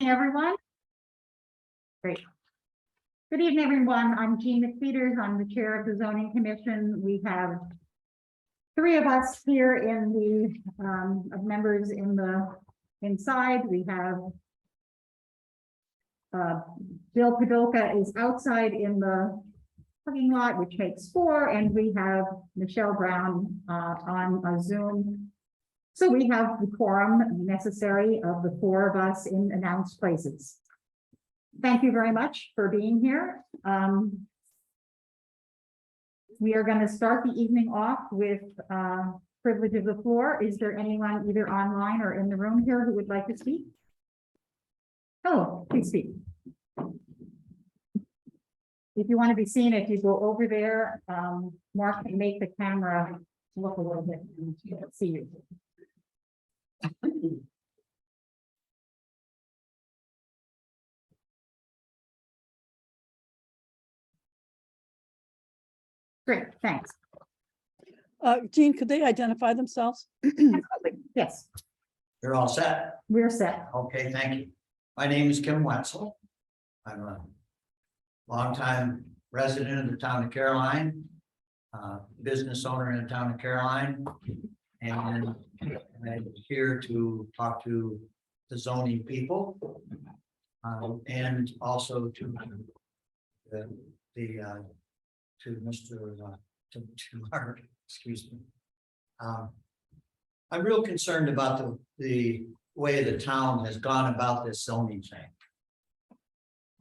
Everyone. Great. Good evening, everyone. I'm Jean McPeters. I'm the chair of the zoning commission. We have three of us here in the of members in the inside. We have Bill Padolka is outside in the parking lot, which makes four, and we have Michelle Brown on a Zoom. So we have the quorum necessary of the four of us in announced places. Thank you very much for being here. We are going to start the evening off with privilege of the floor. Is there anyone either online or in the room here who would like to speak? Oh, please speak. If you want to be seen, if you go over there, Mark can make the camera look a little bit and see you. Great, thanks. Jean, could they identify themselves? Yes, You're all set? we're set. Okay, thank you. My name is Kim Wetzel. I'm a longtime resident of the town of Caroline, business owner in the town of Caroline. And I'm here to talk to the zoning people and also to Mark, excuse me. I'm real concerned about the way the town has gone about this zoning thing.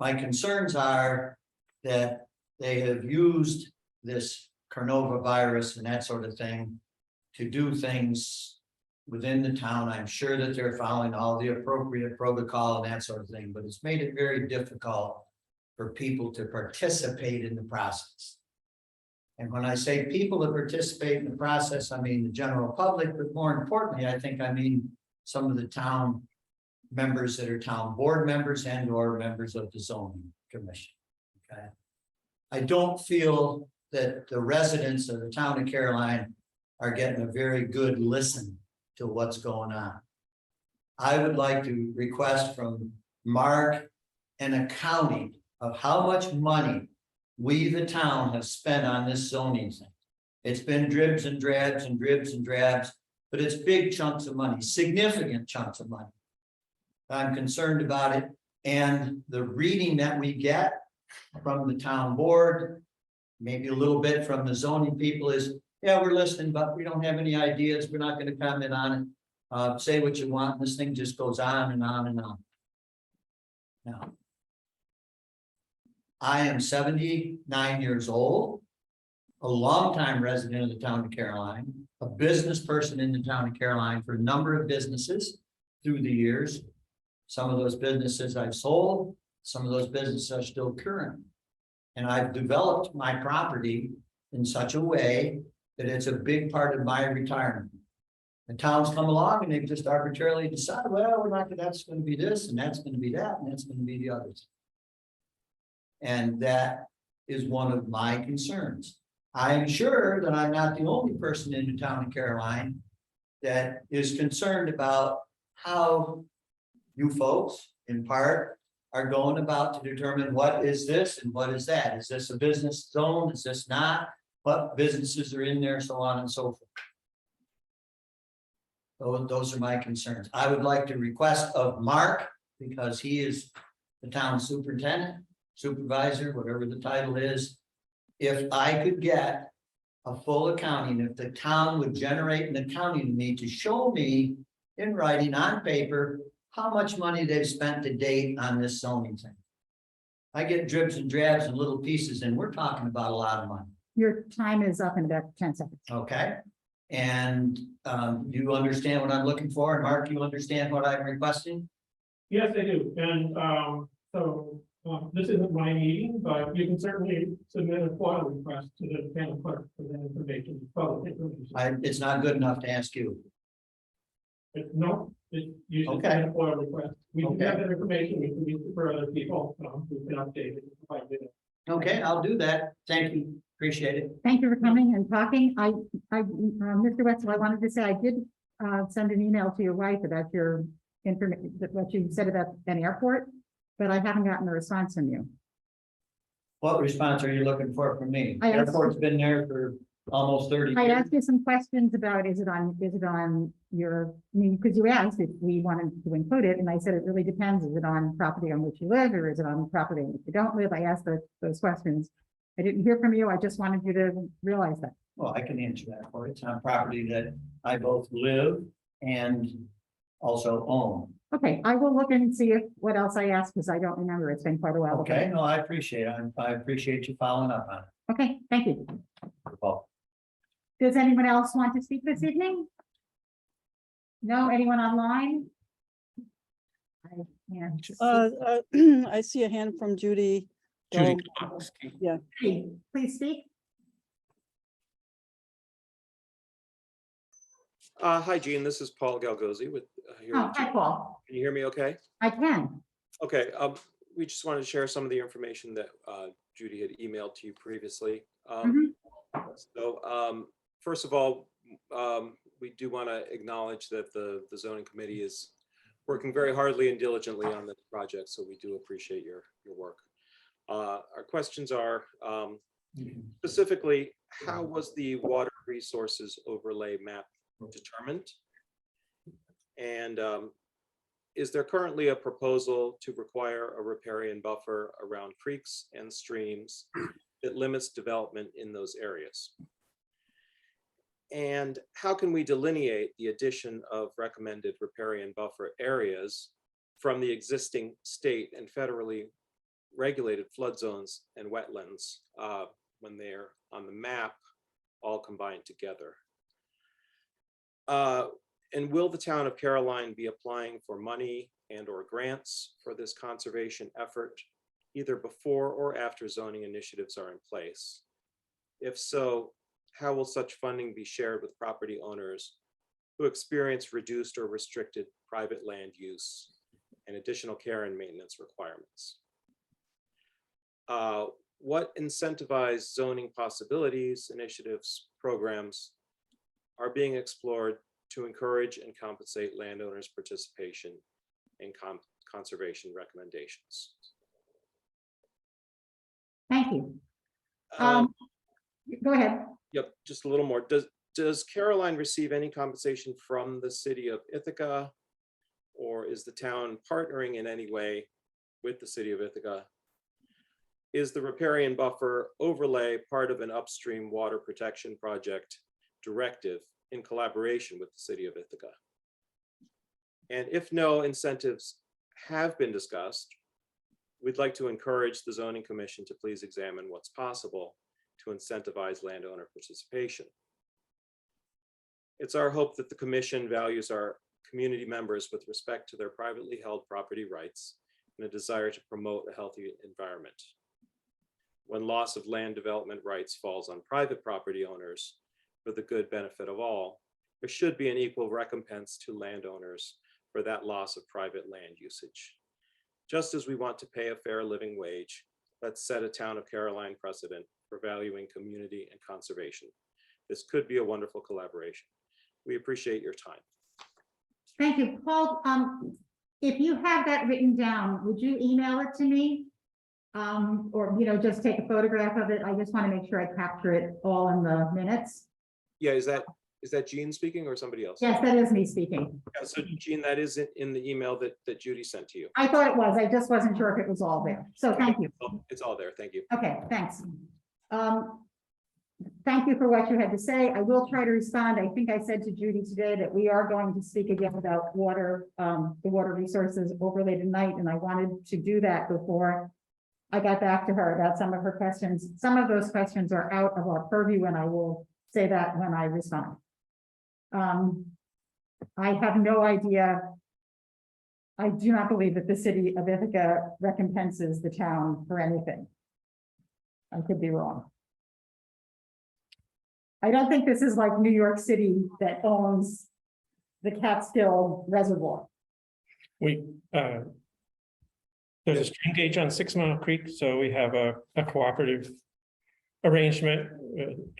My concerns are that they have used this coronavirus and that sort of thing to do things within the town. I'm sure that they're following all the appropriate protocol and that sort of thing, but it's made it very difficult for people to participate in the process. And when I say people that participate in the process, I mean the general public, but more importantly, I think I mean some of the town members that are town board members and or members of the zoning commission. Okay. I don't feel that the residents of the town of Caroline are getting a very good listen to what's going on. I would like to request from Mark an accounting of how much money we, the town, have spent on this zoning thing. It's been dribs and drabs and dribs and drabs, but it's big chunks of money, significant chunks of money. I'm concerned about it. And the reading that we get from the town board, maybe a little bit from the zoning people is, yeah, we're listening, but we don't have any ideas. We're not going to comment on it. Say what you want. This thing just goes on and on and on. Now, I am 79 years old, a longtime resident of the town of Caroline, a business person in the town of Caroline for a number of businesses through the years. Some of those businesses I've sold, some of those businesses are still current. And I've developed my property in such a way that it's a big part of my retirement. The towns come along and they just arbitrarily decide, well, we're not, that's going to be this, and that's going to be that, and that's going to be the others. And that is one of my concerns. I am sure that I'm not the only person in the town of Caroline that is concerned about how you folks, in part, are going about to determine what is this and what is that. Is this a business zone? Is this not? What businesses are in there, so on and so forth. Those are my concerns. I would like to request of Mark, because he is the town superintendent, supervisor, whatever the title is, if I could get a full accounting, if the town would generate an accounting to me to show me in writing on paper how much money they've spent to date on this zoning thing. I get dribs and drabs and little pieces, and we're talking about a lot of money. Your time is up in about 10 seconds. Okay. And you understand what I'm looking for? And Mark, you understand what I'm requesting? Yes, I do. And this isn't my meeting, but you can certainly submit a FOIL request to the town clerk for that information. It's not good enough to ask you. No, you should Okay. submit a FOIL request. We can Okay. have that information. We can use it for other people. We can update it. If I did it. Okay, I'll do that. Thank you. Appreciate it. Thank you for coming and talking. Mr. Wetzel, I wanted to say I did send an email to your wife about your information, what you said about an airport, but I haven't gotten a response from you. What response are you looking for from me? I asked- Airport's been there for almost 30 I years. asked you some questions about, is it on your, I mean, because you asked if we wanted to include it, and I said it really depends. Is it on property on which you live, or is it on property on which you don't live? I asked those questions. I didn't hear from you. I just wanted you to realize that. Well, I can answer that for you. It's on property that I both live and also own. Okay, I will look and see if, what else I asked, because I don't remember. It's been quite a while. Okay, no, I appreciate it. I appreciate you following up on it. Okay, thank you. Well, Does anyone else want to speak this evening? No, anyone online? I see a hand from Judy. Judy Go. Kowalski. Please speak. Hi, Gene. This is Paul Galgozzi with. Here Oh, with hi, Judy. Paul. Can you hear me okay? I can. Okay, we just wanted to share some of the information that Judy had emailed to you previously. So first of all, we do want to acknowledge that the zoning committee is working very hardly and diligently on this project, so we do appreciate your work. Our questions are specifically, how was the water resources overlay map determined? And is there currently a proposal to require a riparian buffer around creeks and streams that limits development in those areas? And how can we delineate the addition of recommended riparian buffer areas from the existing state and federally regulated flood zones and wetlands when they're on the map all combined together? And will the town of Caroline be applying for money and/or grants for this conservation effort, either before or after zoning initiatives are in place? If so, how will such funding be shared with property owners who experience reduced or restricted private land use and additional care and maintenance requirements? What incentivized zoning possibilities, initiatives, programs are being explored to encourage and compensate landowners' participation in conservation recommendations? Thank you. Go ahead. Yep, just a little more. Does Caroline receive any compensation from the city of Ithaca? Or is the town partnering in any way with the city of Ithaca? Is the riparian buffer overlay part of an upstream water protection project directive in collaboration with the city of Ithaca? And if no incentives have been discussed, we'd like to encourage the zoning commission to please examine what's possible to incentivize landowner participation. It's our hope that the commission values our community members with respect to their privately held property rights and a desire to promote a healthy environment. When loss of land development rights falls on private property owners for the good benefit of all, there should be an equal recompense to landowners for that loss of private land usage. Just as we want to pay a fair living wage, let's set a town of Caroline precedent for valuing community and conservation. This could be a wonderful collaboration. We appreciate your time. Thank you, Paul. If you have that written down, would you email it to me? Or, just take a photograph of it. I just want to make sure I capture it all in the minutes. Yeah, is that Jean speaking or somebody else? Yes, that is me speaking. Yeah, so Jean, that is in the email that Judy sent to you. I thought it was. I just wasn't sure if it was all there. So thank you. It's all there. Thank you. Okay, thanks. Thank you for what you had to say. I will try to respond. I think I said to Judy today that we are going to speak again about water, the water resources overlay tonight, and I wanted to do that before I got back to her about some of her questions. Some of those questions are out of our purview, and I will say that when I respond. I have no idea. I do not believe that the city of Ithaca recompenses the town for anything. I could be wrong. I don't think this is like New York City that owns the Catskill Reservoir. We, there's a stream gauge on 6 Mile Creek, so we have a cooperative arrangement,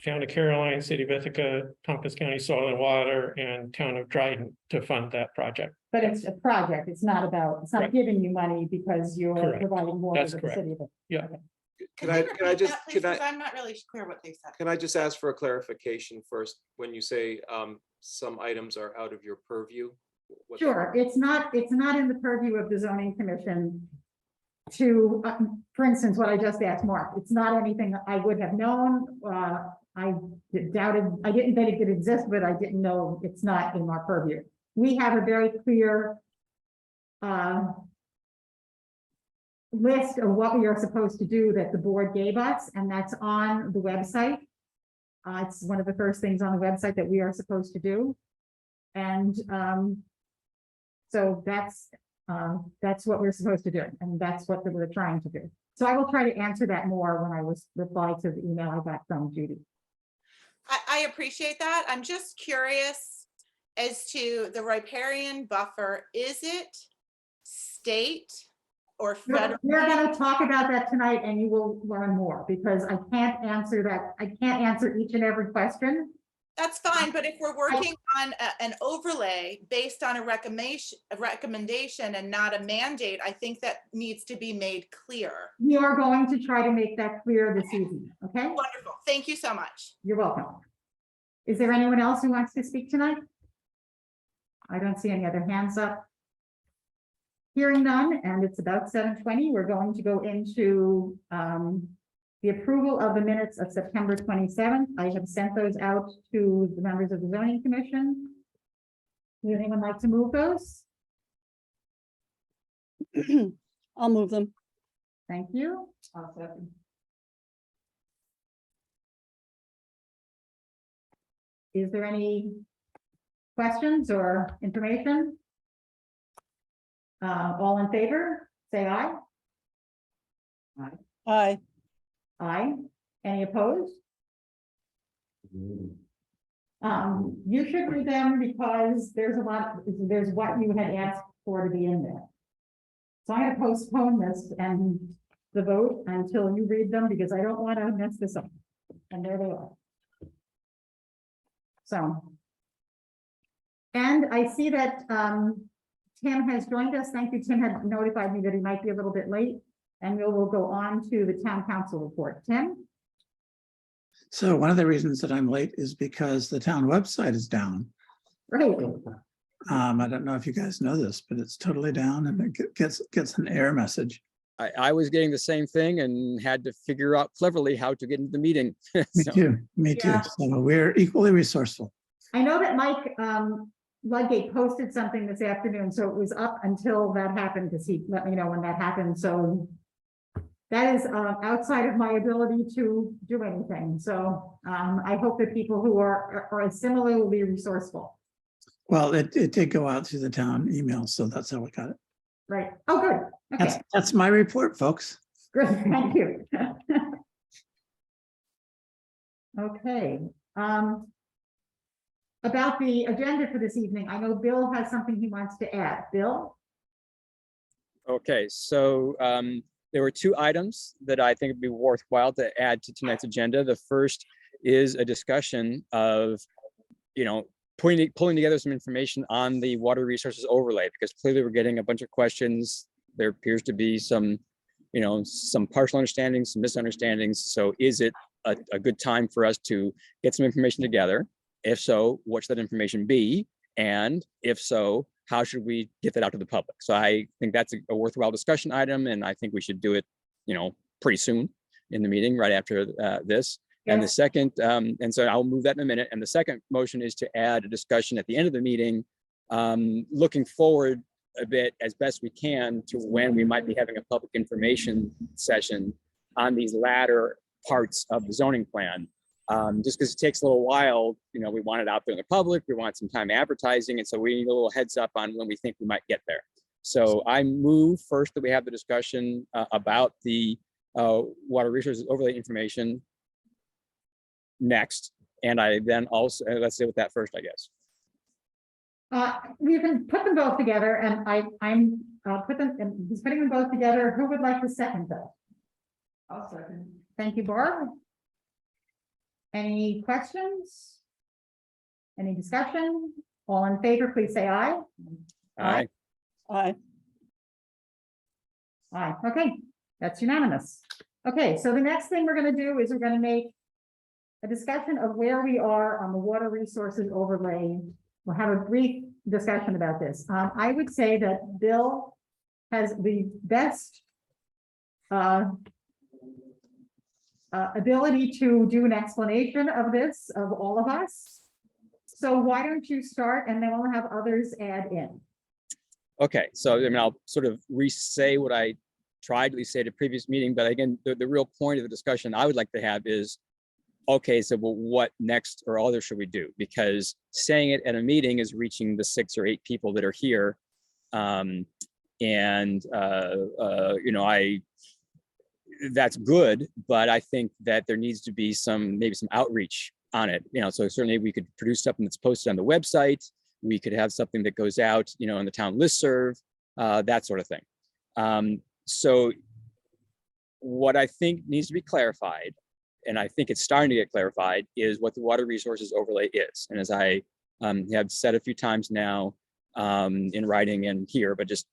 Town of Caroline, City of Ithaca, Tompkins County Soil and Water, and Town of Dryden to fund that project. But it's a project, it's not Correct. giving you money because you're Correct. providing water That's to the correct. city. Yeah. Can I just, can I, I'm not really clear what they said. can I just ask for a clarification first? When you say some items are out of your purview? what- Sure, it's not in the purview of the zoning commission to, for instance, what I just asked Mark, it's not anything I would have known. I doubted, I didn't think it could exist, but I didn't know it's not in our purview. We have a very clear list of what we are supposed to do that the board gave us, and that's on the website. It's one of the first things on the website that we are supposed to do. And so that's what we're supposed to do, and that's what we're trying to do. So I will try to answer that more when I reply to the email I got from Judy. I appreciate that. I'm just curious as to the riparian buffer. Is it state or federal? We're going to talk about that tonight, and you will learn more, because I can't answer that. I can't answer each and every question. That's fine, but if we're working on an overlay based on a recommendation and not a mandate, I think that needs to be made clear. We are going to try to make that clear this evening, okay? Wonderful. Thank you so much. You're welcome. Is there anyone else who wants to speak tonight? I don't see any other hands up. Hearing none, and it's about 7:20, we're going to go into the approval of the minutes of September 27th. I have sent those out to the members of the zoning commission. Would anyone like to move those? I'll move them. Thank you. Is there any questions or information? All in favor, say aye. Aye. Aye. Any opposed? You should read them because there's what you had asked for to be in there. So I'm gonna postpone this and the vote until you read them, because I don't want to mess this up. And there they are. So. And I see that Tim has joined us. Thank you. Tim had notified me that he might be a little bit late, and we'll go on to the town council report. Tim? So one of the reasons that I'm late is because the town website is down. Right. I don't know if you guys know this, but it's totally down, and it gets an error message. I was getting the same thing and had to figure out cleverly how to get into the meeting. Me So, too, me too. Yeah. So we're equally resourceful. I know that Mike Ludgate posted something this afternoon, so it was up until that happened, because he let me know when that happened. So that is outside of my ability to do anything. So I hope that people who are similarly resourceful. Well, it did go out through the town email, so that's how we got it. Right. Oh, good. Okay, That's my report, folks. good. Thank you. Okay. About the agenda for this evening, I know Bill has something he wants to add. Bill? okay, so there were two items that I think would be worthwhile to add to tonight's agenda. The first is a discussion of, pulling together some information on the water resources overlay, because clearly we're getting a bunch of questions. There appears to be some partial understandings, some misunderstandings. So is it a good time for us to get some information together? If so, what should that information be? And if so, how should we get that out to the public? So I think that's a worthwhile discussion item, and I think we should do it, pretty soon in the meeting right after this. And the second, and so I'll move that in a minute. And the second motion is to add a discussion at the end of the meeting, looking forward a bit as best we can to when we might be having a public information session on these latter parts of the zoning plan. Just because it takes a little while, we want it out there in the public, we want some time advertising, and so we need a little heads up on when we think we might get there. So I move first that we have the discussion about the water resources overlay information next, and I then also, let's say with that first, I guess. You can put them both together, and I'm put them, and he's putting them both together. Who would like to second that? I'll second. Thank you, Barb. Any questions? Any discussion? All in favor, please say aye. Aye. Aye. Aye, okay, that's unanimous. Okay, so the next thing we're gonna do is we're gonna make a discussion of where we are on the water resources overlay. We'll have a brief discussion about this. I would say that Bill has the best ability to do an explanation of this, of all of us. So why don't you start, and then we'll have others add in. Okay, so I mean, I'll sort of re-say what I tried to say at a previous meeting, but again, the real point of the discussion I would like to have is, okay, so well, what next or other should we do? Because saying it at a meeting is reaching the 6 or 8 people that are here. That's good, but I think that there needs to be maybe some outreach on it. So certainly we could produce something that's posted on the website. We could have something that goes out, in the town listserv, that sort of thing. So what I think needs to be clarified, and I think it's starting to get clarified, is what the water resources overlay is. And as I have said a few times now in writing and here, but just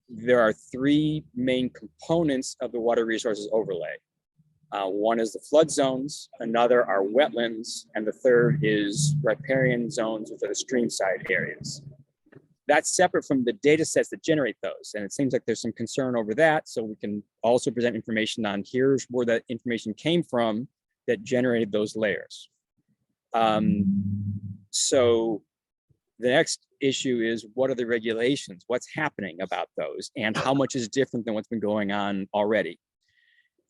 there are 3 main components of the water resources overlay. One is the flood zones, another are wetlands, and the third is riparian zones within the stream side areas. That's separate from the data sets that generate those. And it seems like there's some concern over that. So we can also present information on here's where that information came from that generated those layers. So the next issue is, what are the regulations? What's happening about those? And how much is different than what's been going on already?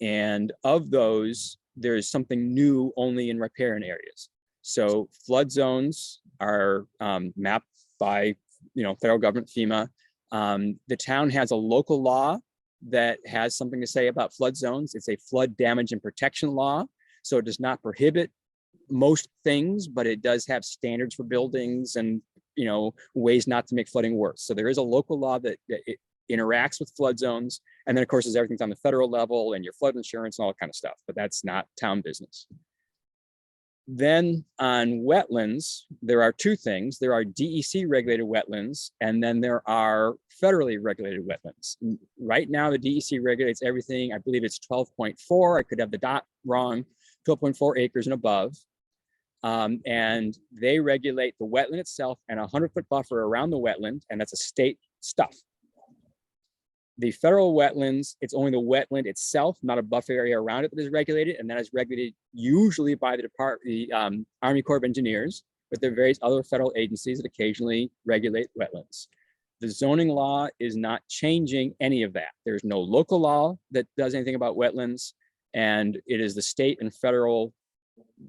And of those, there's something new only in riparian areas. So flood zones are mapped by federal government, FEMA. The town has a local law that has something to say about flood zones. It's a flood damage and protection law. So it does not prohibit most things, but it does have standards for buildings and ways not to make flooding worse. So there is a local law that it interacts with flood zones. And then of course, there's everything's on the federal level and your flood insurance and all that kind of stuff, but that's not town business. Then on wetlands, there are 2 things. There are DEC regulated wetlands, and then there are federally regulated wetlands. Right now, the DEC regulates everything. I believe it's 12.4. I could have the dot wrong, 12.4 acres and above. And they regulate the wetland itself and a 100-foot buffer around the wetland, and that's a state stuff. The federal wetlands, it's only the wetland itself, not a buffer area around it, that is regulated, and that is regulated usually by the Army Corps of Engineers, but there are various other federal agencies that occasionally regulate wetlands. The zoning law is not changing any of that. There's no local law that does anything about wetlands, and it is the state and federal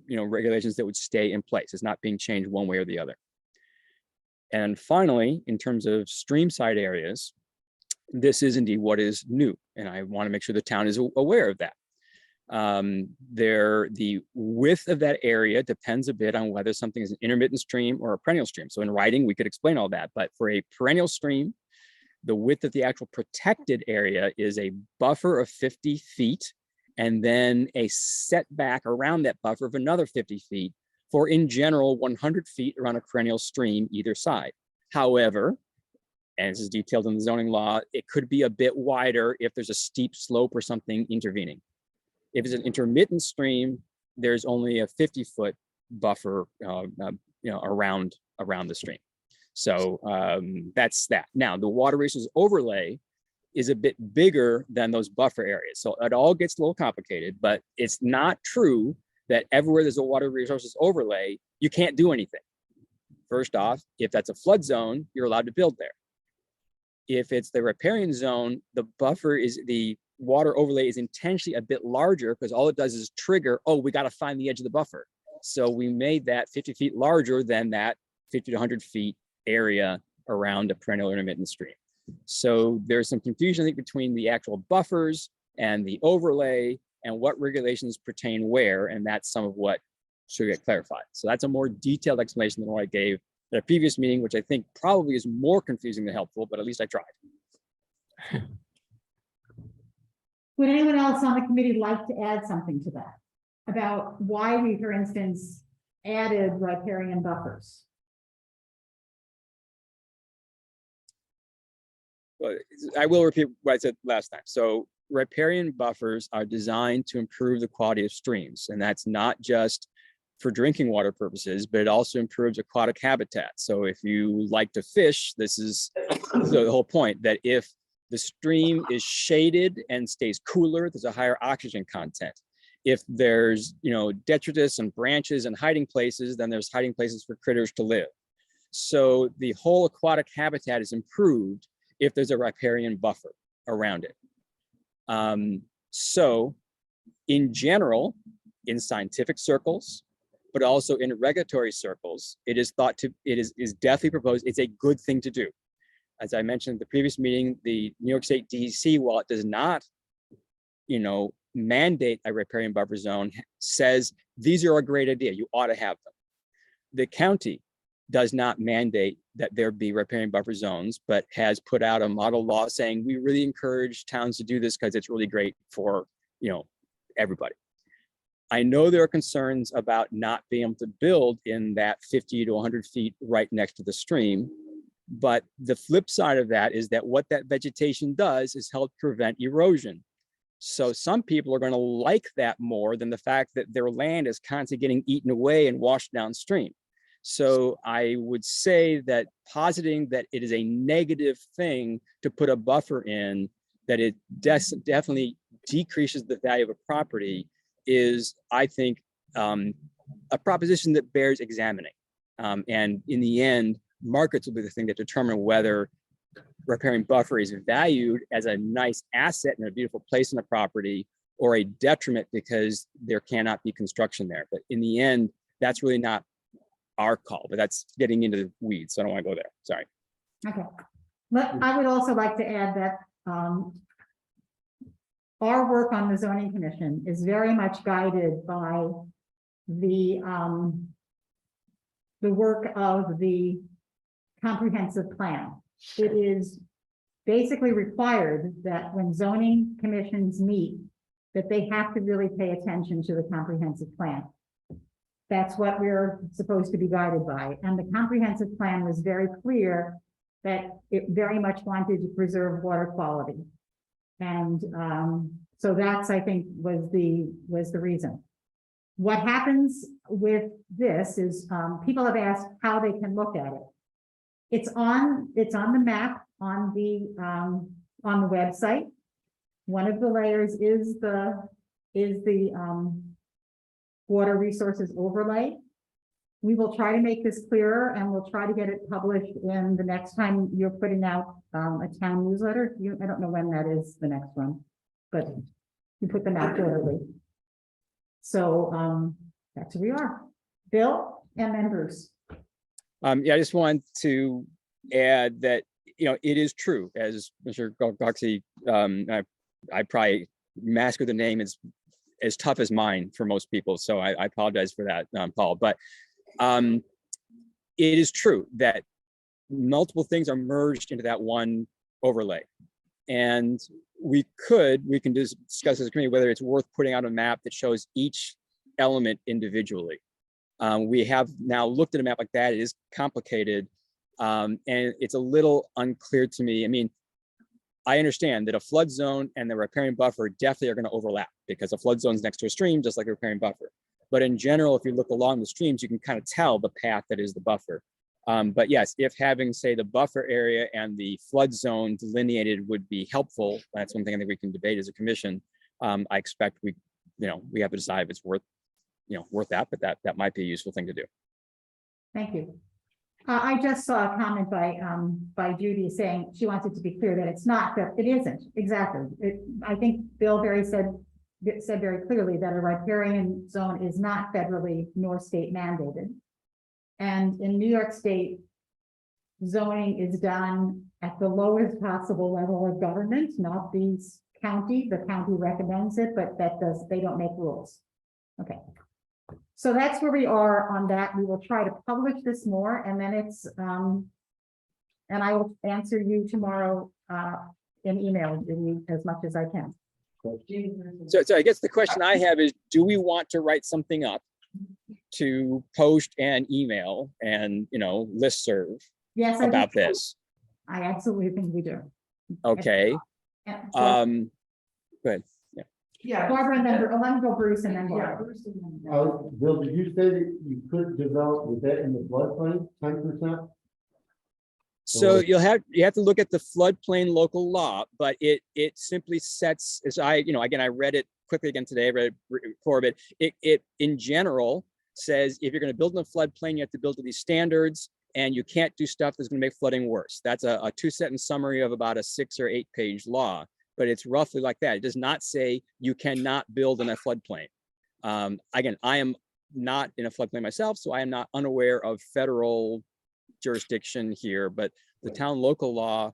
regulations that would stay in place. It's not being changed one way or the other. And finally, in terms of stream side areas, this is indeed what is new, and I want to make sure the town is aware of that. The width of that area depends a bit on whether something is an intermittent stream or a perennial stream. So in writing, we could explain all that, but for a perennial stream, the width of the actual protected area is a buffer of 50 feet, and then a setback around that buffer of another 50 feet for, in general, 100 feet around a perennial stream either side. However, and this is detailed in the zoning law, it could be a bit wider if there's a steep slope or something intervening. If it's an intermittent stream, there's only a 50-foot buffer around the stream. So that's that. Now, the water resources overlay is a bit bigger than those buffer areas. So it all gets a little complicated, but it's not true that everywhere there's a water resources overlay, you can't do anything. First off, if that's a flood zone, you're allowed to build there. If it's the riparian zone, the water overlay is intentionally a bit larger because all it does is trigger, we got to find the edge of the buffer. So we made that 50 feet larger than that 50 to 100 feet area around a perennial intermittent stream. So there's some confusion, I think, between the actual buffers and the overlay and what regulations pertain where, and that's some of what should get clarified. So that's a more detailed explanation than what I gave at a previous meeting, which I think probably is more confusing than helpful, but at least I tried. Would anyone else on the committee like to add something to that? about why we, for instance, added riparian buffers. But I will repeat what I said last time. So riparian buffers are designed to improve the quality of streams, and that's not just for drinking water purposes, but it also improves aquatic habitat. So if you like to fish, this is the whole point, that if the stream is shaded and stays cooler, there's a higher oxygen content. If there's, detritus and branches and hiding places, then there's hiding places for critters to live. So the whole aquatic habitat is improved if there's a riparian buffer around it. So in general, in scientific circles, but also in regulatory circles, it is thought to, it is definitely proposed, it's a good thing to do. As I mentioned at the previous meeting, the New York State DEC, while it does not, mandate a riparian buffer zone, says these are a great idea, you ought to have them. The county does not mandate that there be riparian buffer zones, but has put out a model law saying we really encourage towns to do this because it's really great for, everybody. I know there are concerns about not being able to build in that 50 to 100 feet right next to the stream. But the flip side of that is that what that vegetation does is help prevent erosion. So some people are going to like that more than the fact that their land is constantly getting eaten away and washed downstream. So I would say that positing that it is a negative thing to put a buffer in, that it definitely decreases the value of a property, is, I think, a proposition that bears examining. And in the end, markets will be the thing that determine whether riparian buffer is valued as a nice asset and a beautiful place in the property, or a detriment because there cannot be construction there. But in the end, that's really not our call, but that's getting into the weeds, so I don't want to go there. Sorry. Okay. But I would also like to add that our work on the zoning commission is very much guided by the work of the comprehensive plan. It is basically required that when zoning commissions meet, that they have to really pay attention to the comprehensive plan. That's what we're supposed to be guided by. And the comprehensive plan was very clear that it very much wanted to preserve water quality. And so that's, I think, was the reason. What happens with this is people have asked how they can look at it. It's on the map on the website. One of the layers is the water resources overlay. We will try to make this clearer, and we'll try to get it published in the next time you're putting out a town newsletter. I don't know when that is, the next one, but you put them out quarterly. So that's who we are. Bill and then Bruce. Yeah, I just want to add that, it is true, as Mr. Goxie, I probably mastered the name as tough as mine for most people. So I apologize for that, Paul. But it is true that multiple things are merged into that one overlay. And we can discuss as a committee whether it's worth putting out a map that shows each element individually. We have now looked at a map like that. It is complicated. And it's a little unclear to me. I mean, I understand that a flood zone and the riparian buffer definitely are going to overlap, because a flood zone is next to a stream, just like a riparian buffer. But in general, if you look along the streams, you can kind of tell the path that is the buffer. But yes, if having, say, the buffer area and the flood zone delineated would be helpful, that's one thing I think we can debate as a commission. I expect we have to decide if it's worth that, but that might be a useful thing to do. Thank you. I just saw a comment by Judy saying she wants it to be clear that it's not, that it isn't exactly. I think Bill said very clearly that a riparian zone is not federally nor state mandated. And in New York State, zoning is done at the lowest possible level of government, not the county. The county recommends it, but they don't make rules. Okay. So that's where we are on that. We will try to publish this more, and then it's, and I will answer you tomorrow in email as much as I can. So I guess the question I have is, do we want to write something up to post and email and, listserv Yes, I do. about this? I absolutely think we do. Okay, Yeah, good. Yeah. Barbara and then, let me go Bruce and then Yeah. Barbara. Bill, did you say that you could develop, was that in the floodplain, 10%? So you have to look at the floodplain local law, but it simply sets, as again, I read it quickly again today, I read it before, but it in general says if you're going to build in a floodplain, you have to build to these standards, and you can't do stuff that's going to make flooding worse. That's a 2-sentence summary of about a 6 or 8 page law, but it's roughly like that. It does not say you cannot build in a floodplain. Again, I am not in a floodplain myself, so I am not unaware of federal jurisdiction here, but the town local law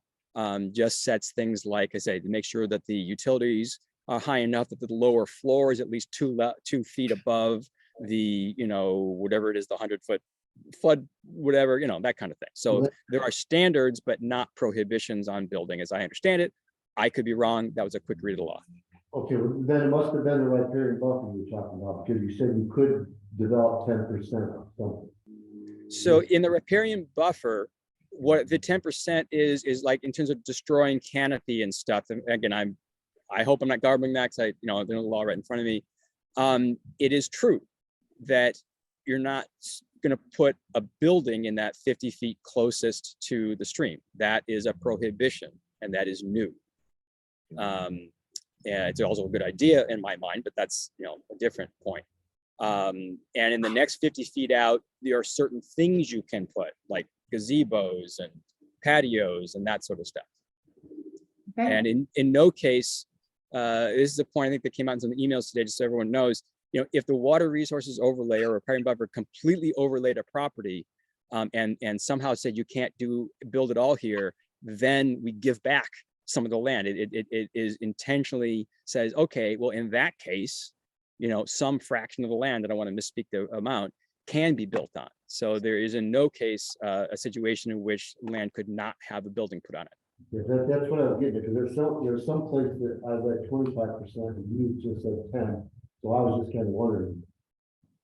just sets things like I say, to make sure that the utilities are high enough that the lower floor is at least 2 feet above the, whatever it is, the 100-foot flood, whatever, that kind of thing. So there are standards, but not prohibitions on building, as I understand it. I could be wrong. That was a quick read of the law. Okay, well, then it must have been the riparian buffer you were talking about, because you said you could develop 10% of something. So in the riparian buffer, what the 10% is like in terms of destroying canopy and stuff. And again, I hope I'm not garbling that, because there's a law right in front of me. It is true that you're not going to put a building in that 50 feet closest to the stream. That is a prohibition, and that is new. And it's also a good idea in my mind, but that's a different point. And in the next 50 feet out, there are certain things you can put, like gazebos and patios and that sort of stuff. Okay. And in no case, this is a point I think that came out in some emails today, just so everyone knows, if the water resources overlay or riparian buffer completely overlaid a property and somehow said you can't build it all here, then we give back some of the land. It is intentionally says, okay, well, in that case, some fraction of the land, I don't want to misspeak the amount, can be built on. So there is in no case a situation in which land could not have a building put on it. Yeah, that's what I was getting at, because there's some place that I was at 25%, and you just said 10, so I was just kind of wondering.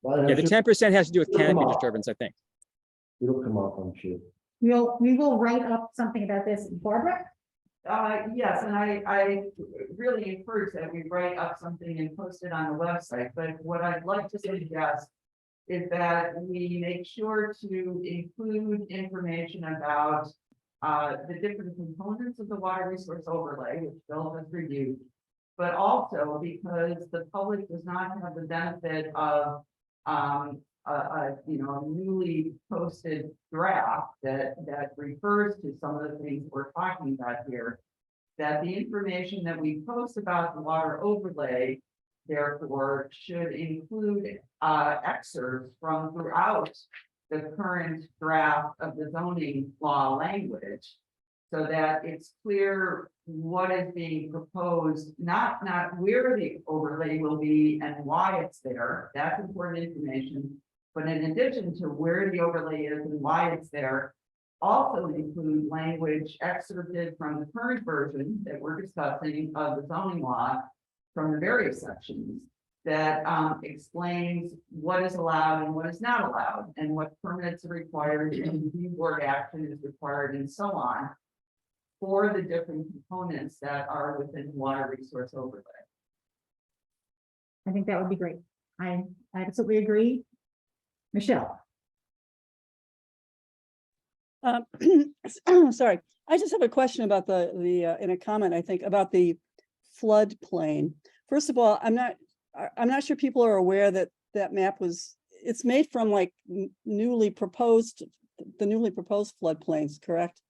Yeah, the 10% has to do with Come canopy on. disturbance, I think. It'll come up, I'm sure. We will write up something about this. Barbara? Yes, and I really encourage that we write up something and post it on the website, but what I'd like to suggest is that we make sure to include information about the different components of the water resource overlay, which Bill has reviewed, but also because the public does not have the benefit of a newly posted draft that refers to some of the things we're talking about here, that the information that we post about the water overlay therefore should include excerpts from throughout the current draft of the zoning law language, so that it's clear what is being proposed, not where the overlay will be and why it's there. That's important information. But in addition to where the overlay is and why it's there, also include language excerpted from the current version that we're discussing of the zoning law from the various sections that explains what is allowed and what is not allowed, and what permits are required and review board action is required, and so on, for the different components that are within water resource overlay. I think that would be great. I absolutely agree. Michelle? Sorry, I just have a question about the in a comment, I think, about the floodplain. First of all, I'm not sure people are aware that that map it's made from like the newly proposed floodplains, correct?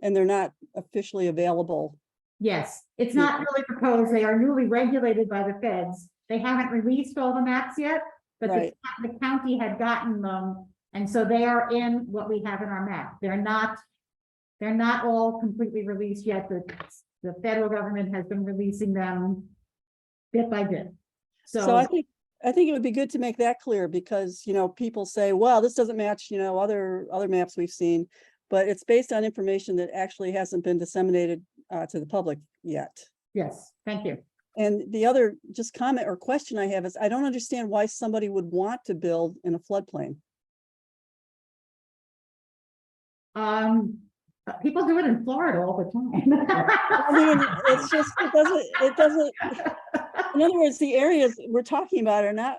And they're not officially available. Yes, it's not really proposed. They are newly regulated by the feds. They haven't released all the maps yet, but Right. the county had gotten them. And so they are in what we have in our map. They're not all completely released yet. The federal government has been releasing them bit by bit. So I think it would be good to make that clear, because, people say, well, this doesn't match, other maps we've seen, but it's based on information that actually hasn't been disseminated to the public yet. Yes, thank you. And the other just comment or question I have is, I don't understand why somebody would want to build in a floodplain. People do it in Florida all the time. I mean, it's just, it doesn't, in other words, the areas we're talking about are not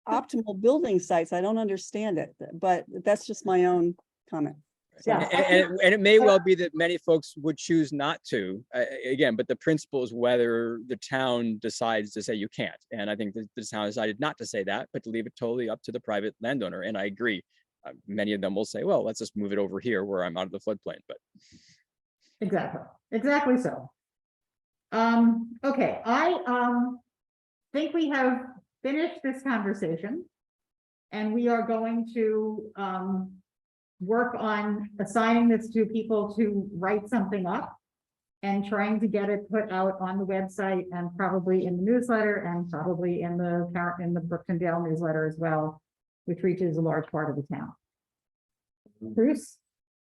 optimal building sites. I don't understand it, but that's just my own comment. Yeah. And it may well be that many folks would choose not to, again, but the principle is whether the town decides to say you can't. And I think the town decided not to say that, but to leave it totally up to the private landowner. And I agree. Many of them will say, well, let's just move it over here where I'm out of the floodplain, but. Exactly so. Okay, I think we have finished this conversation. And we are going to work on assigning this to people to write something up. And trying to get it put out on the website and probably in the newsletter and probably in the Brooktondale newsletter as well, which reaches a large part of the town. Bruce?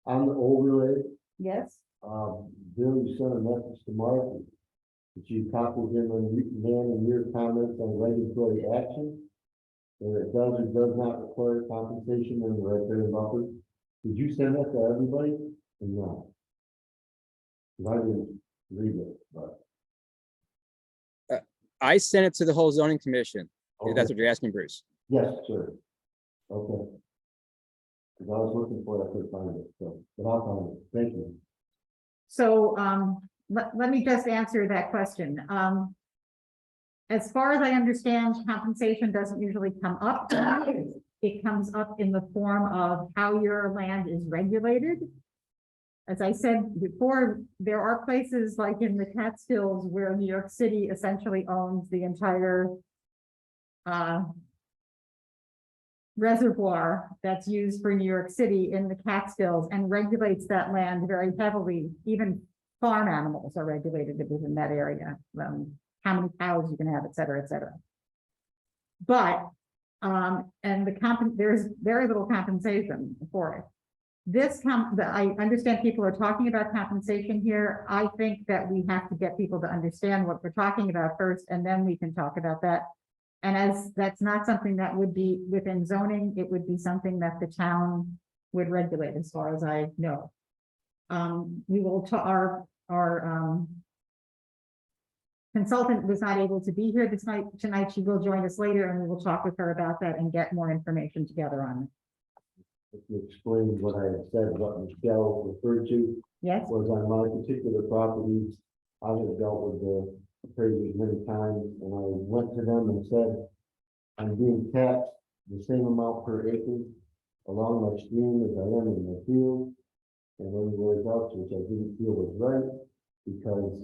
On the overlay, Yes? Bill, you sent a message to Mark. That you copied him and your comments on regulatory action. And it does or does not require compensation in the riparian buffer. Did you send that to everybody or no? 'Cause I didn't read it, but. I sent it to the whole zoning commission. If that's Okay. what you're asking, Bruce. Yes, sir. Okay. Because I was looking for it, I couldn't find it, so, but I'll find it. Thank you. So, let me just answer that question. As far as I understand, compensation doesn't usually come up. It comes up in the form of how your land is regulated. As I said before, there are places like in the Catskills where New York City essentially owns the entire reservoir that's used for New York City in the Catskills and regulates that land very heavily. Even farm animals are regulated within that area. How many cows you can have, et cetera, et cetera. But, and there's very little compensation for it. I understand people are talking about compensation here. I think that we have to get people to understand what we're talking about first, and then we can talk about that. And as that's not something that would be within zoning, it would be something that the town would regulate, as far as I know. We will our consultant was not able to be here tonight. She will join us later, and we will talk with her about that and get more information together on it. If you explained what I had said, what Michelle referred to Yes, was on my particular property. I have dealt with the appraisers many times, and I went to them and said, I'm being taxed the same amount per acre along my stream as I am in the field. And then the results, which I didn't feel was right, because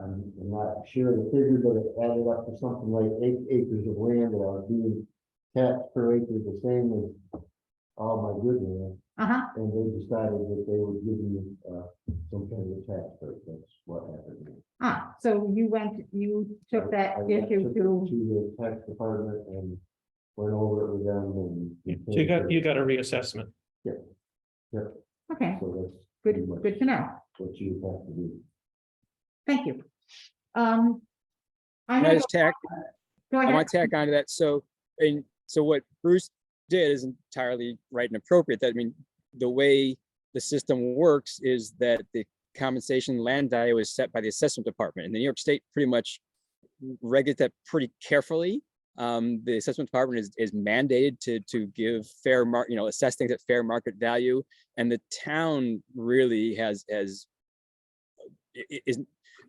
I'm not sure of the figure, but it added up to something like 8 acres of land that I was being taxed per acre the same as all my good land. And they decided that they would give me some kind of tax break. That's what happened. so you took that I issue took it to, the tax department and went over it with them and. So you got a reassessment. okay, So that's. good, pretty much good to know. What you have to do. Thank you. I Can I know, just tack, go I ahead. want to tack onto that. So what Bruce did is entirely right and appropriate. That, I mean, the way the system works is that the compensation land value is set by the assessment department, and the New York State pretty much regulates that pretty carefully. The assessment department is mandated to give fair assess things at fair market value, and the town really is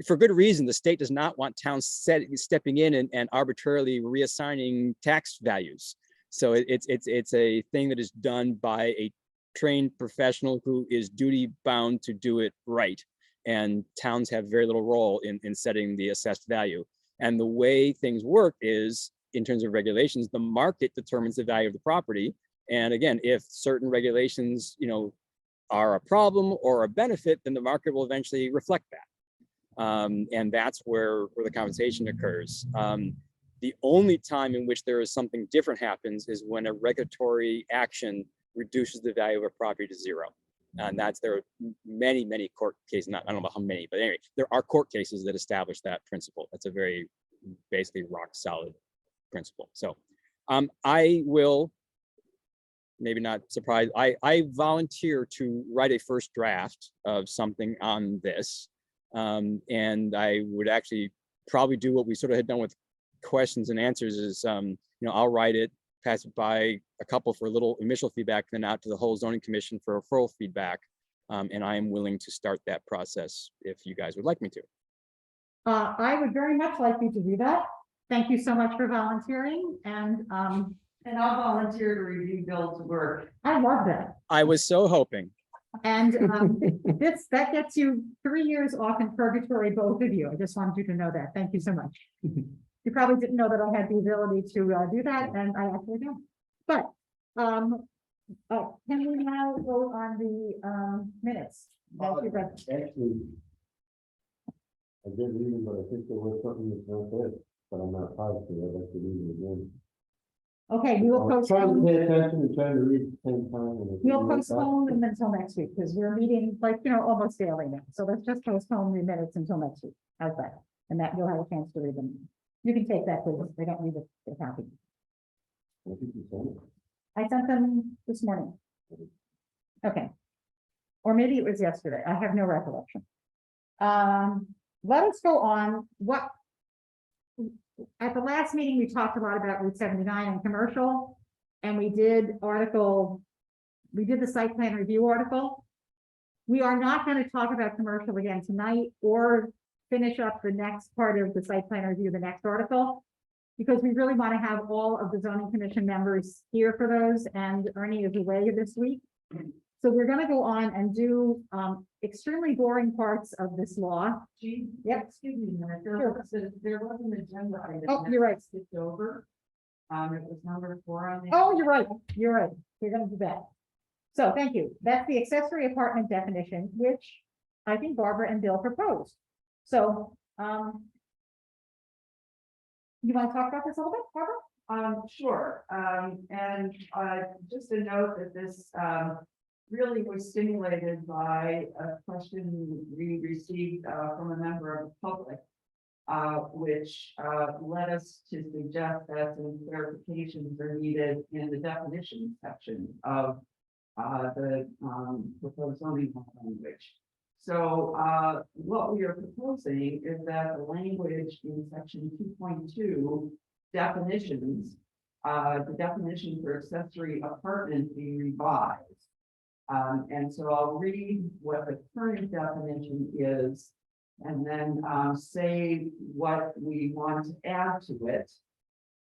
for good reason. The state does not want towns stepping in and arbitrarily reassigning tax values. So it's a thing that is done by a trained professional who is duty bound to do it right. And towns have very little role in setting the assessed value. And the way things work is, in terms of regulations, the market determines the value of the property. And again, if certain regulations, are a problem or a benefit, then the market will eventually reflect that. And that's where the compensation occurs. The only time in which there is something different happens is when a regulatory action reduces the value of a property to zero. And there are many court cases, I don't know how many, but anyway, there are court cases that establish that principle. That's a very basically rock solid principle. So I will, maybe not surprised, I volunteer to write a first draft of something on this. And I would actually probably do what we sort of had done with questions and answers is, I'll write it, pass it by a couple for a little initial feedback, then out to the whole zoning commission for referral feedback. And I am willing to start that process if you guys would like me to. I would very much like you to do that. Thank you so much for volunteering, and I'll volunteer to review Bill's work. I love that. I was so hoping. And that gets you 3 years off in purgatory, both of you. I just wanted you to know that. Thank you so much. You probably didn't know that I had the ability to do that, and I actually do. But can we now go on the minutes? Thank you, Brett. Actually, I did read it, but I think there was something that's not there, but I'm not positive. I'd like to read it again. Okay, we will I was trying to postpone. pay attention and trying to read at the same time. and it We'll didn't work out. postpone them until next week, because we're meeting almost daily now. So let's just postpone the minutes until next week. How's that? And that you'll have a chance to read them. You can take that, please. They don't need a copy. I think you said it. I sent them this morning. Okay. Or maybe it was yesterday. I have no recollection. Let us go on. At the last meeting, we talked a lot about Route 79 and commercial, and we did the site plan review article. We are not going to talk about commercial again tonight or finish up the next part of the site plan review, the next article, because we really want to have all of the zoning commission members here for those, and Ernie is away this week. So we're going to go on and do extremely boring parts of this law. Gee, Yep. excuse me, a minute. Sure. There was an agenda item. Oh, that you're right. Skipped over. It was number 4 on the. Oh, you're right. You're right. We're going to do that. So thank you. That's the accessory apartment definition, which I think Barbara and Bill proposed. So, you want to talk about this a little bit, Barbara? Sure. And just a note that this really was stimulated by a question we received from a member of the public, which led us to suggest that some clarifications are needed in the definition section of the proposed zoning language. So what we are proposing is that the language in section 2.2 definitions, the definition for accessory apartment be revised. And so I'll read what the current definition is, and then say what we want to add to it.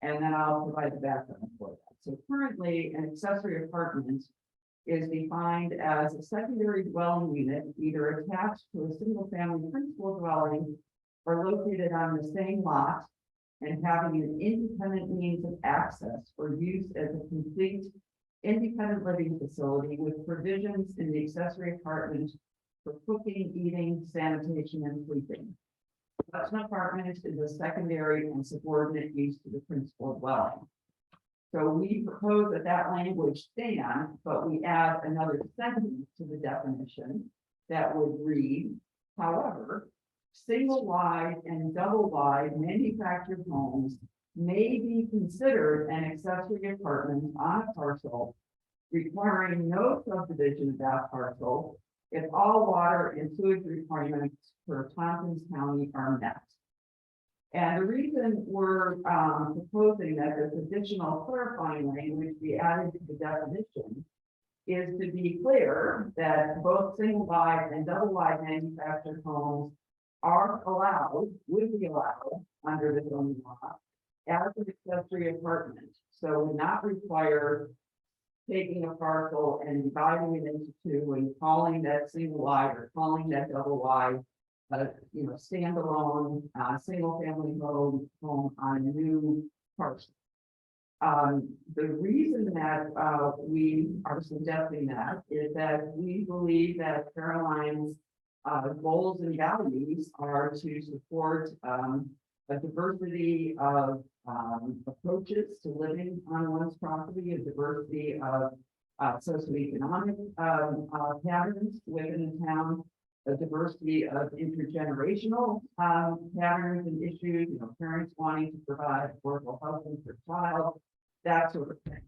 And then I'll provide the background for that. So currently, an accessory apartment is defined as a secondary dwelling unit, either attached to a single family principal dwelling or located on the same lot and having an independent means of access for use as a complete independent living facility with provisions in the accessory apartment for cooking, eating, sanitation, and sleeping. Such an apartment is a secondary and subordinate use to the principal dwelling. So we propose that that language stand, but we add another sentence to the definition that would read, however, single wide and double wide manufactured homes may be considered an accessory apartment on a parcel, requiring no subdivision of that parcel if all water and sewage requirements for Tompkins County are met. And the reason we're proposing that this additional clarifying language be added to the definition is to be clear that both single wide and double wide manufactured homes are allowed, would be allowed under the zoning law as an accessory apartment. So would not require taking a parcel and dividing it into two and calling that single wide or calling that double wide, standalone, single family home on a new parcel. The reason that we are suggesting that is that we believe that Caroline's goals and values are to support a diversity of approaches to living on one's property, a diversity of socioeconomic patterns within the town, a diversity of intergenerational patterns and issues, you know, parents wanting to provide affordable housing for child, that sort of thing.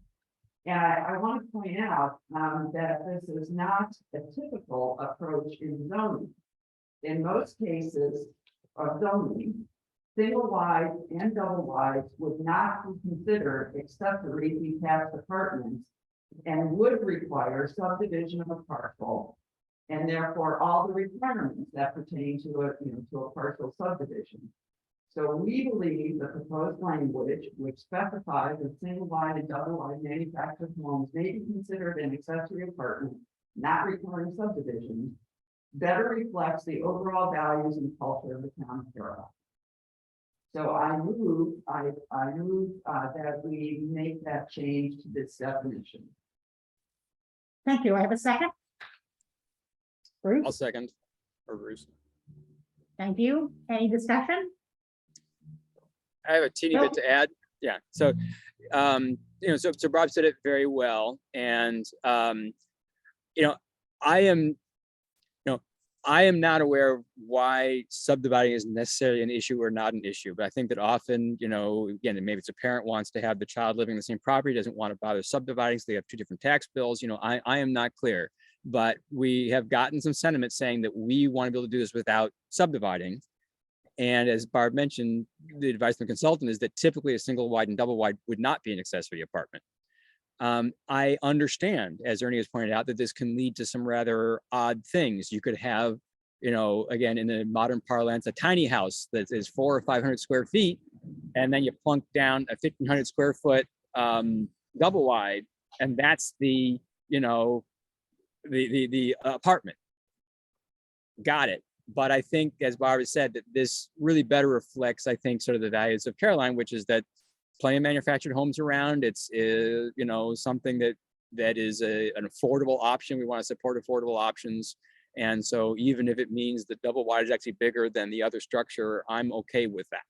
And I want to point out that this is not a typical approach in zoning. In most cases of zoning, single wide and double wides would not be considered accessory detached apartments and would require subdivision of a parcel, and therefore all the requirements that pertain to a, you know, to a partial subdivision. So we believe the proposed language, which specifies that single wide and double wide manufactured homes may be considered an accessory apartment, not requiring subdivision, better reflects the overall values and culture of the town of Carroll. So I move that we make that change to this definition. Thank you. I have a second. I'll Bruce, second. Or Bruce. thank you. Any discussion? I have a teeny bit to add. Yeah, so, you know, so Bob said it very well. And, you know, I am not aware of why subdividing is necessarily an issue or not an issue, but I think that often, you know, again, maybe it's a parent wants to have the child living in the same property, doesn't want to bother subdividing, so they have two different tax bills. You know, I am not clear, but we have gotten some sentiment saying that we want to be able to do this without subdividing. And as Barb mentioned, the advice from the consultant is that typically a single wide and double wide would not be an accessory apartment. I understand, as Ernie has pointed out, that this can lead to some rather odd things. You could have, you know, again, in the modern parlance, a tiny house that is 400 or 500 square feet, and then you plunk down a 1,500 square foot double wide, and that's the, you know, the apartment. Got it. But I think, as Barbara said, that this really better reflects, I think, sort of the values of Caroline, which is that plenty of manufactured homes around. It's you know, something that is an affordable option. We want to support affordable options. And so even if it means that double wide is actually bigger than the other structure, I'm okay with that.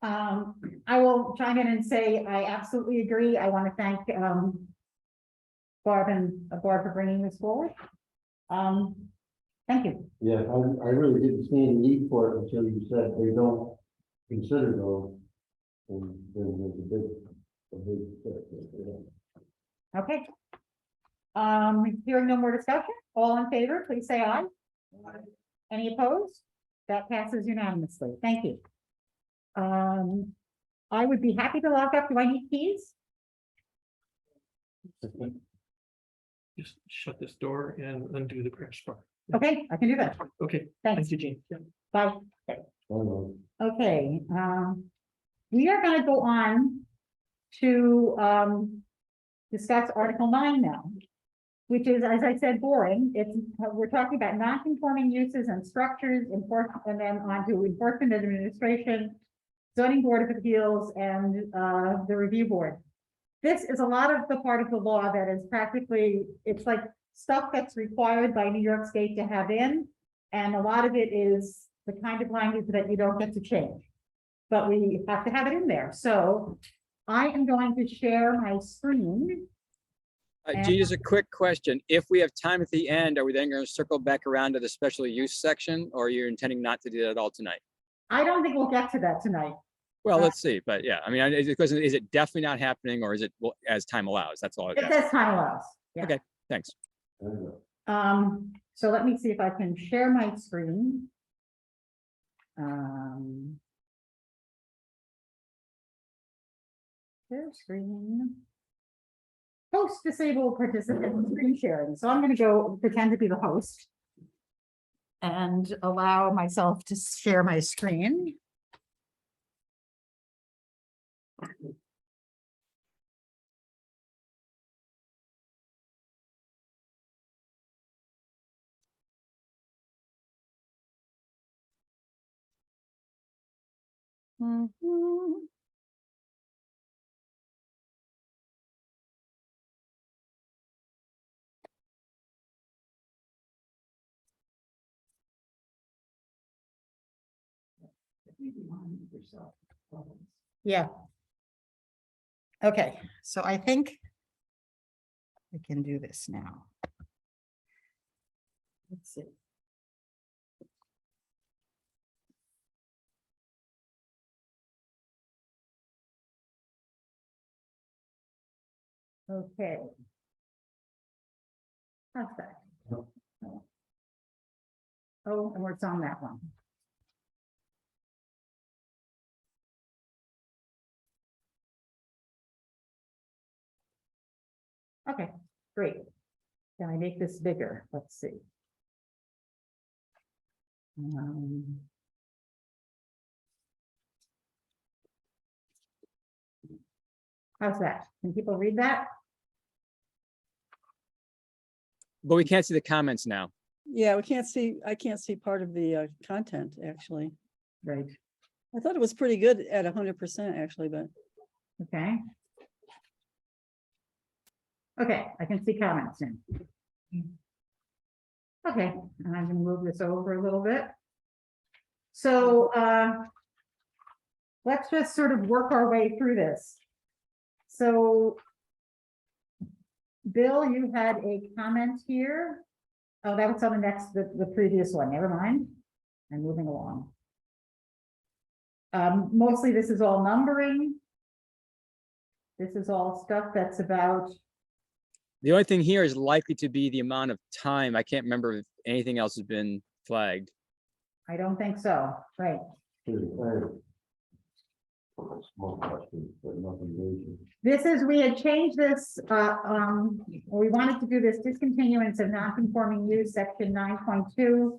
I will chime in and say, I absolutely agree. I want to thank Barb for bringing this forward. Thank you. Yeah, I really didn't see any need for it until you said they don't consider those. And then there's a big. Okay. Hearing no more discussion, all in favor, please say aye. Any opposed? That passes unanimously. Thank you. I would be happy to lock up. Do I need keys? Just shut this door and undo the crash bar. Okay, I can do that. Okay, Thanks. thank you, Gene. Yeah. Bye. Okay, we are gonna go on to discuss Article 9 now, which is, as I said, boring. It's, we're talking about non-conforming uses and structures, enforcement, and then on to enforcement administration, zoning board of appeals, and the review board. This is a lot of the part of the law that is practically, it's like stuff that's required by New York State to have in, and a lot of it is the kind of language that you don't get to change. But we have to have it in there. So I am going to share my screen. Gee, just a quick question. If we have time at the end, are we then going to circle back around to the special use section, or are you intending not to do that at all tonight? I don't think we'll get to that tonight. Well, let's see. But yeah, I mean, is it definitely not happening, or is it, well, as time allows? That's all. It says time allows. Yeah. Okay, thanks. So let me see if I can share my screen. Share screen. Host disabled participant screen sharing. So I'm going to go pretend to be the host and allow myself to share my screen. Mhm. Yeah. Okay, so I think we can do this now. Let's see. Okay. How's that? Oh, and it's on that one. Okay, great. Can I make this bigger? Let's see. How's that? Can people read that? But we can't see the comments now. Yeah, we can't see, I can't see part of the content, actually. Right. I thought it was pretty good at 100%, actually, but Okay. Okay, I can see comments in. Okay, and I'm gonna move this over a little bit. So, let's just sort of work our way through this. So, Bill, you had a comment here. Oh, that was on the next, the previous one, never mind. I'm moving along. Mostly this is all numbering. This is all stuff that's about, The only thing here is likely to be the amount of time. I can't remember if anything else has been flagged. I don't think so, right? Small question, but nothing major. This is, we had changed this, we wanted to do this discontinuance of non-conforming use, section 9.2.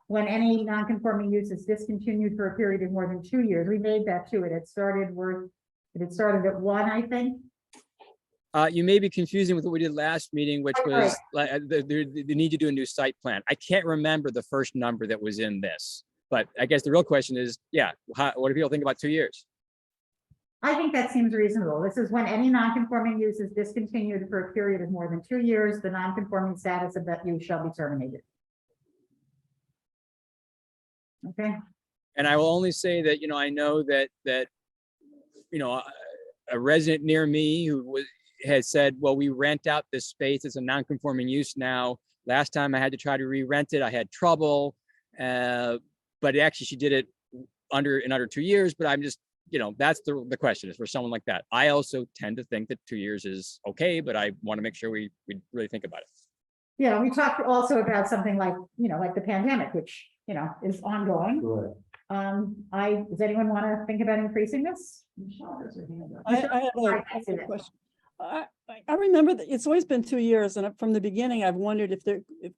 When any non-conforming use is discontinued for a period of more than 2 years, we made that too. It had started at 1, I think. You may be confusing with what we did last meeting, which Right, was like the need to do a new site plan. I can't remember the first number that was in this, but I guess the real question is, yeah, what do people think about 2 years? I think that seems reasonable. This is when any non-conforming use is discontinued for a period of more than 2 years, the non-conforming status of that use shall be terminated. Okay, And I will only say that, I know that, a resident near me had said, well, we rent out this space. It's a non-conforming use now. Last time I had to try to re-rent it, I had trouble. But actually she did it in under 2 years, but I'm just, that's the question is for someone like that. I also tend to think that 2 years is okay, but I want to make sure we really think about it. yeah, we talked also about something like, like the pandemic, which, is ongoing. Right. Does anyone want to think about increasing this? I have Sorry, I a see that. question. I remember that it's always been 2 years, and from the beginning, I've wondered if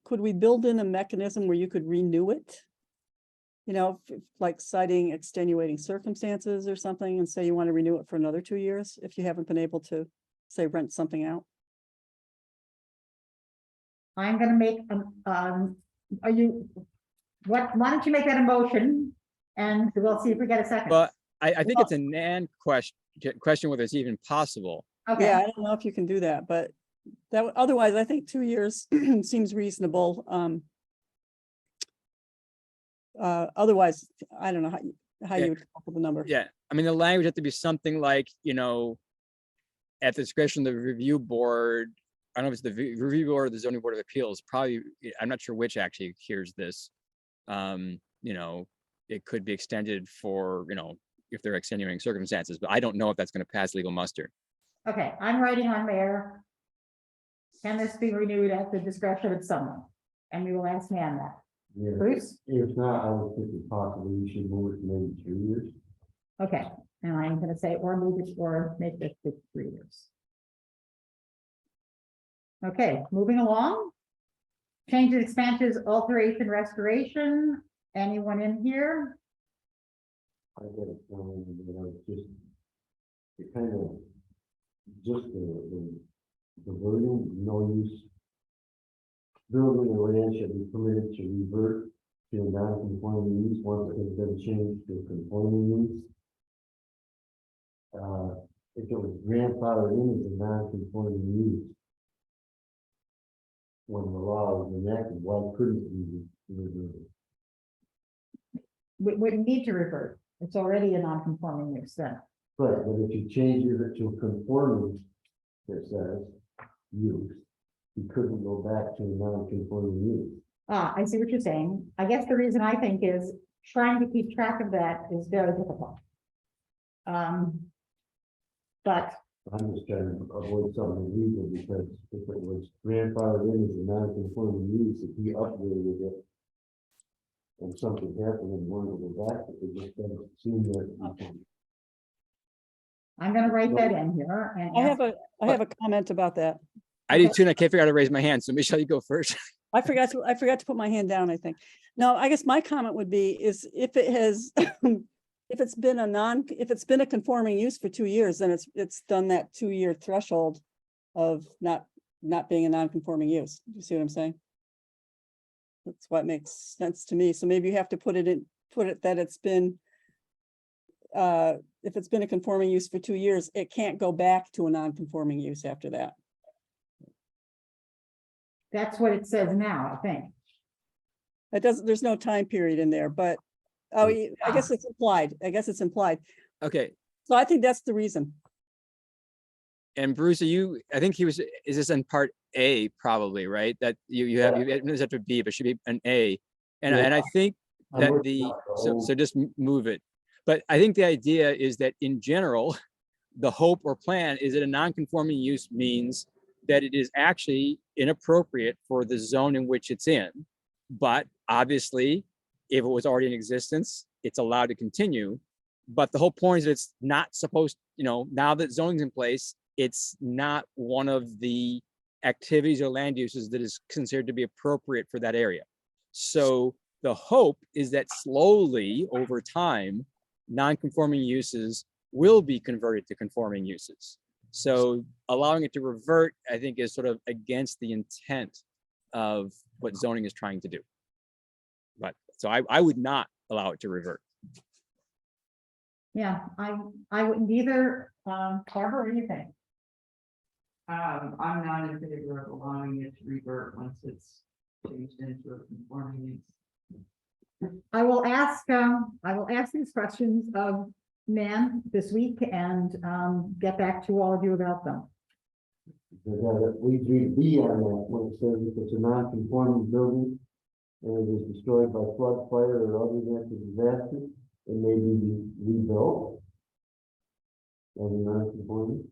could we build in a mechanism where you could renew it? Like citing extenuating circumstances or something, and say you want to renew it for another 2 years if you haven't been able to, say, rent something out. I'm gonna make, why don't you make that a motion? And we'll see if we get a second. But I think it's a nan question whether it's even possible. Okay, Yeah, I don't know if you can do that, but otherwise, I think 2 years seems reasonable. Otherwise, I don't know how Yeah. you would come up with the number. Yeah, I mean, the language had to be something like, at the discretion of the review board. I don't know if it's the review board or the zoning board of appeals, probably, I'm not sure which actually hears this. It could be extended for, if there are extenuating circumstances, but I don't know if that's going to pass legal muster. okay, I'm writing on there. Can this be renewed at the discretion of someone? And we will ask Nan that. Yeah. Bruce? If not, I would think it possibly we should move it to maybe 2 years. Okay, and I'm gonna say, or move it, or make this 3 years. Okay, moving along. Changes, expansions, alteration, restoration. Anyone in here? I get it, it's just, it kind of, just the wording, no use. Building or land shall be permitted to revert to a non-conforming use once it has been changed to a conforming use. If it was grandfathered in as a non-conforming use, when the law was enacted, why couldn't it be reverted? We wouldn't need to revert. It's already a non-conforming use then. Right, but if you change it to a conforming, that says use, you couldn't go back to a non-conforming use. I see what you're saying. I guess the reason I think is trying to keep track of that is very difficult. But I'm just trying to avoid something illegal because if it was grandfathered in as a non-conforming use, if he upgraded it. And something happened and wanted to go back, it just doesn't seem that. we can- I'm gonna write that in here and. I have a comment about that. I do Okay. too, and I can't figure out how to raise my hand. So Michelle, you go first. I forgot to put my hand down, I think. No, I guess my comment would be is if it has, if it's been a conforming use for 2 years, then it's done that 2-year threshold of not being a non-conforming use. You see what I'm saying? That's what makes sense to me. So maybe you have to put it that it's been, if it's been a conforming use for 2 years, it can't go back to a non-conforming use after that. That's what it says now, I think. It doesn't, there's no time period in there, but, oh, I guess it's implied. I guess it's implied. Okay. So I think that's the reason. And Bruce, I think is this in part A probably, right? That you have, it doesn't have to be, but it should be an A. And, Yeah. and I think I'm that working on the whole- so just move it. But I think the idea is that in general, the hope or plan is that a non-conforming use means that it is actually inappropriate for the zone in which it's in. But obviously, if it was already in existence, it's allowed to continue. But the whole point is that it's not supposed, now that zoning's in place, it's not one of the activities or land uses that is considered to be appropriate for that area. So the hope is that slowly over time, non-conforming uses will be converted to conforming uses. So allowing it to revert, I think, is sort of against the intent of what zoning is trying to do. But so I would not allow it to revert. Yeah, I wouldn't either, Barbara, what do you think? I'm not in favor of allowing it to revert once it's changed into a conforming use. I will ask these questions of Nan this week and, get back to all of you about them. Because we read B on that, when it says if it's a non-conforming building and it is destroyed by flood, fire, or other natural disaster, it may be rebuilt. As a non-conforming,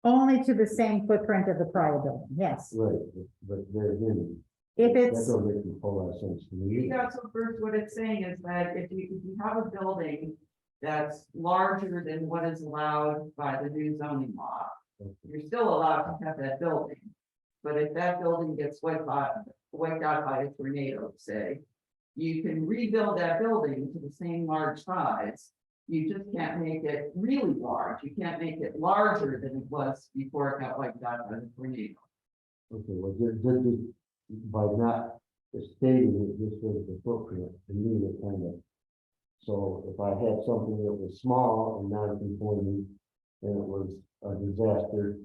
Only to the same footprint of the prior building, yes. right, but there again, If that it's, don't make a whole lot of sense to me. Yeah, so first, what it's saying is that if you have a building that's larger than what is allowed by the new zoning law, you're still allowed to have that building. But if that building gets wiped out by a tornado, say, you can rebuild that building to the same large size. You just can't make it really large. You can't make it larger than it was before it got wiped out by the tornado. Okay, well, just by not stating it, just was the footprint, to me, it kind of. So if I had something that was small and non-conforming, and it was a disaster,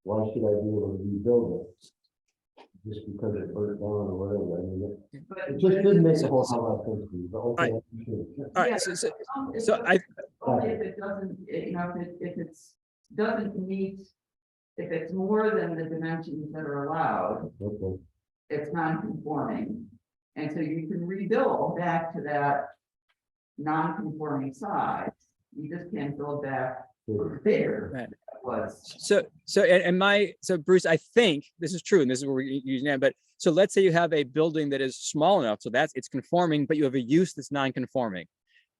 why should I be able to rebuild it? Just because it burnt down or whatever, I mean, it just didn't make a whole lot of sense to me, but okay. Sure. All Yeah, right, so If so I, only if it doesn't, if it's, doesn't meet, if it's more than the dimensions that are allowed, Okay, it's non-conforming. And so you can rebuild back to that non-conforming size. You just can't build back sure. bigger Right. than it was. so Bruce, I think this is true, and this is what we're using now, but so let's say you have a building that is small enough, so it's conforming, but you have a use that's non-conforming.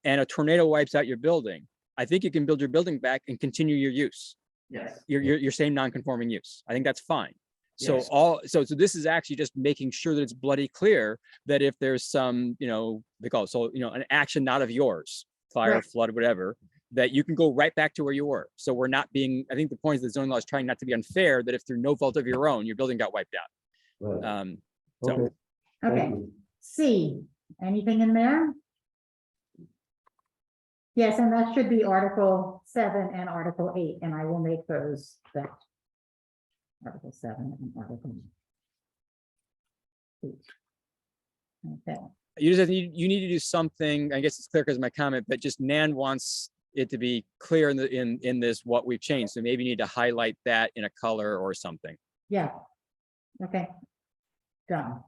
And a tornado wipes out your building. I think you can build your building back and continue your use, Yes. your same non-conforming use. I think that's fine. So Yes. so this is actually just making sure that it's bloody clear that if there's some, they call it, so, an action not of yours, fire, Right. flood, whatever, that you can go right back to where you were. So we're not being, I think the point is the zoning law is trying not to be unfair, that if through no fault of your own, your building got wiped out. Right, So okay. thank okay, you. C, anything in there? Yes, and that should be Article 7 and Article 8, and I will make those that. Article 7 and Article 8. Okay, you just, you need to do something, I guess it's clear because of my comment, but just Nan wants it to be clear in this, what we've changed. So maybe you need to highlight that in a color or something. yeah. Okay. Done.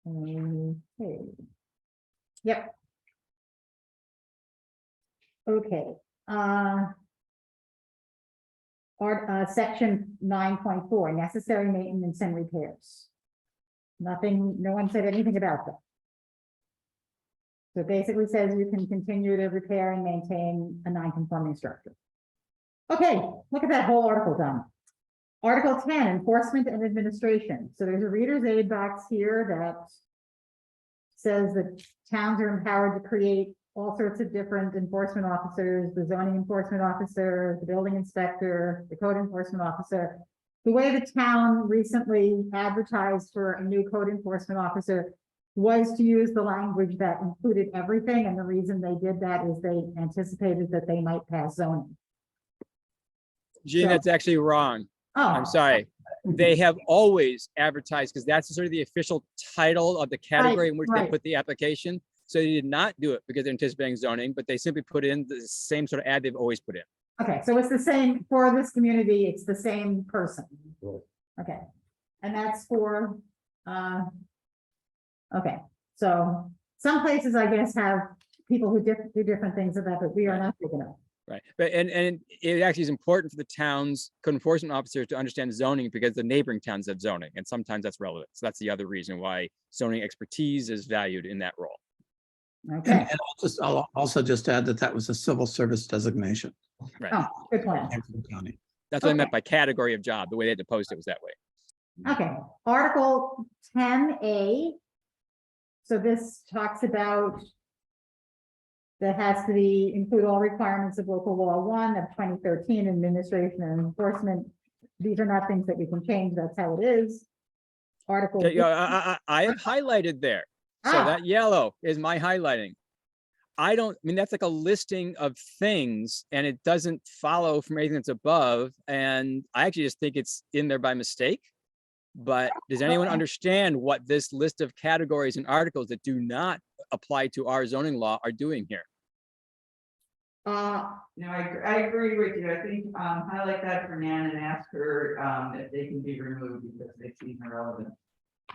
Okay. Yep. Okay, section 9.4, necessary maintenance and repairs. Nothing, no one said anything about that. So it basically says you can continue to repair and maintain a non-conforming structure. Okay, look at that whole article done. Article 10, enforcement and administration. So there's a reader's aid box here that says that towns are empowered to create all sorts of different enforcement officers, the zoning enforcement officer, the building inspector, the code enforcement officer. The way the town recently advertised for a new code enforcement officer was to use the language that included everything, and the reason they did that is they anticipated that they might pass zoning. Gene, So- that's actually wrong. Oh, I'm sorry. They have always advertised, because that's sort of the official title of the category in which they right. put the application. So they did not do it because they're anticipating zoning, but they simply put in the same sort of ad they've always put in. okay, so it's the same for this community, it's the same person. Right. Okay, and that's for, okay, so some places, I guess, have people who do different things of that, but we are not big enough. Right. But and it actually is important for the town's code enforcement officers to understand zoning because the neighboring towns have zoning, and sometimes that's relevant. So that's the other reason why zoning expertise is valued in that role. Okay, And I'll also just add that that was a civil service designation. Right. oh, good plan. Came from the county. That's what I meant Okay. by category of job. The way they had to post it was that way. Okay, Article 10A. So this talks about that has to be, include all requirements of local law 1 of 2013, administration and enforcement. These are not things that we can change, that's how it is. Article. Yeah, I have highlighted there. So Ah. that yellow is my highlighting. I mean, that's like a listing of things and it doesn't follow from anything that's above. And I actually just think it's in there by mistake. But does anyone Okay. understand what this list of categories and articles that do not apply to our zoning law are doing here? No, I agree with you. I think, highlight that for Nan and ask her, if they can be removed because they seem irrelevant.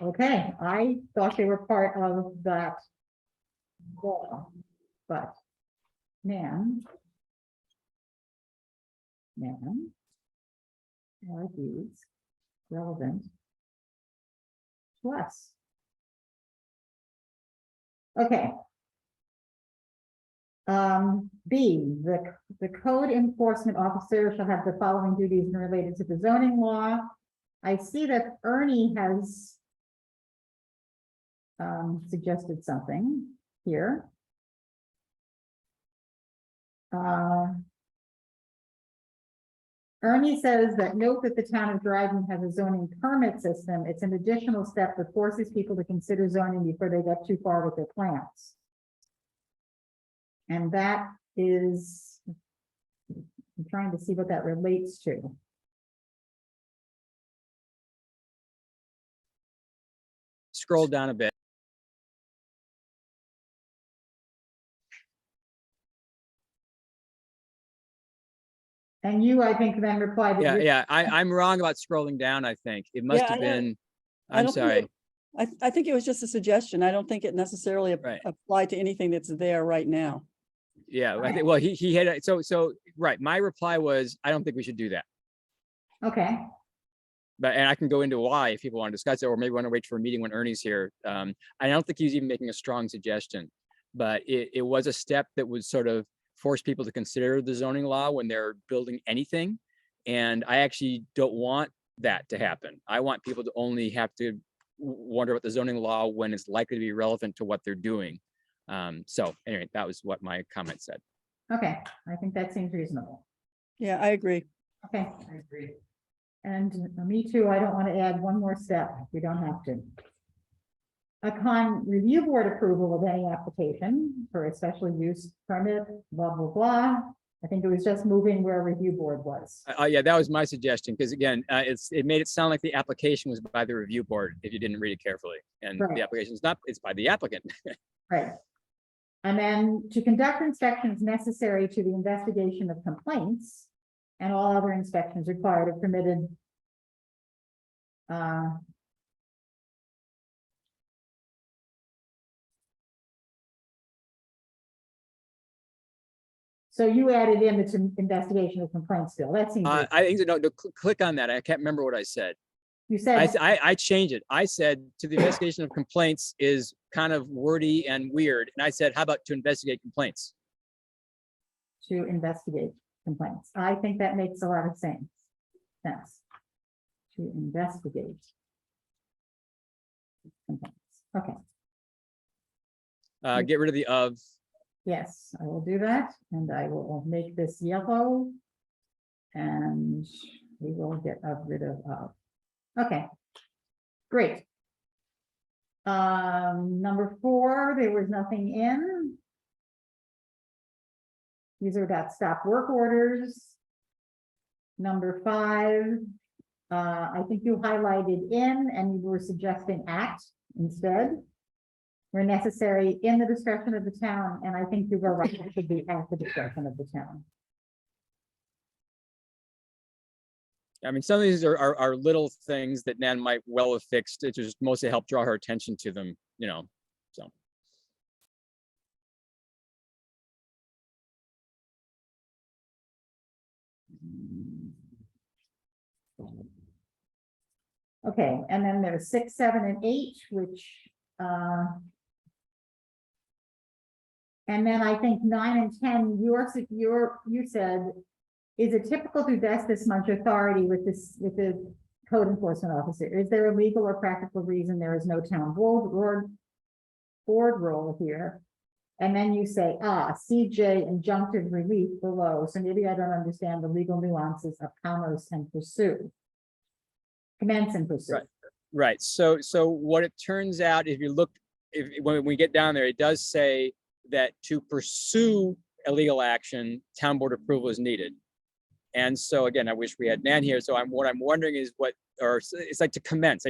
Okay, I thought they were part of that law, but Nan. Are these relevant to us? Okay. B, the code enforcement officer shall have the following duties related to the zoning law. I see that Ernie has suggested something here. Ernie says that note that the town of Dryden has a zoning permit system. It's an additional step that forces people to consider zoning before they get too far with their plans. And that is, I'm trying to see what that relates to. Scroll down a bit. And you, I think, then replied. that Yeah, you- yeah, I'm wrong about scrolling down, I think. It must Yeah, have I don't- been, I I'm don't think sorry. it- I think it was just a suggestion. I don't think it necessarily Right. applied to anything that's there right now. Yeah, I think, well, he had, so, right, my reply was, I don't think we should do that. Okay, But, and I can go into why if people want to discuss it, or maybe want to wait for a meeting when Ernie's here. I don't think he's even making a strong suggestion, but it was a step that would sort of force people to consider the zoning law when they're building anything. And I actually don't want that to happen. I want people to only have to wonder about the zoning law when it's likely to be relevant to what they're doing. So anyway, that was what my comment said. okay, I think that seems reasonable. Yeah, I agree. Okay, I agree. and me too, I don't want to add one more step, we don't have to. Upon review board approval of any application for a special use permit, blah, blah, blah. I think it was just moving where review board was. Yeah, that was my suggestion, because again, it made it sound like the application was by the review board if you didn't read it carefully. And Right. the application is not, it's by the applicant. Right. And then to conduct inspections necessary to the investigation of complaints and all other inspections required or permitted. So you added in the investigation of complaints still, that seems, I think, no, click on that. I can't remember what I said. you said, I changed it. I said to the investigation of complaints is kind of wordy and weird. And I said, how about to investigate complaints? to investigate complaints. I think that makes a lot of sense. Yes. To investigate. Complaints. Okay, Get rid of the of. yes, I will do that, and I will make this yellow. And we will get rid of. Okay. Great. Number 4, there was nothing in. These are about stop work orders. Number 5, I think you highlighted in and you were suggesting act instead. Where necessary in the discretion of the town, and I think you were right, it should be at the discretion of the town. I mean, some of these are little things that Nan might well have fixed. It just mostly helped draw her attention to them, you know, so. Okay, and then there's 6, 7, and 8, which, and then I think 9 and 10, you said, is it typical to vest this much authority with the code enforcement officer? Is there a legal or practical reason there is no town board role here? And then you say, CJ injunctive relief below. So maybe I don't understand the legal nuances of commence and pursue. Commence and pursue. Right. Right. So what it turns out, if you look, when we get down there, it does say that to pursue a legal action, town board approval is needed. And so again, I wish we had Nan here. So what I'm wondering is it's like to commence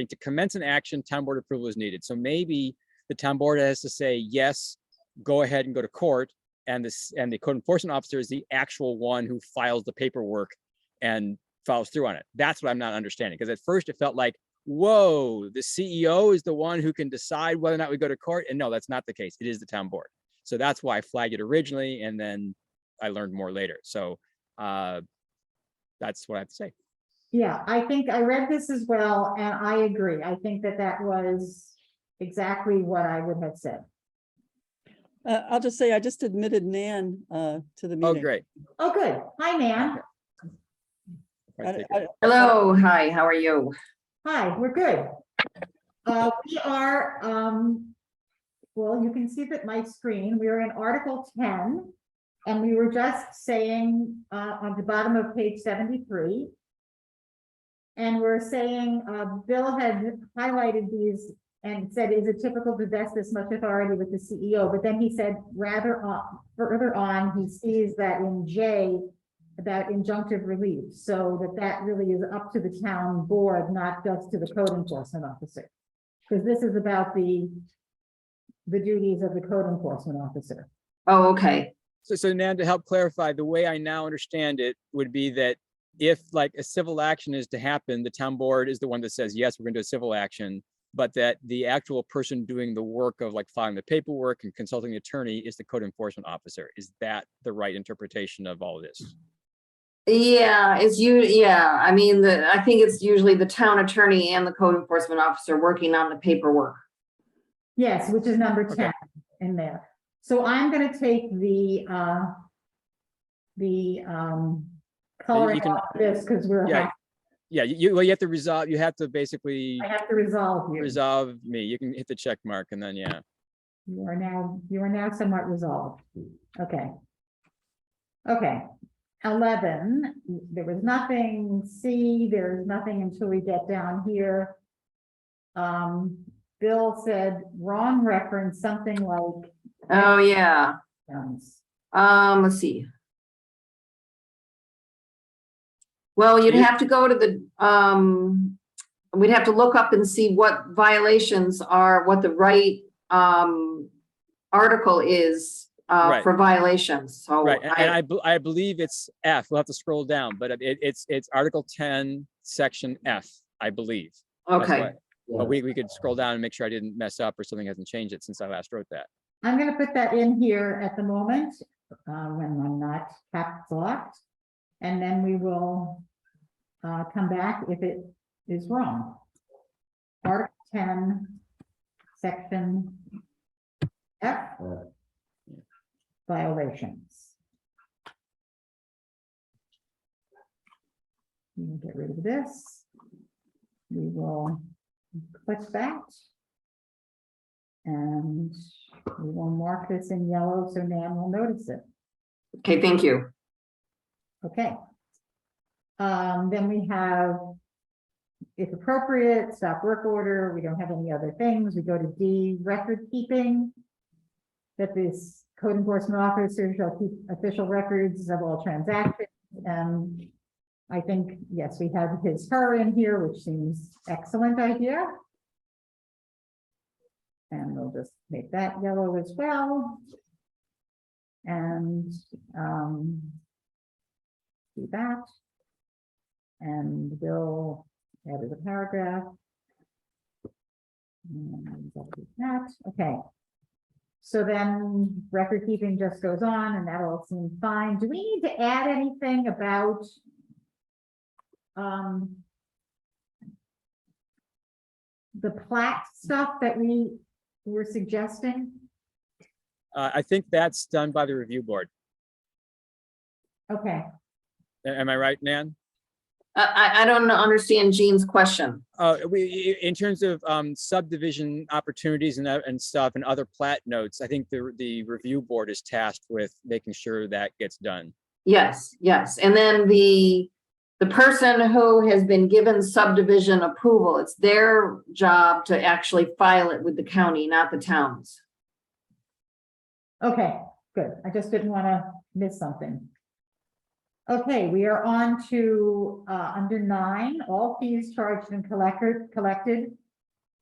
an action, town board approval is needed. So maybe the town board has to say, yes, go ahead and go to court. And the code enforcement officer is the actual one who files the paperwork and follows through on it. That's what I'm not understanding. Because at first it felt like, whoa, the CEO is the one who can decide whether or not we go to court. And no, that's not the case. It is the town board. So that's why I flagged it originally. And then I learned more later. So that's what I have to say. Yeah, I think I read this as well, and I agree. I think that was exactly what I would have said. I'll just say, I just admitted Nan to the meeting. Oh, great. Oh, good. Hi, Nan. Hello, hi, how are you? Hi, we're good. We are, well, you can see that my screen, we are in Article 10. And we were just saying on the bottom of page 73. And we're saying, Bill had highlighted these and said, is it typical to vest this much authority with the CEO? But then he said, further on, he sees that in J, about injunctive relief. So that really is up to the town board, not just to the code enforcement officer. Because this is about the duties of the code enforcement officer. Oh, okay. So Nan, to help clarify, the way I now understand it would be that if like a civil action is to happen, the town board is the one that says, yes, we're going to do a civil action, but that the actual person doing the work of like filing the paperwork and consulting the attorney is the code enforcement officer. Is that the right interpretation of all of this? Yeah, I mean, I think it's usually the town attorney and the code enforcement officer working on the paperwork. Yes, which is number 10 in there. So I'm going to take the coloring off this because we're. Yeah, you have to resolve. You have to basically. I have to resolve you. Resolve me. You can hit the check mark and then yeah. You are now somewhat resolved. Okay. Okay. 11. There was nothing. C. There's nothing until we get down here. Bill said wrong reference, something like. Oh, yeah. Let's see. Well, you'd have to go to the, we'd have to look up and see what violations are, what the right article is for violations. So right, and I believe it's F. We'll have to scroll down, but it's Article 10, Section F, I believe. Okay. But we could scroll down and make sure I didn't mess up or something hasn't changed it since I last wrote that. I'm going to put that in here at the moment. when I'm not caps locked. And then we will come back if it is wrong. Article 10, section F, violations. We will get rid of this. We will click that. And we will mark this in yellow so Nan will notice it. Okay, thank you. Okay. Then we have, if appropriate, stop work order. We don't have any other things. We go to D, record keeping. That this code enforcement officer shall keep official records of all transactions. And I think, yes, we have her in here, which seems excellent idea. And we'll just make that yellow as well. And do that. And we'll edit the paragraph. And that'll be that. Okay. So then record keeping just goes on and that all seems fine. Do we need to add anything about the plat stuff that we were suggesting? I think that's done by the review board. Okay, Am I right, Nan? I don't understand Jean's question. In terms of subdivision opportunities and stuff and other plat notes, I think the review board is tasked with making sure that gets done. Yes, yes. And then the person who has been given subdivision approval, it's their job to actually file it with the county, not the towns. okay, good. I just didn't want to miss something. Okay, we are on to under 9, all fees charged and collected.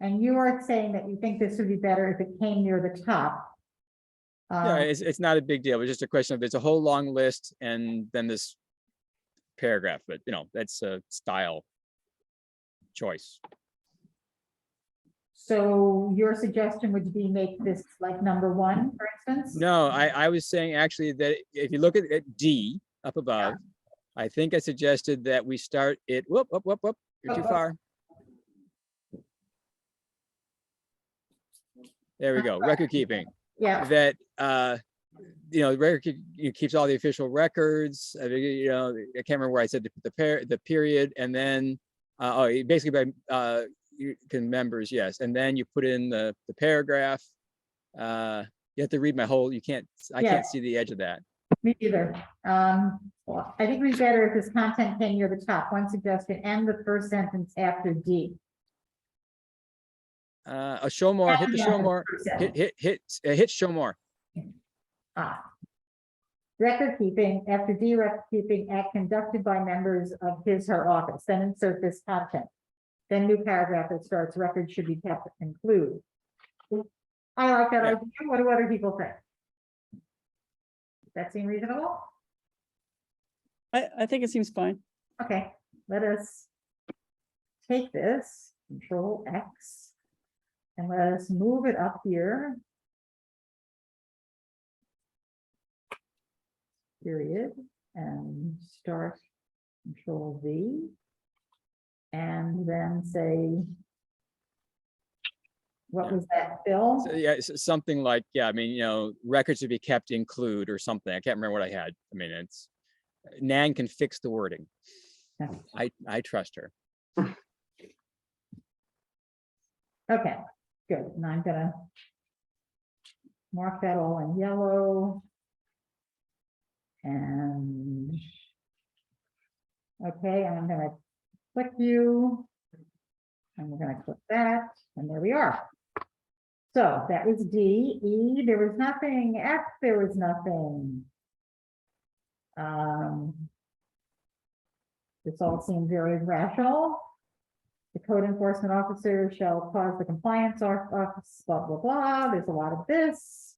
And you are saying that you think this would be better if it came near the top. Yeah, it's not a big deal. It's just a question of there's a whole long list and then this paragraph, but you know, that's a style choice. So your suggestion would be make this like number 1, for instance? No, I was saying actually that if you look at D up above, I think I suggested that we start it, whoop, you're too far. There we go, record keeping. Yeah, That, you know, keeps all the official records. You know, I can't remember where I said to put the period, and then, basically by, you can members, yes, and then you put in the paragraph. You have to read my whole, I can't see the edge of that. me either. Well, I think it'd be better if this content came near the top. One suggestion, and the first sentence after D. Show more, hit the show Yeah, more, hit show more. Record keeping, after D, record keeping act conducted by members of his/her office, then insert this content. Then new paragraph that starts, record should be kept include. I like that Yeah. idea. What do other people think? Does that seem reasonable? I think it seems fine. Okay, let us take this, Control X, and let us move it up here. Period, and start Control V. And then say, what was that, Bill? So, yeah, something like, yeah, I mean, you know, records to be kept include or something. I can't remember what I had. I mean, it's, Nan can fix the wording. I trust her. Okay, good, and I'm gonna mark that all in yellow. And okay, I'm gonna click you. And we're gonna click that, and there we are. So that was D. E, there was nothing. F, there was nothing. This all seemed very rational. The code enforcement officer shall cause the compliance office, blah, blah, blah. There's a lot of this.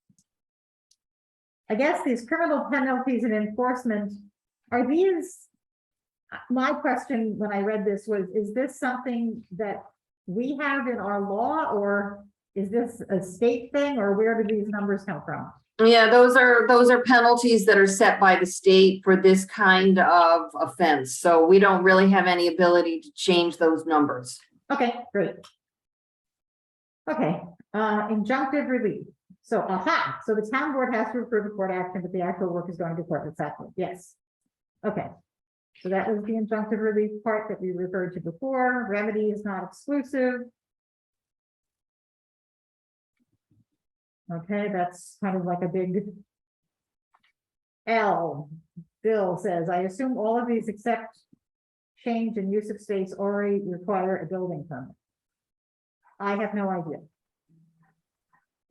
I guess these criminal penalties and enforcement, are these? My question when I read this was, is this something that we have in our law, or is this a state thing, or where do these numbers come from? Yeah, those are penalties that are set by the state for this kind of offense. So we don't really have any ability to change those numbers. Okay, great. Okay, injunctive relief. So, so the town board has to approve a court action, but the actual work is going to court, exactly, yes. Okay, so that was the injunctive relief part that we referred to before. Remedy is not exclusive. Okay, that's kind of like a big L. Bill says, I assume all of these except change in use of space already require a building permit. I have no idea.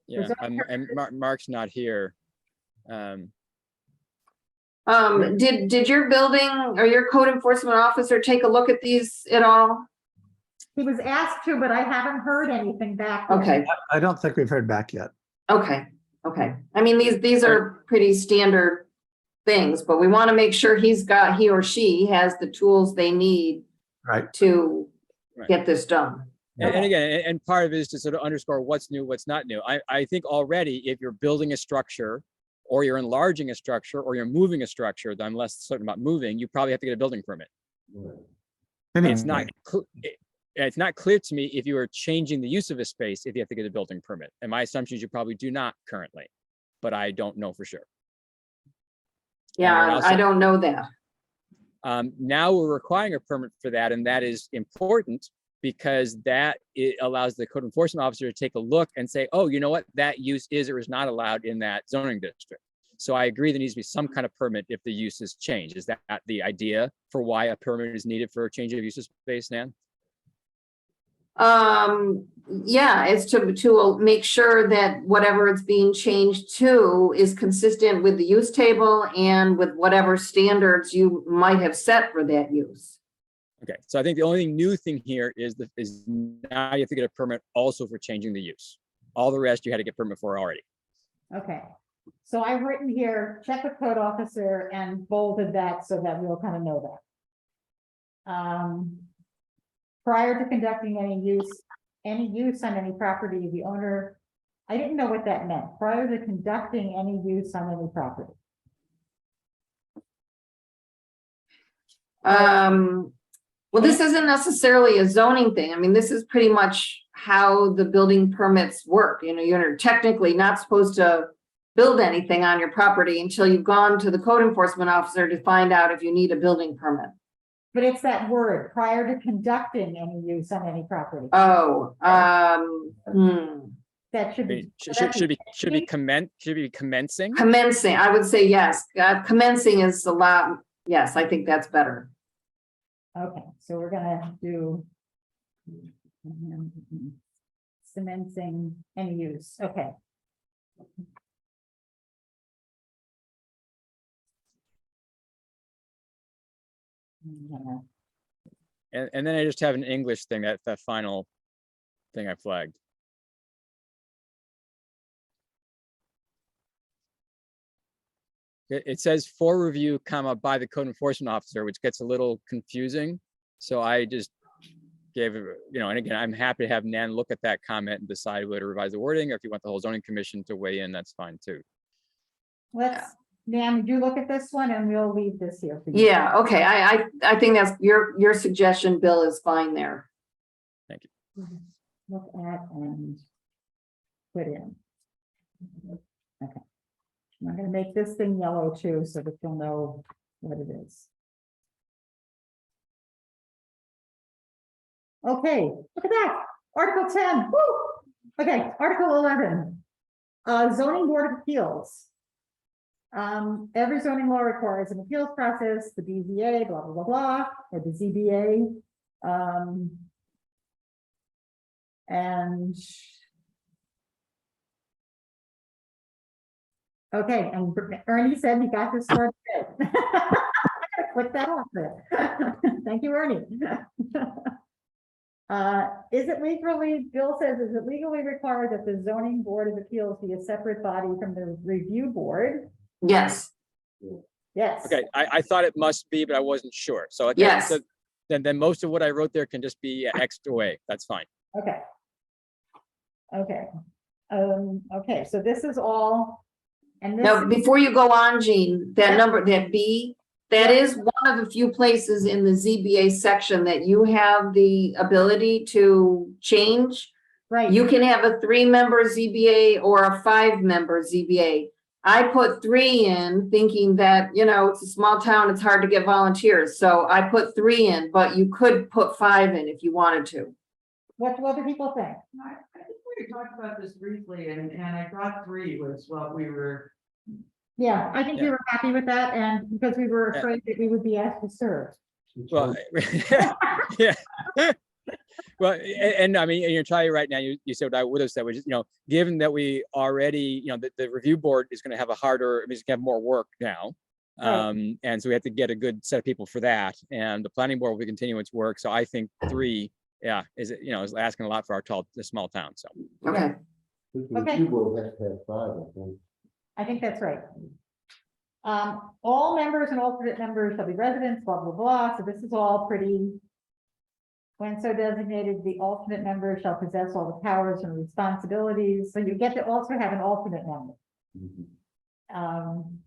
Yeah, and Mark's not here. Did your building or your code enforcement officer take a look at these at all? He was asked to, but I haven't heard anything back. yet. Okay, I don't think we've heard back yet. okay. I mean, these are pretty standard things, but we want to make sure he or she has the tools they need Right. to Right. get this done. And again, and part of it is to sort of underscore what's new, what's not new. I think already if you're building a structure or you're enlarging a structure or you're moving a structure, then I'm less certain about moving, you probably have to get a building permit. It's not, it's not clear to me if you are changing the use of a space, if you have to get a building permit. And my assumption is you probably do not currently, but I don't know for sure. Yeah, I don't know that. Now we're requiring a permit for that, and that is important because that it allows the code enforcement officer to take a look and say, oh, you know what, that use is or is not allowed in that zoning district. So I agree there needs to be some kind of permit if the use is changed. Is that the idea for why a permit is needed for a change of use of space, Nan? Yeah, it's to make sure that whatever it's being changed to is consistent with the use table and with whatever standards you might have set for that use. Okay, so I think the only new thing here is now you have to get a permit also for changing the use. All the rest you had to get permit for already. Okay, so I've written here, check with code officer and bolded that so that we'll kind of know that. Prior to conducting any use on any property, the owner, I didn't know what that meant, prior to conducting any use on any property. Well, this isn't necessarily a zoning thing. I mean, this is pretty much how the building permits work. You know, you're technically not supposed to build anything on your property until you've gone to the code enforcement officer to find out if you need a building permit. But it's that word, prior to conducting any use on any property. Oh, That should be. Should be commencing. Commencing, I would say yes. Commencing is a lot. Yes, I think that's better. Okay, so we're gonna do. Commencing any use, okay. And then I just have an English thing, that final thing I flagged. It says for review, comma, by the code enforcement officer, which gets a little confusing. So I just gave it, you know, and again, I'm happy to have Nan look at that comment and decide whether to revise the wording, or if you want the whole zoning commission to weigh in, that's fine too. Nan, you look at this one and we'll leave this here for you. Yeah, okay. I think that's your suggestion, Bill, is fine there. Thank you. Look at and put in. Okay. I'm gonna make this thing yellow too, so that you'll know what it is. Okay, look at that, Article 10, woo! Okay, Article 11. Zoning Board of Appeals. Every zoning law requires an appeals process, the BZA, blah, blah, blah, blah, or the ZBA. And okay, and Ernie said he got this word good. Put that off there. Thank you, Ernie. Is it legally, Bill says, is it legally required that the zoning board of appeals be a separate body from the review board? Yes, Yes. Okay, I thought it must be, but I wasn't sure. So okay, Yes. so then most of what I wrote there can just be X'd away. That's fine. Okay. Okay. Okay, so this is all And this, Now, before you go on, Jean, that Yeah. number, that B, that Yeah. is one of the few places in the ZBA section that you have the ability to change. right, You can have a 3-member ZBA or a 5-member ZBA. I put 3 in thinking that, it's a small town, it's hard to get volunteers. So I put 3 in, but you could put 5 in if you wanted to. what do other people think? I think we talked about this briefly and I thought 3 was what we were. Yeah, I think we were happy with that, and because we were Yeah. afraid that we would be asked to serve. Well, yeah. Well, and I mean, and you're telling right now, you said what I would have said, which is, given that we already, the review board is going to have it's going to have more work now. Right. And so we have to get a good set of people for that. And the planning board will be continuing its work. So I think 3, is asking a lot for the small town. So. Okay. The Okay. review board has to have 5, I think. I think that's right. All members and alternate members shall be residents, blah, blah, blah, so this is all pretty. When so designated, the alternate member shall possess all the powers and responsibilities, so you get to also have an alternate member. Um,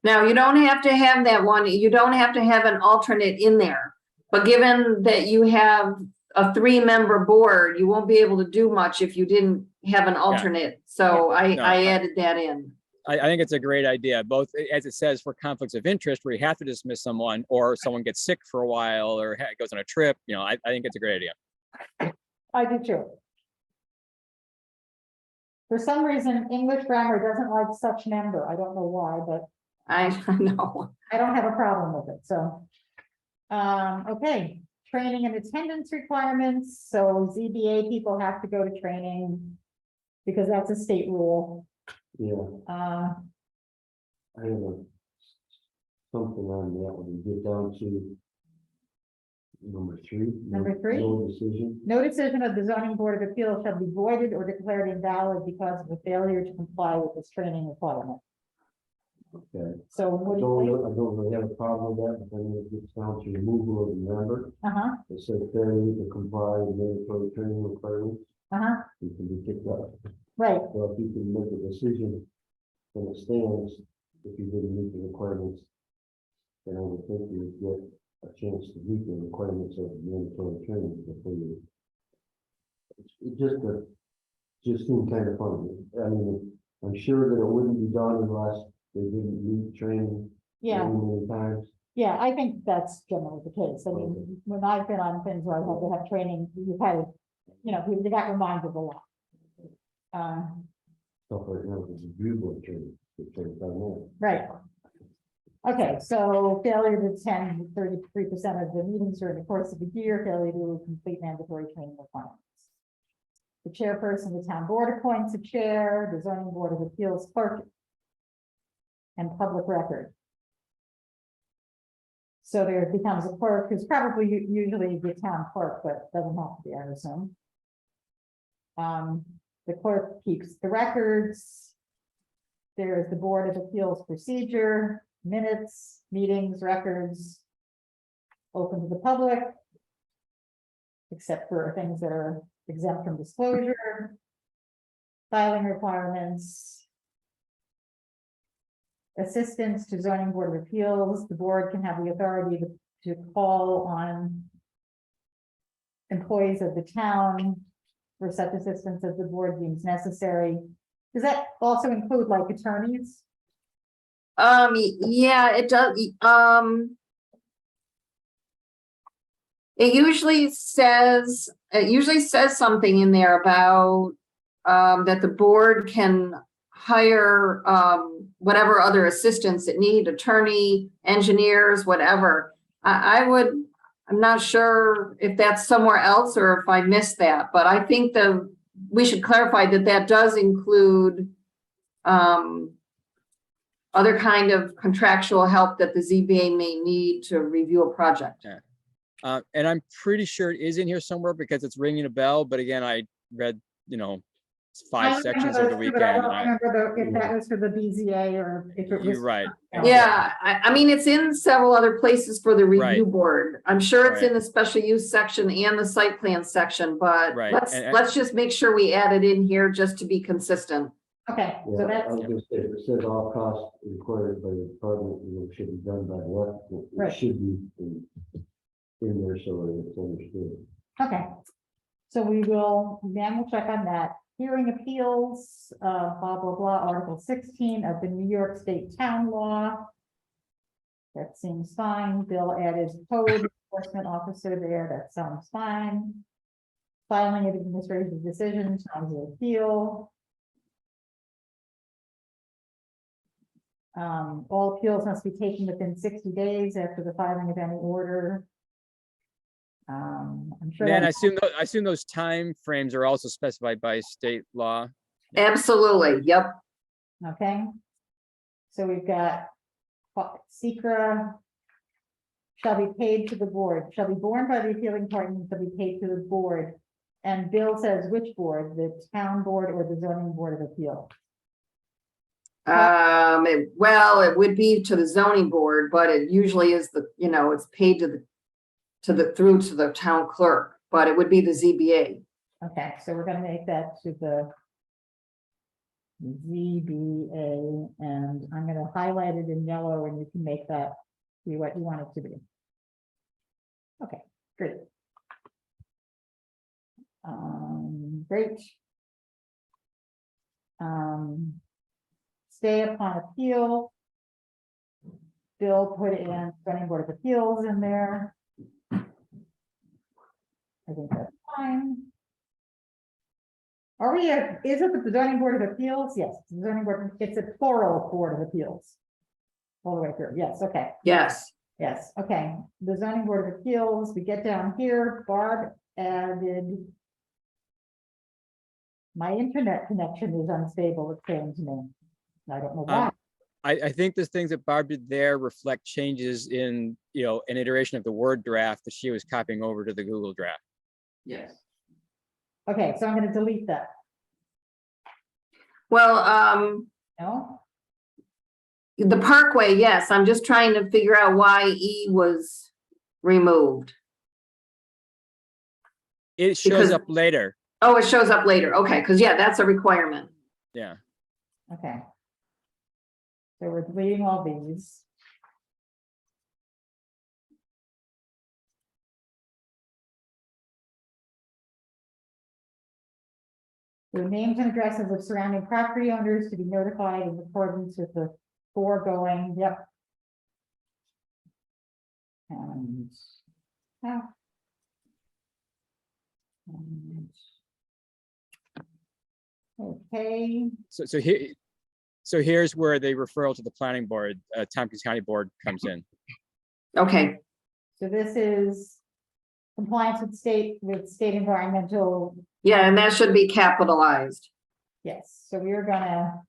Now, you don't have to have that one, you don't have to have an alternate in there. But given that you have a 3-member board, you won't be able to do much if you didn't have an alternate. So No, I added that in. I think it's a great idea, both as it says for conflicts of interest where you have to dismiss someone or someone gets sick for a while or goes on a trip. I think it's a great idea. I do too. For some reason, English grammar doesn't like such member, I don't know why, but I know. I don't have a problem with it, so. Okay, training and attendance requirements, so ZBA people have to go to training. Because that's a state rule. Yeah, Uh, I have something on that when you get down to number 3. Number 3? No decision. no decision of the zoning board of appeals shall be voided or declared invalid because of a failure to comply with this training requirement. Okay. So what I do you don't really have a problem with that, but then it gets down to removal of the member. think? Uh-huh, It says failure to comply with mandatory training requirements, uh-huh, you can be kicked out. right, So if you can make a decision when it stands, if you didn't meet the requirements, then I would think you would get a chance to meet the requirements of mandatory training before you. It just seemed kind of funny. I mean, I'm sure that it wouldn't be done unless they didn't meet training yeah, many times. yeah, I think that's generally the case. I mean, when I've been on things where I had to have training, you had, you got reminded a lot. Stuff right now is review board training. It takes 5 minutes. Right. Okay, so failure to attend 33% of the meetings during the course of the year, failure to complete mandatory training requirements. The chairperson of the town board appoints a chair, the zoning board of appeals clerk. And public record. So there becomes a clerk who's probably usually the town clerk, but doesn't have to be, I assume. The clerk keeps the records. There is the Board of Appeals procedure, minutes, meetings, records. Open to the public. Except for things that are exempt from disclosure. Filing requirements. Assistance to zoning board of appeals, the board can have the authority to call on. Employees of the town for such assistance as the board deems necessary. Does that also include like attorneys? Yeah, it does. It usually says something in there about that the board can hire whatever other assistants it need, attorney, engineers, whatever. I'm not sure if that's somewhere else or if I missed that, but I think we should clarify that does include other kind of contractual help that the ZBA may need to review a project. And I'm pretty sure it is in here somewhere because it's ringing a bell. But again, I read, 5 sections over the weekend. I don't remember if that was for the BZA or if it was. You're right. Yeah, I mean, it's in several other places for the review Right. board. I'm sure it's Right. in the special use section and the site plan section, but Right. let's just make sure we add it in here just to be consistent. Okay, so Yeah, I that's, was gonna say, if it says all costs required by the department, it should be done by what? Right. It should be in there so that it's understood. okay. So we will, then we'll check on that. Hearing appeals, blah, blah, blah, Article 16 of the New York State Town Law. That seems fine. Bill added code enforcement officer there. That sounds fine. Filing of administrative decisions, times of appeal. All appeals must be taken within 60 days after the filing of any order. I'm sure. Then I that- assume those time frames are also specified by state law. Absolutely, yep. Okay. So we've got secra shall be paid to the board, shall be borne by the appealing party, and shall be paid to the board. And Bill says which board, the town board or the zoning board of appeal? Well, it would be to the zoning board, but it usually is it's paid through to the town clerk, but it would be the ZBA. Okay, so we're gonna make that to the ZBA, and I'm gonna highlight it in yellow, and you can make that be what you want it to be. Okay, great. Great. Stay upon appeal. Bill put in zoning board of appeals in there. I think that's fine. Are we, is it the zoning board of appeals? Yes, the zoning board, it's a plural board of appeals. All the way through, yes, okay, Yes. yes, okay. The zoning board of appeals, we get down here, Barb added. My internet connection is unstable, it's saying to me. I don't know why. I think the things that Barb did there reflect changes in, an iteration of the Word draft that she was copying over to the Google draft. Yes. Okay, so I'm gonna delete that, Well, no? the Parkway, yes, I'm just trying to figure out why E was removed. It shows Because- up later. Oh, it shows up later. Okay, because yeah, that's a requirement. Yeah. Okay. So we're deleting all these. The names and addresses of surrounding property owners to be notified in accordance with the foregoing, yep. And. yeah. And- Okay, So here's where the referral to the planning board, Tompkins County Board comes in. Okay, so this is compliance with state environmental. yeah, and that should be capitalized. Yes, so we are gonna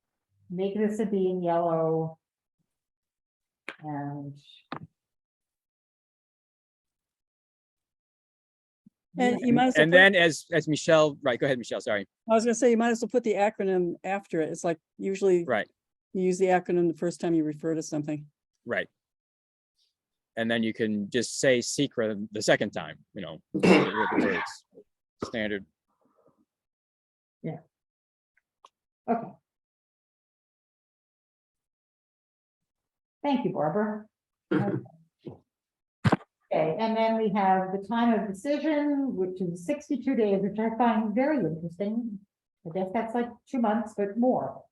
make this a B in yellow. And. And you might as well, And then as Michelle, right, go ahead, Michelle, sorry. I was gonna say, you might as well put the acronym after it. It's like usually Right, you use the acronym the first time you refer to something. right. And then you can just say secret the second time, with Okay. the words, standard. Okay. Thank you, Barbara. Okay, and then we have the time of decision, which is 62 days, which I find very interesting. I guess that's like 2 months, but more.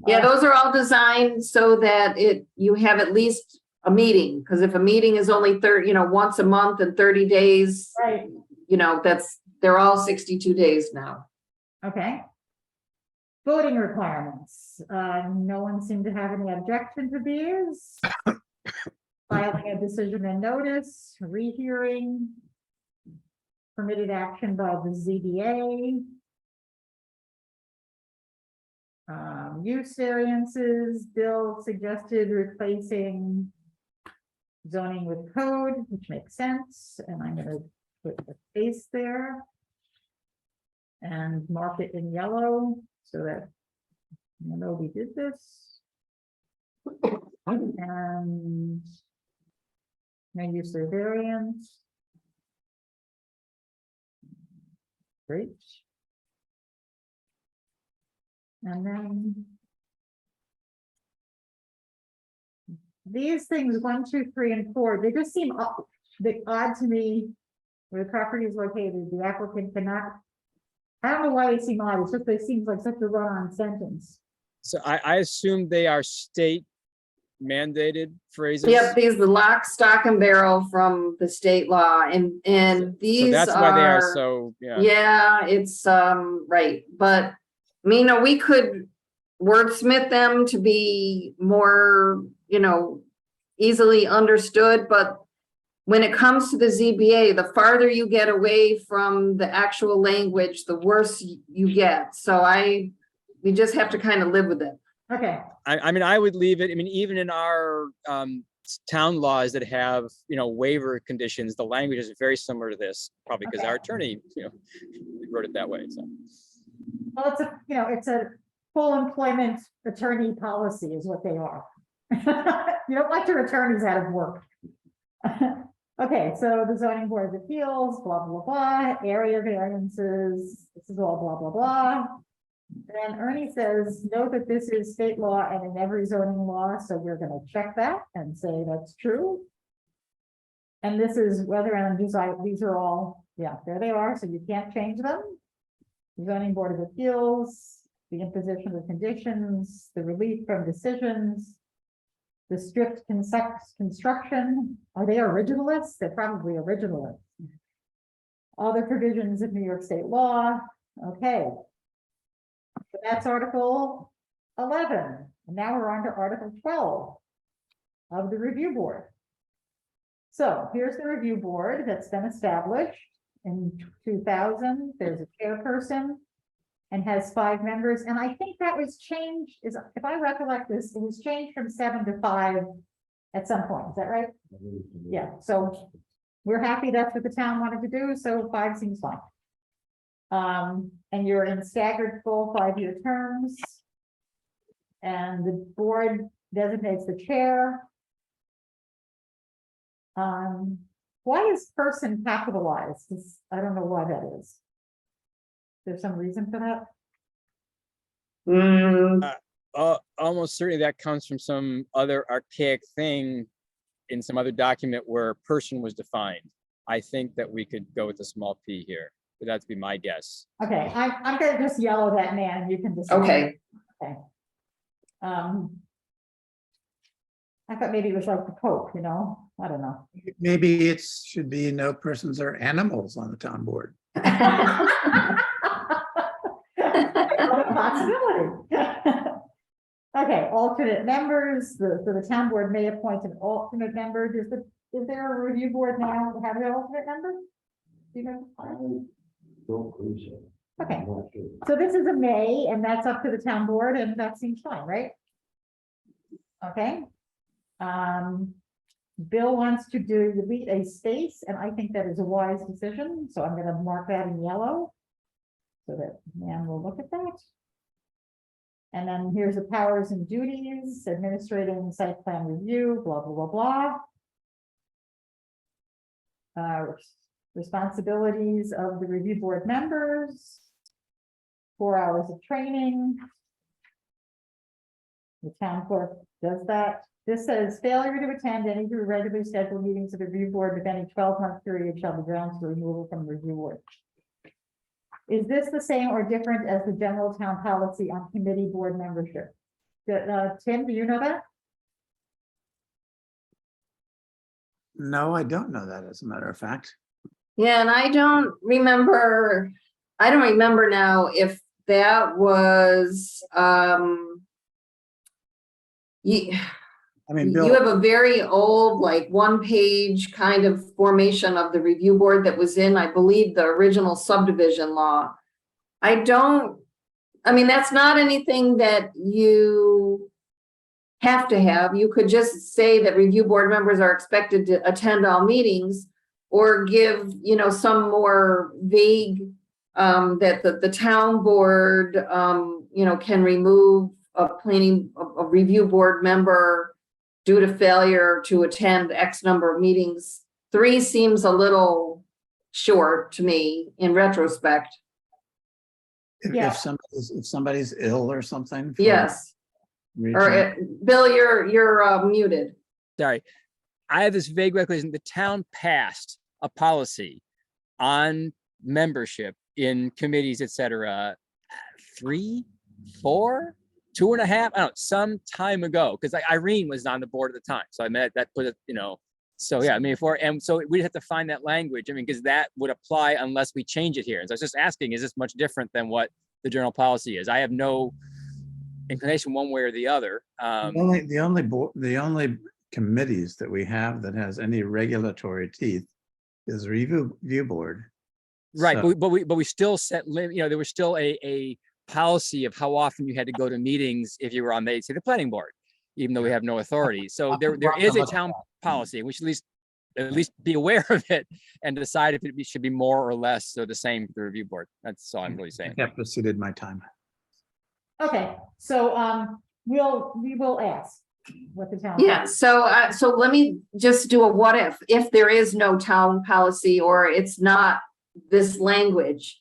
Yeah, those are all designed so that you have at least a meeting, because if a meeting is only once a month and 30 days, Right, they're all 62 days now. okay. Voting requirements, no one seemed to have any objection to these. Filing a decision and notice, rehearing. Permitted action by the ZBA. Use variances, Bill suggested replacing zoning with code, which makes sense, and I'm gonna put a space there. And mark it in yellow, so that you know we did this. And no use of variance. Great. And then these things, 1, 2, 3, and 4, they just seem odd to me. Where the property is located, the applicant cannot. I don't know why they seem odd, it's just, they seem like such a run-on sentence. So I assume they are state mandated phrases. Yep, these the lock, stock and barrel from the state law and So these that's why they are are, so, yeah. yeah, it's, right, but, I mean, we could wordsmith them to be more, easily understood, but when it comes to the ZBA, the farther you get away from the actual language, the worse you get. So we just have to kind of live with it. Okay, I mean, I would leave it. I mean, even in our town laws that have, waiver conditions, the language is very similar to this, probably because our attorney, wrote it that way, so. well, it's a full employment attorney policy is what they are. You don't let your attorneys out of work. Okay, so the zoning board of appeals, blah, blah, blah, area variances, this is all blah, blah, blah. And Ernie says, note that this is state law and in every zoning law, so we're gonna check that and say that's true. And this is whether, and these are all, yeah, there they are, so you can't change them. Zoning board of appeals, the imposition of conditions, the relief from decisions. The strict construction, are they originalists? They're probably originalists. Other provisions of New York State law, okay. So that's Article 11, and now we're on to Article 12 of the review board. So here's the review board that's been established in 2000. There's a chairperson and has 5 members, and I think that was changed, if I recollect this, it was changed from 7 to 5 at some point, is that right? Yeah, so we're happy that's what the town wanted to do, so 5 seems fine. And you're in staggered full 5-year terms. And the board designates the chair. Why is person capitalized? I don't know why that is. There's some reason for that? Almost certainly that comes from some other archaic thing in some other document where person was defined. I think that we could go with a small p here, but that'd be my guess. Okay, I'm gonna just yellow that man, and you can just. Okay. Okay. I thought maybe it was like the Pope, I don't know. Maybe it should be no persons or animals on the town board. Possibility. Okay, alternate members, the town board may appoint an alternate member. Is there a review board now that have an alternate member? Do you know? I don't believe so. Okay, I'm not sure. so this is a may, and that's up to the town board, and that seems fine, right? Okay. Bill wants to delete a space, and I think that is a wise decision, so I'm gonna mark that in yellow. So that man will look at that. And then here's the powers and duties, administrating site plan review, blah, blah, blah, blah. Responsibilities of the review board members. 4 hours of training. The town clerk does that. This says failure to attend any regularly scheduled meetings of the review board within a 12-month period shall be grounds for removal from the review board. Is this the same or different as the general town policy on committee board membership? Tim, do you know that? No, I don't know that, as a matter of fact. Yeah, and I don't remember now if that was, I mean, you Bill, have a very old, like 1-page kind of formation of the review board that was in, I believe, the original subdivision law. I mean, that's not anything that you have to have. You could just say that review board members are expected to attend all meetings, or give, some more vague, that the town board, can remove a review board member due to failure to attend X number of meetings. 3 seems a little short to me in retrospect. Yeah. If somebody's ill or something. for Yes, region- or Bill, you're muted. Sorry. I have this vague recollection, the town passed a policy on membership in committees, et cetera, 3, 4, 2.5, I don't know, some time ago, because Irene was on the board at the time. So I met that put it, so yeah, I mean, and so we'd have to find that language. I mean, because that would apply unless we change it here. And so I was just asking, is this much different than what the general policy is? I have no inclination one way or the other. The only committees that we have that has any regulatory teeth is review board. Right, So- but we still set there was still a policy of how often you had to go to meetings if you were on the planning board, even though we have no authority. So there is a town policy. We should at least be aware of it and decide if it should be more or less or the same for the review board. That's all I'm really I saying. have proceeded my time. Okay, so, we will ask what the town. Yeah, so let me just do a what if there is no town policy or it's not this language,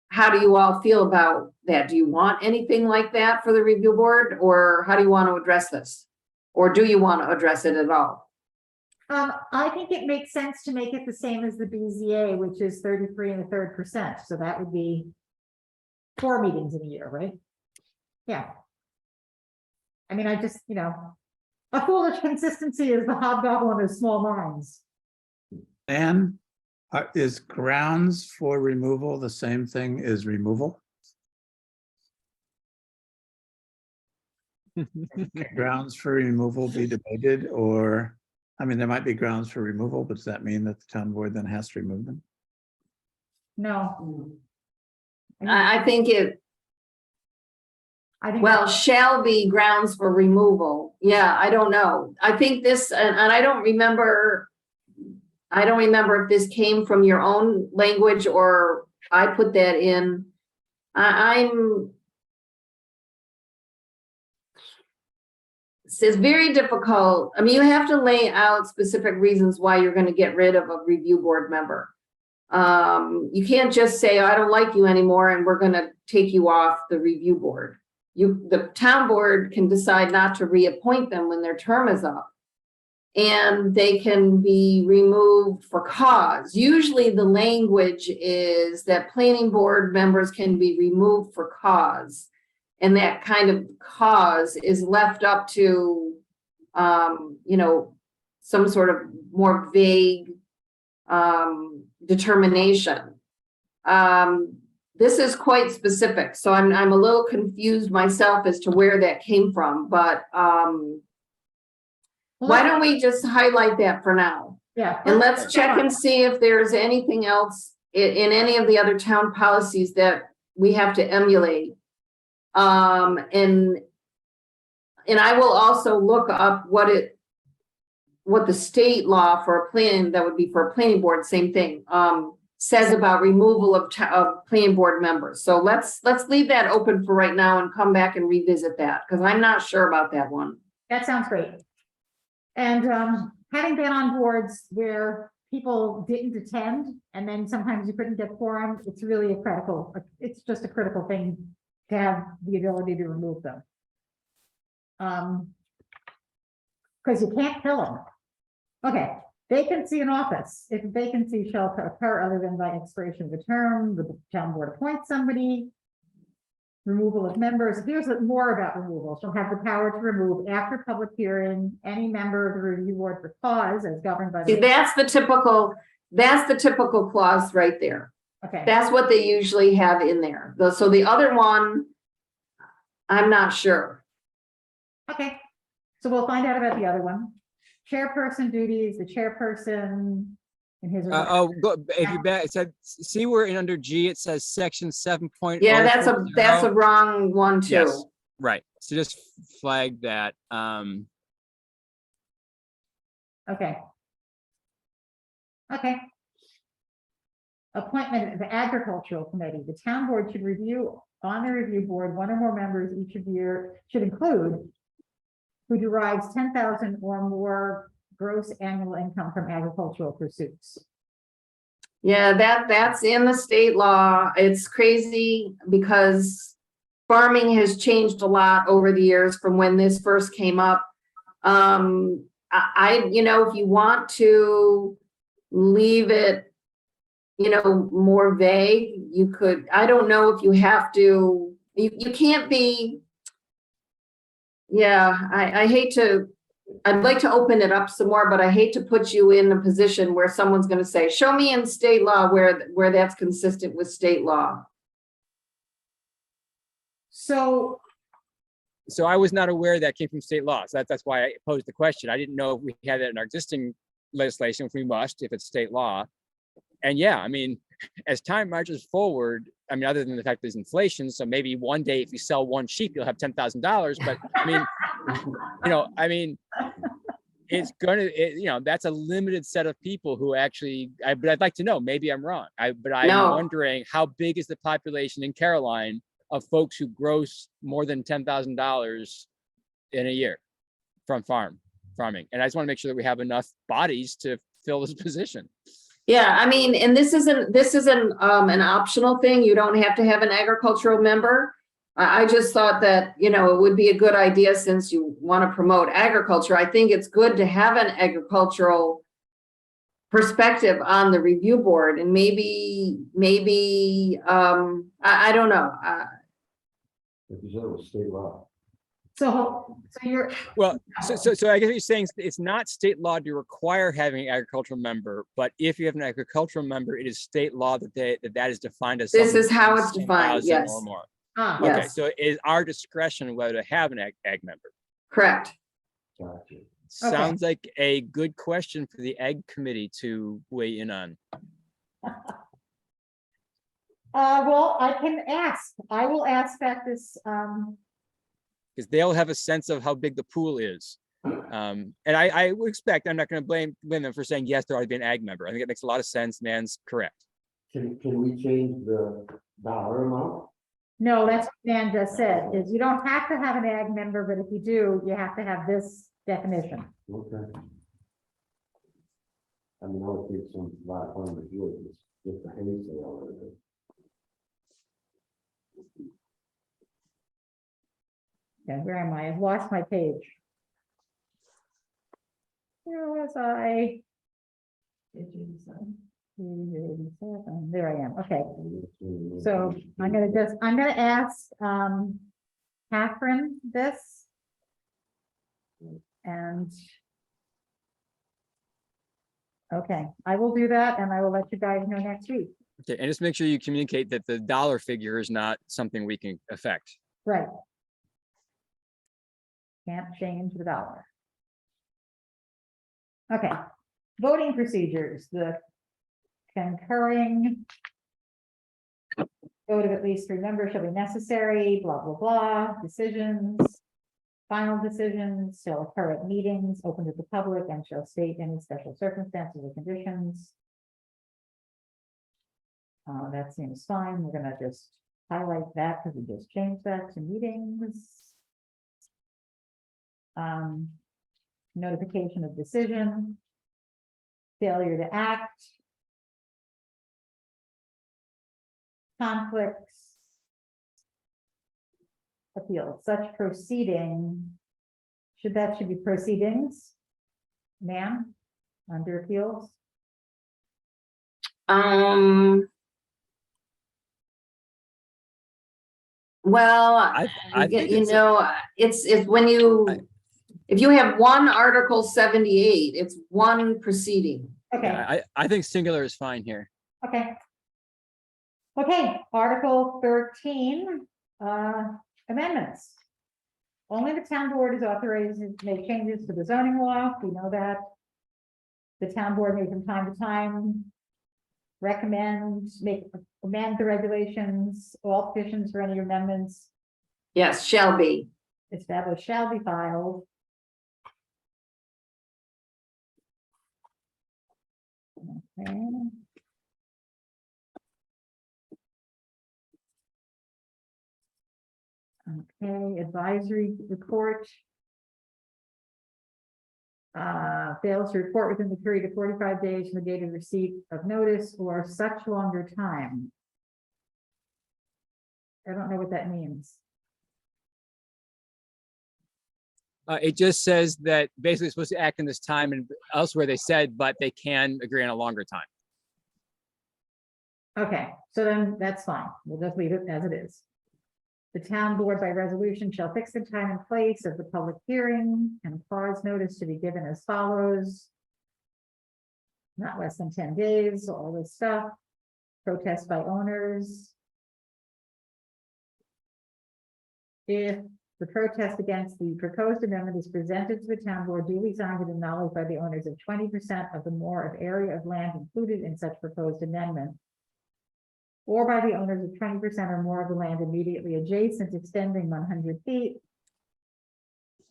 how do you all feel about that? Do you want anything like that for the review board, or how do you want to address this? Or do you want to address it at all? I think it makes sense to make it the same as the BZA, which is 33 1/3%. So that would be 4 meetings in a year, right? Yeah. I mean, I just, a foolish consistency is the hobgoblin of small minds. And is grounds for removal the same thing as removal? Grounds for removal be debated, or, I mean, there might be grounds for removal, but does that mean that the town board then has to remove them? No. I think it, I think. well, shall be grounds for removal. Yeah, I don't know. I think this, and I don't remember if this came from your own language or I put that in. It's very difficult. I mean, you have to lay out specific reasons why you're going to get rid of a review board member. You can't just say, I don't like you anymore and we're going to take you off the review board. The town board can decide not to reappoint them when their term is up. And they can be removed for cause. Usually the language is that planning board members can be removed for cause. And that kind of cause is left up to, some sort of more vague determination. This is quite specific, so I'm a little confused myself as to where that came from, but why don't we just highlight that for now? Yeah. And let's check and see if there's anything else in any of the other town policies that we have to emulate. And I will also look up what the state law for a plan, that would be for a planning board, same thing, says about removal of planning board members. So let's leave that open for right now and come back and revisit that, because I'm not sure about that one. That sounds great. And having been on boards where people didn't attend and then sometimes you couldn't get quorum, it's just a critical thing to have the ability to remove them. Because you can't kill them. Okay, vacancy in office. If a vacancy shall occur other than by expiration of the term, the town board appoints somebody. Removal of members. Here's more about removal. Shall have the power to remove after public hearing any member of the review board for cause as governed by. See, that's the typical clause right there. Okay, That's what they usually have in there. So the other one, I'm not sure. okay. So we'll find out about the other one. Chairperson duties, the chairperson in his. If you back, it said, see where under G, it says section 7.0. Yeah, that's a wrong one too. Yes. Right. So just flag that. Okay. Okay. Appointment of the agricultural committee. The town board should review on the review board, one or more members each of year should include who derives 10,000 or more gross annual income from agricultural pursuits. Yeah, that's in the state law. It's crazy because farming has changed a lot over the years from when this first came up. You know, if you want to leave it, you know, more vague, you could, I don't know if you have to, you can't be. Yeah, I hate to, I'd like to open it up some more, but I hate to put you in a position where someone's gonna say, show me in state law where that's consistent with state law. So, So I was not aware that came from state law. So that's why I posed the question. I didn't know if we had that in our existing legislation, if we must, if it's state law. And yeah, I mean, as time marches forward, I mean, other than the fact there's inflation, so maybe one day if you sell one sheep, you'll have $10,000. But I mean, you know, I mean, it's gonna, you know, that's a limited set of people who actually, but I'd like to know, maybe I'm wrong. But I'm No. wondering how big is the population in Caroline of folks who gross more than $10,000 in a year from farming. And I just want to make sure that we have enough bodies to fill this position. Yeah, I mean, and this isn't an optional thing. You don't have to have an agricultural member. I just thought that, you know, it would be a good idea since you want to promote agriculture. I think it's good to have an agricultural perspective on the review board, and maybe, I don't know. If you said it was state law. so you're, Well, so I guess what you're saying, it's not state law to require having an agricultural member, but if you have an agricultural member, it is state law that that is defined as. This someone is how it's 10,000 defined, yes. Or more. ah, Okay, Yes. so it is our discretion whether to have an ag member. Correct. Gotcha. Sounds like a good question for the ag committee to weigh in on. well, I can ask, I will ask that this, Because they'll have a sense of how big the pool is. And I would expect, I'm not going to blame them for saying, yes, there ought to be an ag member. I think it makes a lot of sense. Nan's correct. Can we change the dollar amount? no, that's what Dan just said, is you don't have to have an ag member, but if you do, you have to have this definition. Okay. I mean, I would think some, a lot of farmers do it, just a hay sale or anything. Okay, where am I? I've lost my page. Where was I? There I am, okay. So I'm gonna ask, Catherine this. And. Okay, I will do that and I will let you guys know next week. Okay, and just make sure you communicate that the dollar figure is not something we can affect. Right. Can't change the dollar. Okay, voting procedures, the concurring vote of at least 3 members shall be necessary, blah, blah, blah, decisions. Final decisions shall occur at meetings open to the public and shall state any special circumstances or conditions. That seems fine. We're gonna just highlight that because we just changed that to meetings. Notification of decision. Failure to act. Conflicts. Appeal, such proceeding. Should be proceedings? Ma'am, under appeals? Well, I think it's- it's when you, if you have one Article 78, it's one proceeding. Okay, yeah, I think singular is fine here. okay. Okay, Article 13, amendments. Only the town board is authorized to make changes to the zoning law, we know that. The town board may from time to time amend the regulations, all petitions for any amendments Yes, shall be. established shall be filed. Okay. Okay, advisory report. fails to report within the period of 45 days from the date of receipt of notice or such longer time. I don't know what that means. It just says that basically it's supposed to act in this time, and elsewhere they said, but they can agree on a longer time. Okay, so then that's fine. We'll just leave it as it is. The town board by resolution shall fix the time and place of the public hearing and cause notice to be given as follows. Not less than 10 days, all this stuff. Protest by owners. If the protest against the proposed amendment is presented to the town board duly signed and acknowledged by the owners of 20% of the more of area of land included in such proposed amendment, or by the owners of 20% or more of the land immediately adjacent extending 100 feet,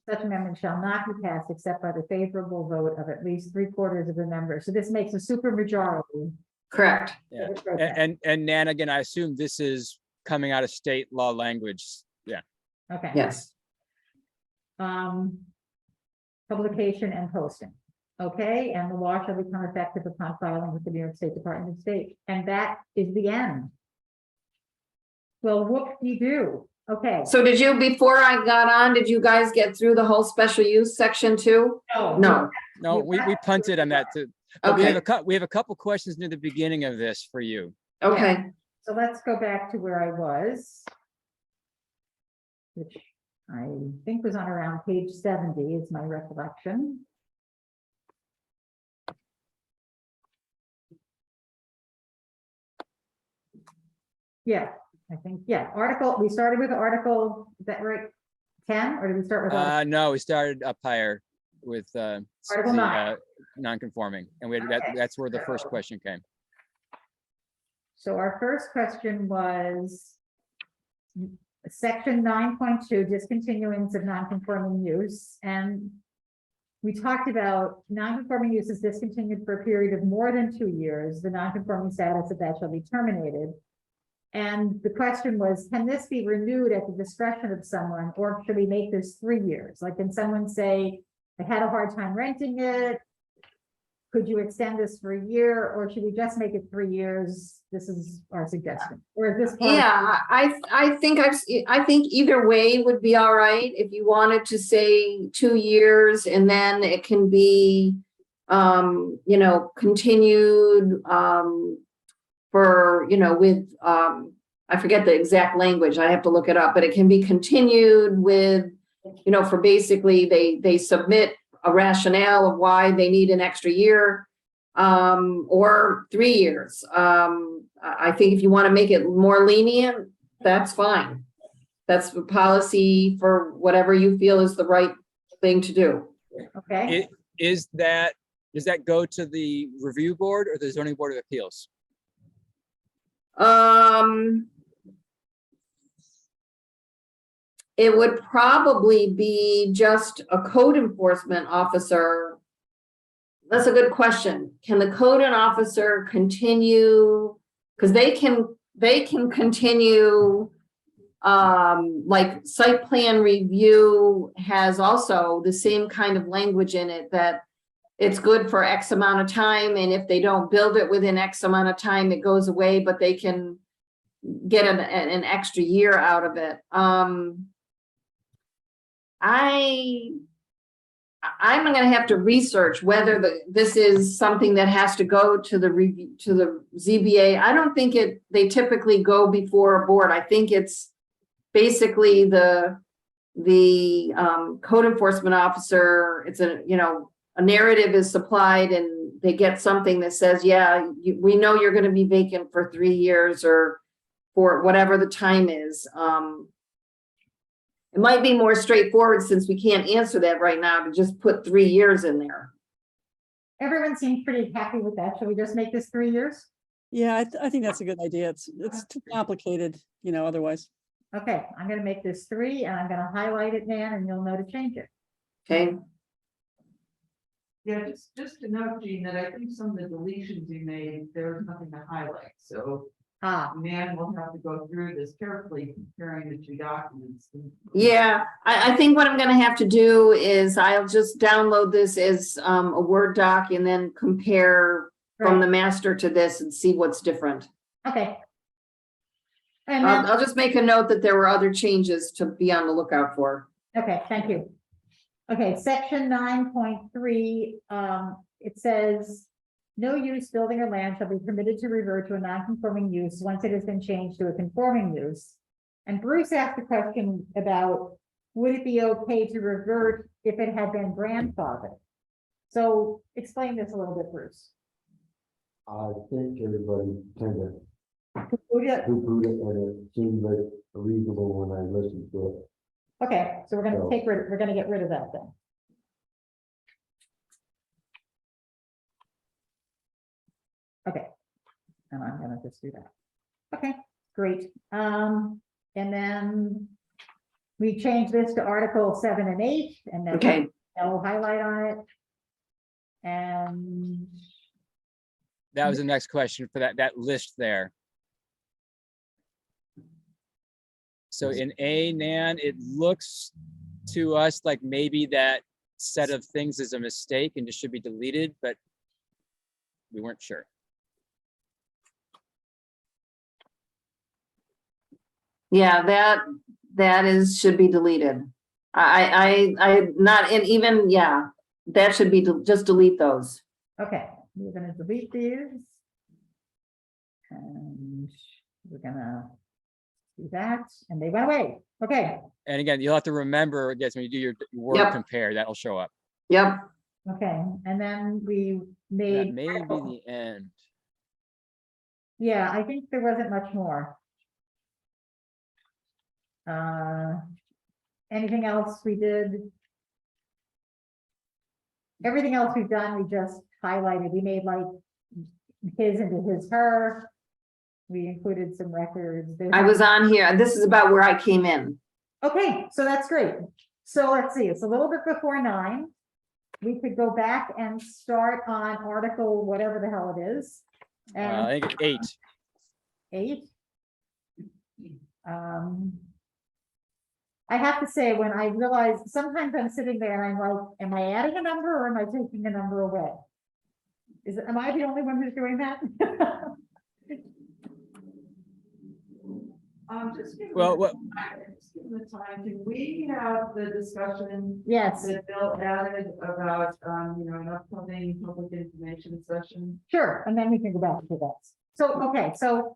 such amendment shall not be passed except by the favorable vote of at least 3/4 of the members. So this makes a supermajority. Correct. Yeah. for the protest. And Nan, again, I assume this is coming out of state law language. Yeah. Okay. Yes. Publication and posting. Okay, and the law shall become effective upon filing with the New York State Department of State, and that is the end. Well, whoop-de-doo. Okay. So did you, before I got on, did you guys get through the whole special use section too? No. No, we punted on that too. But Okay, we have a couple questions near the beginning of this for you. okay. So let's go back to where I was. Which I think was on around page 70 is my recollection. Yeah, I think, yeah, we started with article, is that right? 10, or did we start with? No, we started up higher with Article 9. non-conforming, and Okay. that's where the first question came. So our first question was section 9.2, discontinuance of non-conforming use, and we talked about non-conforming use is discontinued for a period of more than 2 years. The non-conforming status of that shall be terminated. And the question was, can this be renewed at the discretion of someone, or should we make this 3 years? Like, can someone say, I had a hard time renting it? Could you extend this for a year, or should we just make it 3 years? This is our suggestion. Or is this? part of- Yeah, I think either way would be all right. If you wanted to say 2 years and then it can be, continued, for, with, I forget the exact language, I have to look it up, but it can be continued with, for basically they submit a rationale of why they need an extra year, or 3 years. I think if you want to make it more lenient, that's fine. That's the policy for whatever you feel is the right thing to do. Okay, Does that go to the review board or the zoning board of appeals? It would probably be just a code enforcement officer. That's a good question. Can the code and officer continue? Because they can continue, like site plan review has also the same kind of language in it that it's good for X amount of time, and if they don't build it within X amount of time, it goes away, but they can get an extra year out of it. I'm gonna have to research whether this is something that has to go to the review, to the ZBA. I don't think they typically go before a board. I think it's basically the code enforcement officer. It's a narrative is supplied and they get something that says, yeah, we know you're gonna be vacant for 3 years or for whatever the time is. It might be more straightforward since we can't answer that right now to just put 3 years in there. everyone seems pretty happy with that. Shall we just make this 3 years? Yeah, I think that's a good idea. It's too complicated, otherwise. Okay, I'm gonna make this 3 and I'm gonna highlight it, Nan, and you'll know to change it. Okay, Yeah, just to note, Gene, that I think some of the deletions you made, there was nothing to highlight, so Man will have to go through this carefully, comparing the two documents. Yeah, I think what I'm gonna have to do is I'll just download this as a Word doc and then compare from the master to this and see what's different. Okay. And then, I'll just make a note that there were other changes to be on the lookout for. okay, thank you. Okay, section 9.3, it says, no use, building or land shall be permitted to revert to a non-conforming use once it has been changed to a conforming use. And Bruce asked a question about, would it be okay to revert if it had been grandfathered? So explain this a little bit, Bruce. I think everybody kind of Would you- poo-pooed it, and it seemed like reasonable when I listened to it. Okay, so we're gonna So- we're gonna get rid of that then. Okay, and I'm gonna just do that. Okay, great. And then we change this to Article 7 and 8, and then Okay, we'll highlight on it. And That was the next question for that list there. So in A, Nan, it looks to us like maybe that set of things is a mistake and just should be deleted, but we weren't sure. yeah, that is, should be deleted. I not, and even, yeah, that should be, just delete those. okay, we're gonna delete these. And we're gonna do that, and they went away. Okay, And again, you'll have to remember, I guess, when you do your word Yep. compare, that'll show up. Yep, okay, and then we That made. may be the end. Yeah, I think there wasn't much more. Anything else we did? Everything else we've done, we just highlighted. We made like his into his, her. We included some records. I was on here. This is about where I came in. Okay, so that's great. So let's see, it's a little bit before 9. We could go back and start on article, whatever the hell it is. And I think 8. 8. I have to say, when I realize, sometimes I'm sitting there and I'm like, am I adding a number or am I taking a number away? Am I the only one who's doing that? Just give Well, it, what, just give it time. Can we have the discussion Yes, that Bill added about, an upcoming public information session? sure, and then we can go back to that. So, okay, so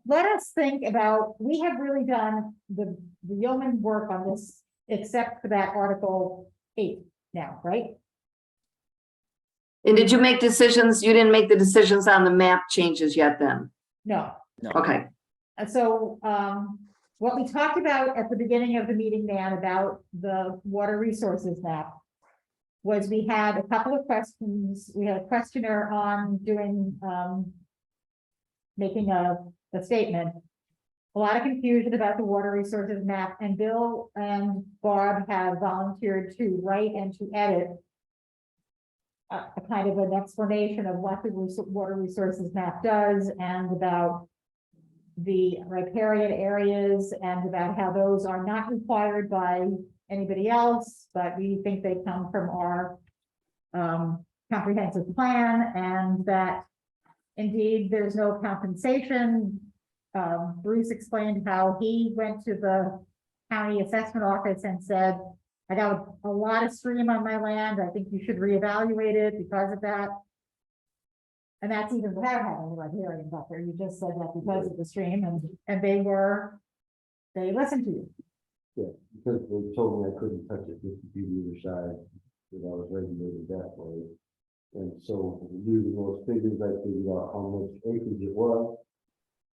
let us think about, we have really done the yeoman work on this, except for that Article 8 now, right? And did you make decisions? You didn't make the decisions on the map changes yet then? No. Okay, And so, what we talked about at the beginning of the meeting, Dan, about the water resources map was we had a couple of questions. We had a questionnaire on doing, making a statement. A lot of confusion about the water resources map, and Bill and Barb have volunteered to write and to edit a kind of an explanation of what the water resources map does and about the riparian areas and about how those are not required by anybody else, but we think they come from our comprehensive plan, and that indeed there's no compensation. Bruce explained how he went to the county assessment office and said, I got a lot of stream on my land. I think you should reevaluate it because of that. And that's even without having the riparian buffer. You just said that because of the stream, and they listened to you. Yeah, because they told me I couldn't touch it 50 feet either side, because I was regulated that way. And so using those figures, I figured out how much acreage it was.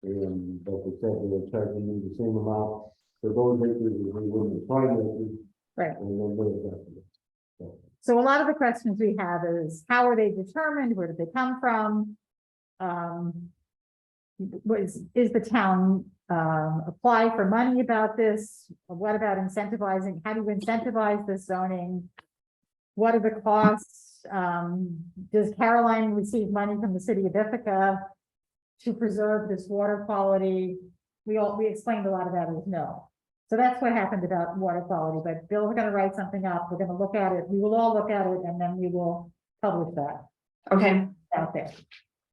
And but they said they were charging me the same amount for those acres as they would the prime acres. Right. And then they adjusted it. So a lot of the questions we have is, how are they determined? Where did they come from? Is the town apply for money about this? What about incentivizing? How do you incentivize this zoning? What are the costs? Does Caroline receive money from the city of Ithaca? to preserve this water quality. We explained a lot of that as no. So that's what happened about water quality, but Bill's gonna write something up, we're gonna look at it, we will all look at it, and then we will publish that Okay, out there.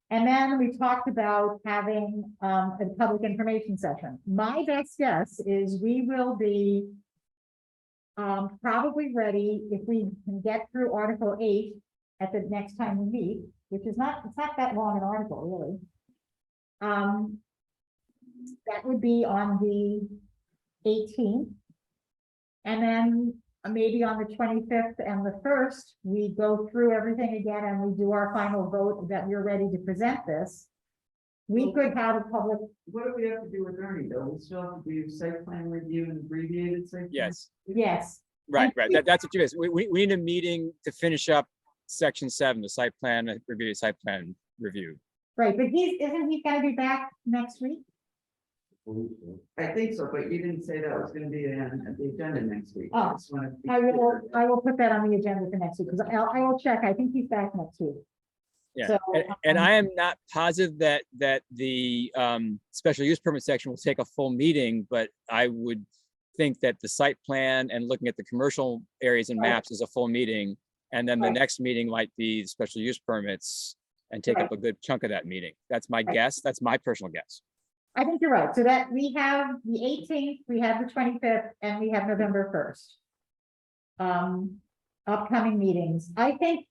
And then we talked about having a public information session. My best guess is we will be probably ready if we can get through Article 8 at the next time we meet, which is not, it's not that long an article, really. That would be on the 18th. And then maybe on the 25th and the 1st, we go through everything again and we do our final vote that we're ready to present this. We could have a public, What do we have to do with Ernie, though? We still have to do site plan review and abbreviated site. plan? Yes, yes, right. That's what you is. We need a meeting to finish up section 7, the site plan, review, site plan review. right, but isn't he gonna be back next week? I think so, but you didn't say that was gonna be on the agenda next week. Oh, just wanna be I clear. will put that on the agenda for next week, because I will check, I think he's back next week. Yeah, So, and I am not positive that the special use permit section will take a full meeting, but I would think that the site plan and looking at the commercial areas and Right. maps is a full meeting. And then the Right. next meeting might be the special use permits and take up a good chunk of that meeting. That's my guess. That's my personal guess. I think you're right, so that we have the 18th, we have the 25th, and we have November 1st. Upcoming meetings, I think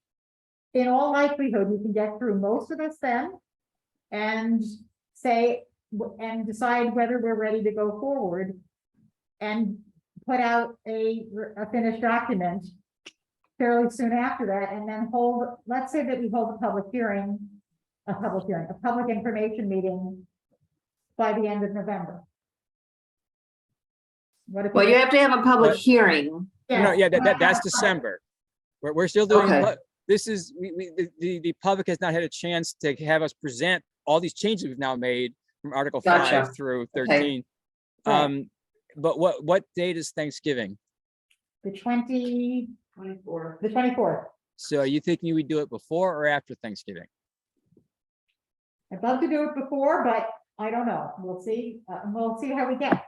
in all likelihood, we can get through most of this then. And and decide whether we're ready to go forward. And put out a finished document fairly soon after that, and then let's say that we hold a public information meeting by the end of November. What if? well, you have to have a public But- hearing. No, yeah, that's December. We're still doing, Okay. this is, the public has not had a chance to have us present all these changes we've now made from Article 5 Gotcha. through Okay. 13. Right. But what date is Thanksgiving? The 24th. 24. So are you thinking you would do it before or after Thanksgiving? I'd love to do it before, but I don't know. We'll see how we get.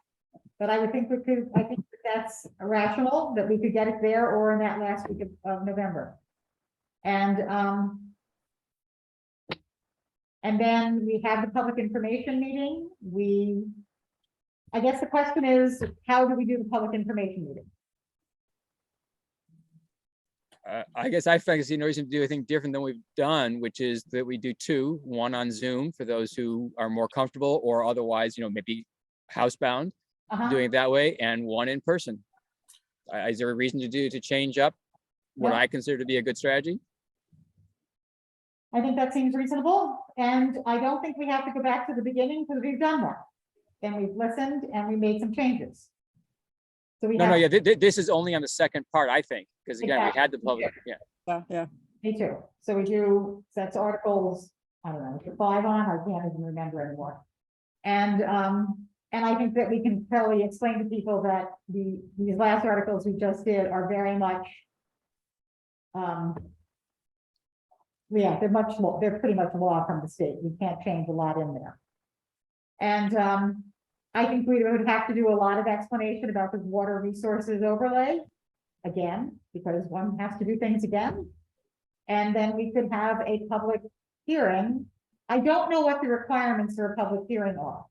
But I would think I think that's rational, that we could get it there or in that last week of November. And then we have the public information meeting. I guess the question is, how do we do the public information meeting? I guess I see no reason to do anything different than we've done, which is that we do 2, one on Zoom for those who are more comfortable or otherwise, maybe housebound, Uh-huh. doing it that way, and one in person. Is there a reason to change up what No. I consider to be a good strategy? I think that seems reasonable, and I don't think we have to go back to the beginning because we've done that. And we've listened and we made some changes. So we No, have, yeah, this is only on the second part, I think, because again, we had the public, yeah. Yeah. me too. So we do, that's articles, I don't know, 5 on, I can't even remember anymore. And I think that we can probably explain to people that these last articles we just did are very much, yeah, they're pretty much law from the state. We can't change a lot in there. And I think we would have to do a lot of explanation about the water resources overlay again, because one has to do things again. And then we could have a public hearing. I don't know what the requirements for a public hearing are.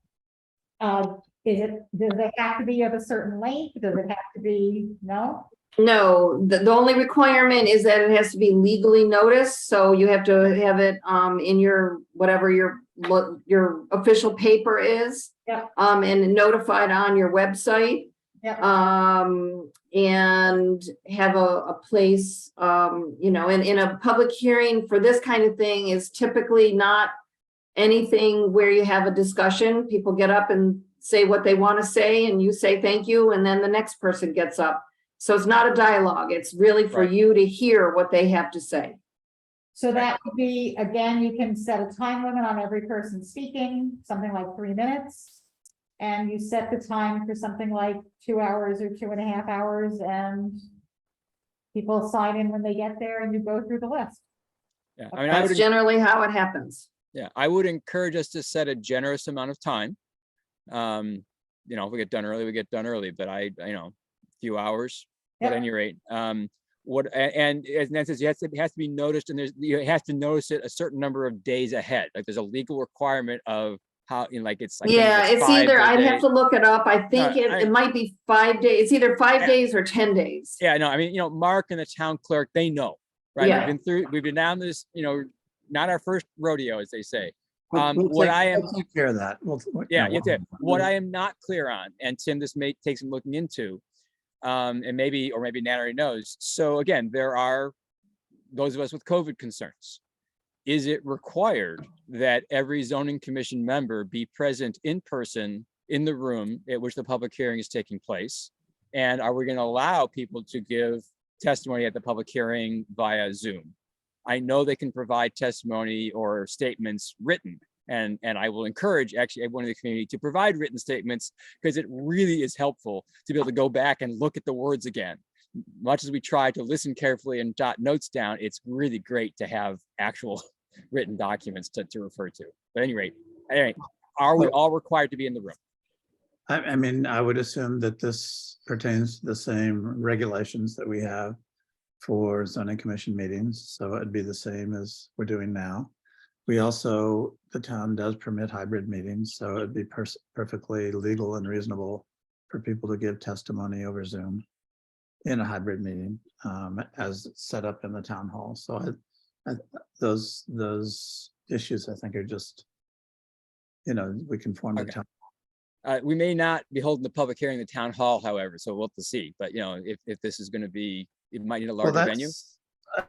Does it have to be of a certain length? Does it have to be, no? No, the only requirement is that it has to be legally noticed, so you have to have it in your, whatever your official paper is. Yeah. And notified on your website. Yeah. And have a place, in a public hearing for this kind of thing is typically not anything where you have a discussion. People get up and say what they want to say, and you say thank you, and then the next person gets up. So it's not a dialogue. It's really for Right. you to hear what they have to say. So that would be, again, you can set a time limit on every person speaking, something like 3 minutes. And you set the time for something like 2 hours or 2.5 hours, and people sign in when they get there and you go through the list. Yeah, I mean, I would, That's generally how it happens. Yeah, I would encourage us to set a generous amount of time. You know, if we get done early, we get done early, but you know, a few hours at Yeah. any rate. And as Nan says, it has to be noticed, and you have to notice it a certain number of days ahead. Like there's a legal requirement of how, you know, like it's. I think Yeah, it's 5 either, I'd days. have to look it up. I think it might be 5 days. It's either 5 Yeah. days or 10 days. Yeah, no, I mean, you know, Mark and the town clerk, they know, right? Yeah. We've been down this, you know, not our first rodeo, as they say. We'll What I am, we'll take care of that. yeah, what I am not clear on, and Tim, this may take some looking into, and maybe Nan already knows. So again, there are those of us with COVID concerns. Is it required that every zoning commission member be present in person in the room at which the public hearing is taking place? And are we going to allow people to give testimony at the public hearing via Zoom? I know they can provide testimony or statements written, and I will encourage actually everyone in the community to provide written statements, because it really is helpful to be able to go back and look at the words again. Much as we try to listen carefully and jot notes down, it's really great to have actual written documents to refer to. But anyway, are we all required to be in the room? I mean, I would assume that this pertains to the same regulations that we have for zoning commission meetings, so it'd be the same as we're doing now. We also, the town does permit hybrid meetings, so it'd be perfectly legal and reasonable for people to give testimony over Zoom in a hybrid meeting, as set up in the town hall. So those issues, I think, are just, you know, we can form the Okay. town. We may not be holding the public hearing in the town hall, however, so we'll have to see. But you know, if this is going to be, it might need a Well, larger venue.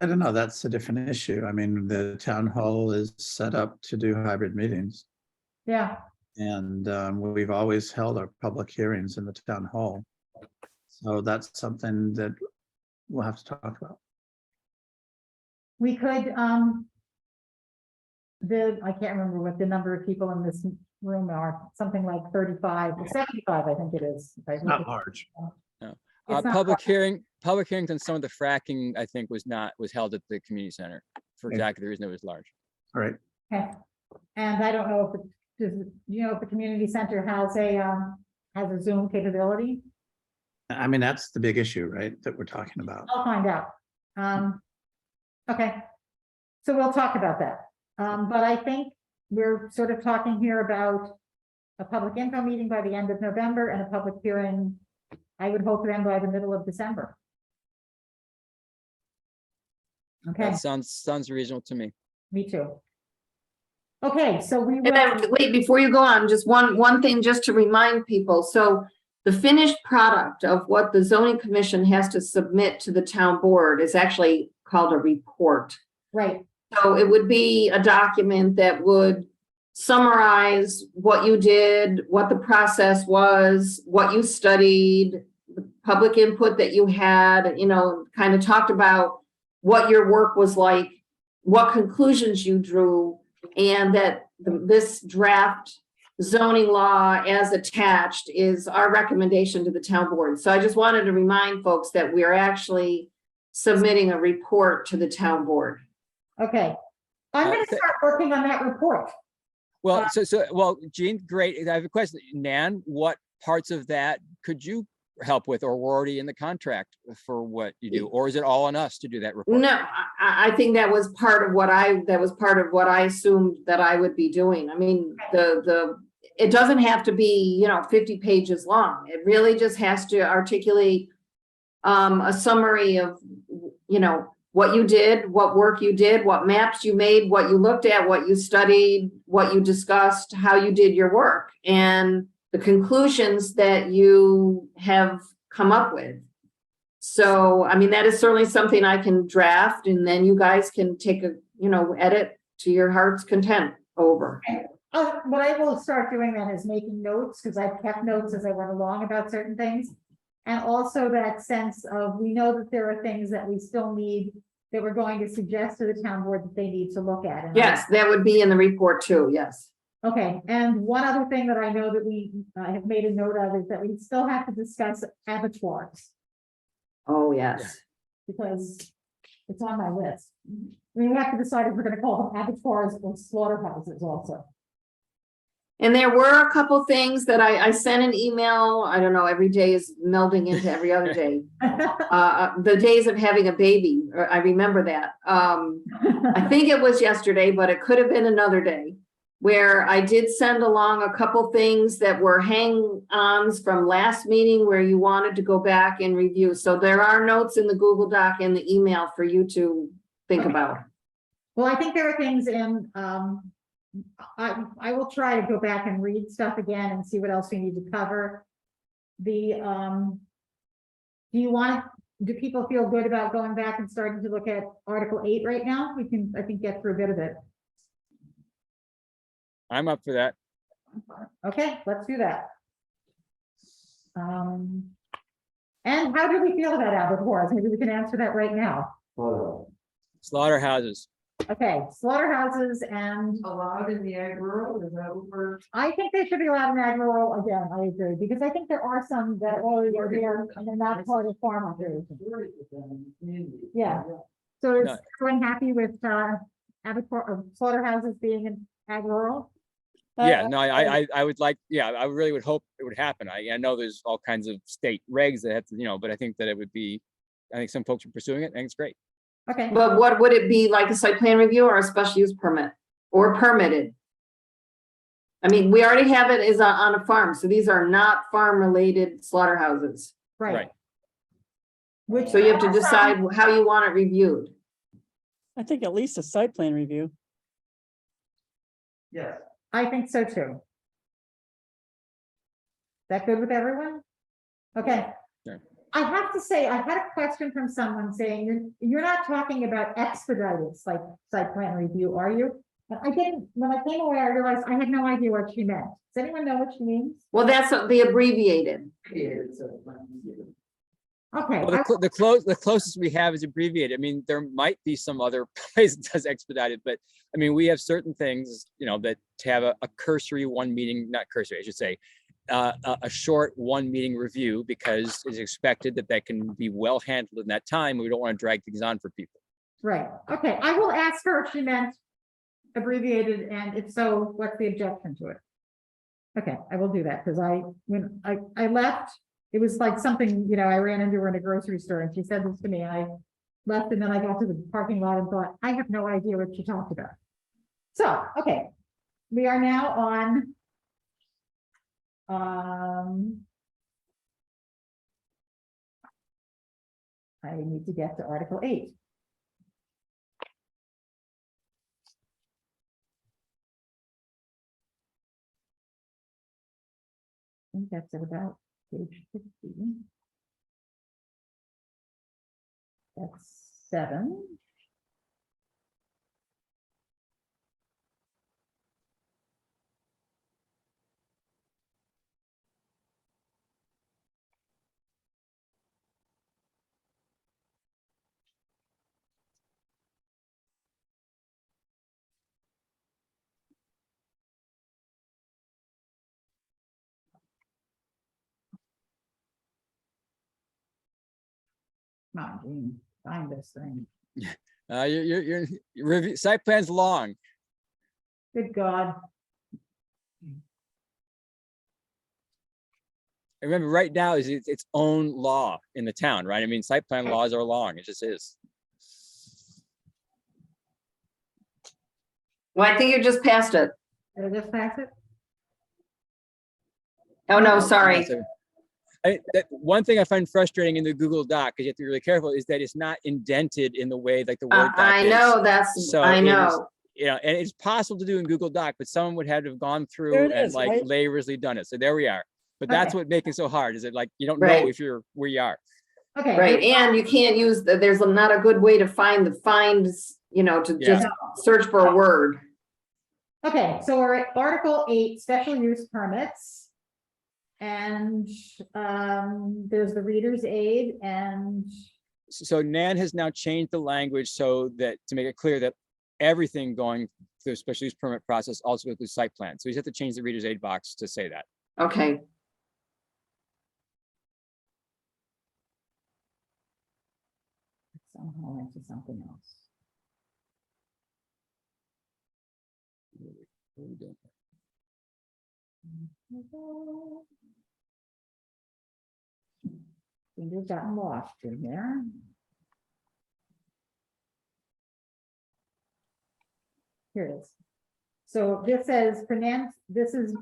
I don't know, that's a different issue. I mean, the town hall is set up to do hybrid meetings. Yeah, And we've always held our public hearings in the town hall. So that's something that we'll have to talk about. we could, I can't remember what the number of people in this room are, something like 35 or 75, I think it is. It's not large. It's not Public hearings on some of the fracking, I think, was held at the community center for Okay. exactly the reason it was large. All right. Okay. And I don't know if if the community center has a Zoom capability. I mean, that's the big issue, right, that we're talking about. I'll find out. Okay. So we'll talk about that. But I think we're sort of talking here about a public info meeting by the end of November and a public hearing, I would hope then by the middle of December. Okay, That sounds reasonable to me. me too. Okay, so we And then, will, wait, before you go on, just one thing just to remind people. So the finished product of what the zoning commission has to submit to the town board is actually called a report. right, So it would be a document that would summarize what you did, what the process was, what you studied, the public input that you had, you know, kind of talked about what your work was like, what conclusions you drew, and that this draft zoning law as attached is our recommendation to the town board. So I just wanted to remind folks that we are actually submitting a report to the town board. okay. I'm gonna start working on that report. Well, well, Jean, great. I have a question. Nan, what parts of that could you help with, or we're already in the contract for what you do, or is it all on us to do that report? No, I think that was part of what I assumed that I would be doing. I mean, it doesn't have to be, 50 pages long. It really just has to articulate a summary of, what you did, what work you did, what maps you made, what you looked at, what you studied, what you discussed, how you did your work, and the conclusions that you have come up with. So, I mean, that is certainly something I can draft, and then you guys can take a, edit to your heart's content over. What I will start doing then is making notes, because I've kept notes as I went along about certain things. And also that sense of, we know that there are things that we still need, that we're going to suggest to the town board that they need to look at. And Yes, that would be in the report too, yes. Okay, and one other thing that I know that we have made a note of is that we still have to discuss abattoirs, Oh, yes. because it's on my list. We have to decide if we're gonna call them abattoirs or slaughterhouses also. And there were a couple things that I sent an email, I don't know, every day is melding into every other day. The days of having a baby, I remember that. I think it was yesterday, but it could have been another day. Where I did send along a couple things that were hang-ons from last meeting where you wanted to go back and review. So there are notes in the Google Doc and the email for you to think about. Well, I think there are things in, I will try to go back and read stuff again and see what else we need to cover. Do people feel good about going back and starting to look at Article 8 right now? We can, I think, get through a bit of it. I'm up for that. Okay, let's do that. And how do we feel about abattoirs? Maybe we can answer that right now. Slaughterhouses. Okay, slaughterhouses, and Allowed in the ag rural, is that what we're? I think they should be allowed in ag rural again, I agree, because I think there are some that already are there and they're not part of farm operation. Yeah. So is No. everyone happy with abattoir or slaughterhouses being in ag rural? Yeah, no, I would like, yeah, I really would hope it would happen. I know there's all kinds of state regs that have to, but I think that it would be, I think some folks are pursuing it. I think it's great. Okay, But what would it be, like a site plan review or a special use permit or permitted? I mean, we already have it as on a farm, so these are not farm related slaughterhouses. right. Right. Which So you have to decide how you want it reviewed. I think at least a site plan review. Yes. I think so too. That good with everyone? Okay. Sure. I have to say, I had a question from someone saying, you're not talking about expedited site plan review, are you? And I didn't, when I came away, I realized I had no idea what she meant. Does anyone know what she means? Well, that's the abbreviated. Okay, Well, the closest we have is abbreviated. I mean, there might be some other place that does expedited, but I mean, we have certain things, that to have a cursory one meeting, not cursory, I should say, a short one meeting review, because it's expected that can be well handled in that time. We don't want to drag things on for people. right. Okay, I will ask her if she meant abbreviated, and if so, what's the objection to it? Okay, I will do that, because when I left, it was like something, I ran into her in a grocery store and she said this to me. I left and then I got to the parking lot and thought, I have no idea what she talked about. So, okay, we are now on I need to get to Article 8. I think that's at about page 15. That's 7. Come on, Gene, find this thing. Your review site plan's long. Good God. Remember, right now is its own law in the town, right? I mean, site plan laws are long. It just is. Well, I think you just passed it. Did I just pass it? Oh, no, sorry. So, one thing I find frustrating in the Google Doc, because you have to be really careful, is that it's not indented in the way like the Word doc I is. know, that's, So I it is- know. And it's possible to do in Google Doc, but someone would have to have gone There through it and is, like right? laboriously done it. So there we are. But that's Okay. what makes it so hard, is it like you don't know Right. if you're where you are. Okay. Right, and you can't use, there's not a good way to find the finds, to just search for a word. Okay, so we're at Article 8, special use permits. And there's the reader's aid and So Nan has now changed the language so that to make it clear that everything going through the special use permit process also includes site plan. So you have to change the reader's aid box to say that. Okay, somehow into something else. What are we doing? Fingers got lost in there. Here it is. So this says, pronounce, this is.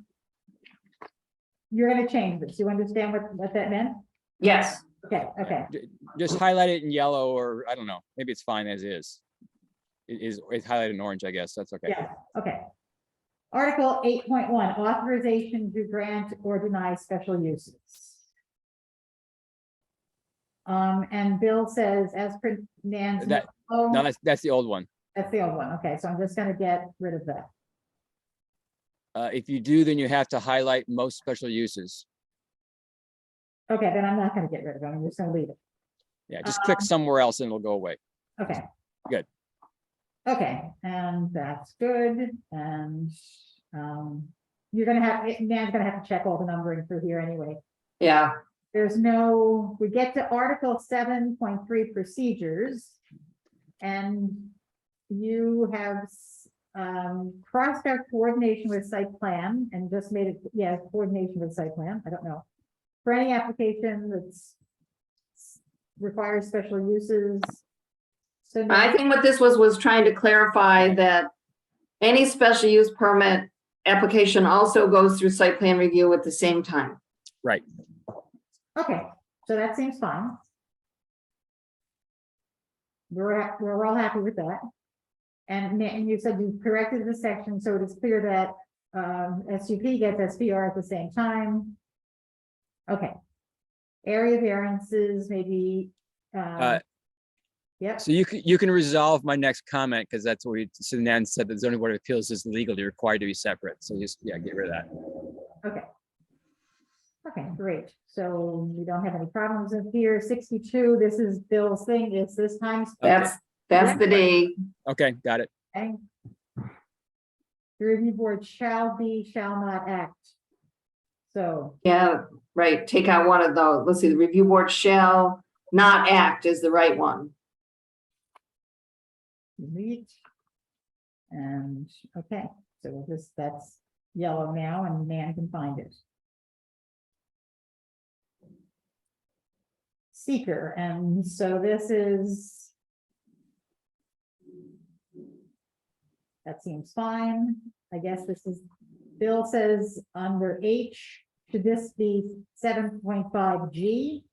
You're gonna change this. You understand what that meant? Yes. Okay, okay. Just highlight it in yellow, or I don't know, maybe it's fine as is. It's highlighted in orange, I guess, that's okay. Yeah, okay. Article 8.1, authorization to grant or deny special uses. And Bill says, as per Nan's. That- memo- No, that's the old one. That's the old one. Okay, so I'm just gonna get rid of that. If you do, then you have to highlight most special uses. Okay, then I'm not gonna get rid of it. I'm just gonna leave it. Yeah, just click somewhere else and it'll go away. Okay. Good. Okay, and that's good. And you're gonna have, Nan's gonna have to check all the numbering through here anyway. Yeah. There's no, we get to Article 7.3 procedures. And you have crossed out coordination with site plan and just made it, yeah, coordination with site plan. I don't know. For any application that's requires special uses. So I now, think what this was trying to clarify that any special use permit application also goes through site plan review at the same time. Right. okay, so that seems fine. We're all happy with that. And you said you corrected the section, so it is clear that SUP gets SPR at the same time. Okay. Area variances, maybe. Yep, So you can resolve my next comment, because that's what so Nan said the zoning board of appeals is legally required to be separate. So just, yeah, get rid of that. okay. Okay, great. So we don't have any problems in here. 62, this is Bill's thing, it's this time. That's the day. Okay, got it. Okay. The review board shall not act. So, Yeah, right. Take out one of those. Let's see, the review board shall not act is the right one. delete. And, okay, so that's yellow now and Nan can find it. Seeker, and so this is. That seems fine. I guess this is, Bill says under H, should this be 7.5 G?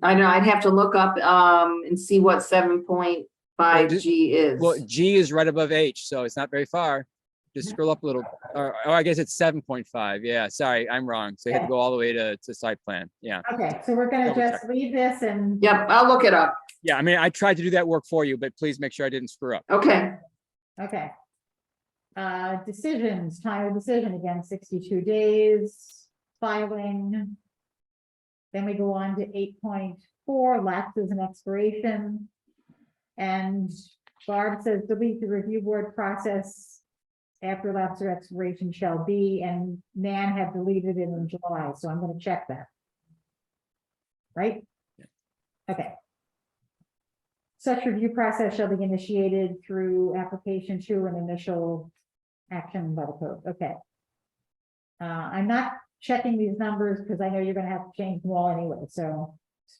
I know, I'd have to look up and see what 7.5 G is. Well, G is right above H, so it's not very far. Just scroll up a little. Or I guess it's 7.5. Yeah, sorry, I'm wrong. So you have to go all the way to site plan. Yeah. Okay, so we're gonna Double just leave this and. Yep, I'll look it up. Yeah, I mean, I tried to do that work for you, but please make sure I didn't screw up. Okay. Okay. Decisions, time of decision again, 62 days, filing. Then we go on to 8.4, lapses and expiration. And Barb says delete the review board process after lapse or expiration shall be, and Nan had deleted it in July, so I'm gonna check that. Right? Okay. Such review process shall be initiated through application to an initial action by the code. Okay. I'm not checking these numbers because I know you're gonna have to change them all anyway, so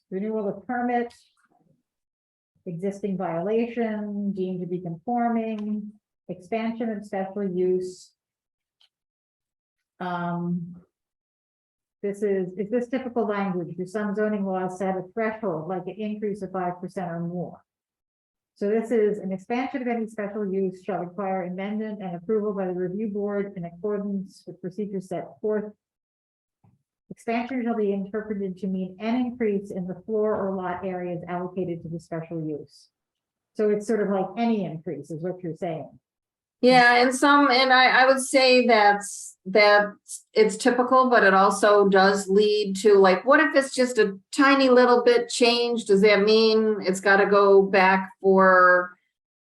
renewal of permit, existing violation, deemed to be conforming, expansion and special use. Is this typical language? Do some zoning laws set a threshold, like an increase of 5% or more? So this is an expansion of any special use shall require amendment and approval by the review board in accordance with procedures set forth. Expansion shall be interpreted to mean an increase in the floor or lot areas allocated to the special use. So it's sort of like any increase is what you're saying. Yeah, and I would say that it's typical, but it also does lead to, like, what if it's just a tiny little bit change? Does that mean it's got to go back for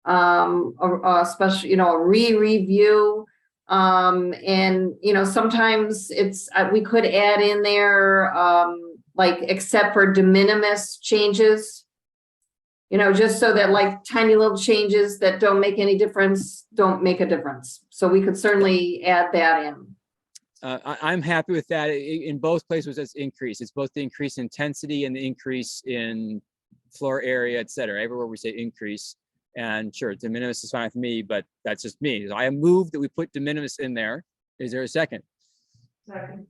a special, a re-review? And sometimes it's we could add in there like except for de minimis changes. Just so that like tiny little changes that don't make any difference, don't make a difference. So we could certainly add that in. I'm happy with that. In both places, it's increase. It's both the increase in intensity and the increase in floor area, et cetera. Everywhere we say increase. And sure, de minimis is fine with me, but that's just me. I move that we put de minimis in there. Is there a second? Second.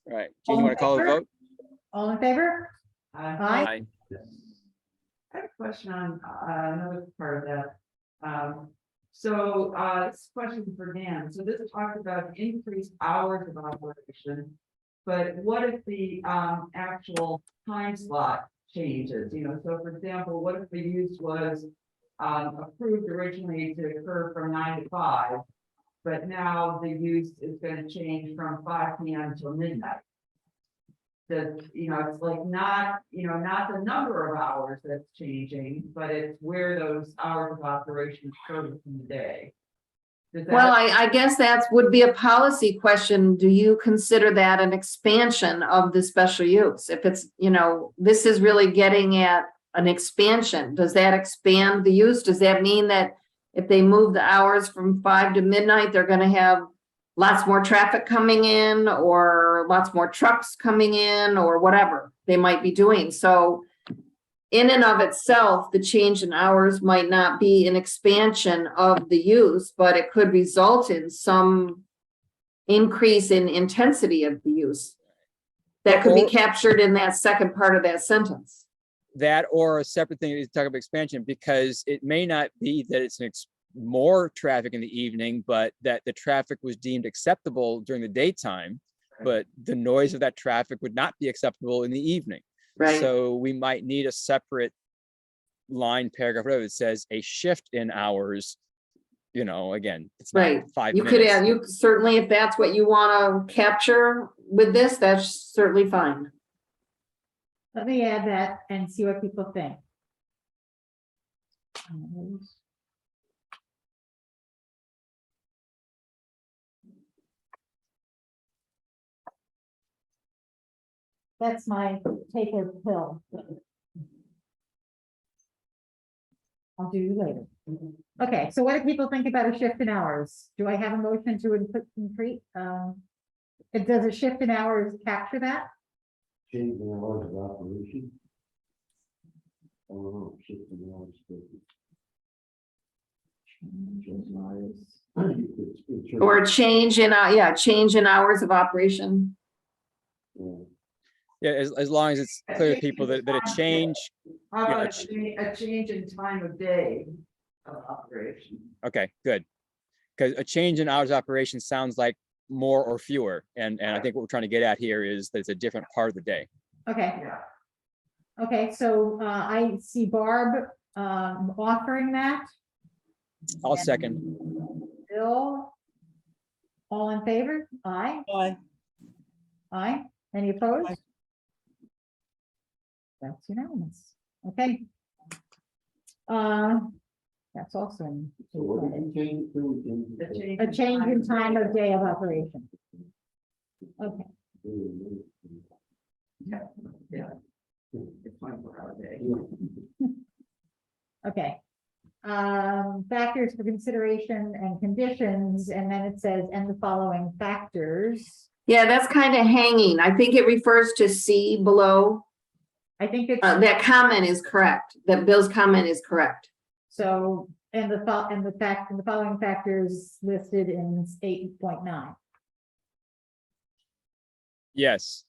All right, Jean, you want to call a vote? All in favor? I Aye. have a question on another part of that. This question for Dan. So this talks about increased hours of operation. But what if the actual time slot changes? So for example, what if the use was approved originally to occur from 9 to 5, but now the use is going to change from 5 p.m. till midnight? It's like not the number of hours that's changing, but it's where those hours of operation occur in the day. Well, I guess that would be a policy question. Do you consider that an expansion of the special use? If it's, this is really getting at an expansion. Does that expand the use? Does that mean that if they move the hours from 5 to midnight, they're going to have lots more traffic coming in or lots more trucks coming in or whatever they might be doing? So in and of itself, the change in hours might not be an expansion of the use, but it could result in some increase in intensity of the use that could be captured in that second part of that sentence. That or a separate thing is talk about expansion, because it may not be that it's more traffic in the evening, but that the traffic was deemed acceptable during the daytime, but the noise of that traffic would not be acceptable in the evening. Right. So we might need a separate line, paragraph, whatever, that says a shift in hours. Again, it's not Right. 5 You minutes. could add, you certainly, if that's what you want to capture with this, that's certainly fine. Let me add that and see what people think. That's my tapered pill. I'll do you later. Okay, so what do people think about a shift in hours? Do I have a motion to input complete? Does a shift in hours capture that? Change the hours of operation. I don't know, shift in hours. Or a change in, change in hours of operation. Yeah, as long as it's clear to people that a change. How about a change in time of day of operation? Okay, good. Because a change in hours of operation sounds like more or fewer. And I think what we're trying to get at here is that it's a different part of the day. Okay, Yeah. okay, so I see Barb offering that. I'll second. Bill? All in favor? Aye. Aye. Aye. Any opposed? Aye. That's unanimous. Okay. That's also So what did you change it to? a change in time of day of operation. Okay, Yeah. It's 24-hour day. okay. Factors for consideration and conditions, and then it says, and the following factors. Yeah, that's kind of hanging. I think it refers to C below. I think it's, That comment is correct. That Bill's comment is correct. so, and the following factors listed in 8.9. Yes.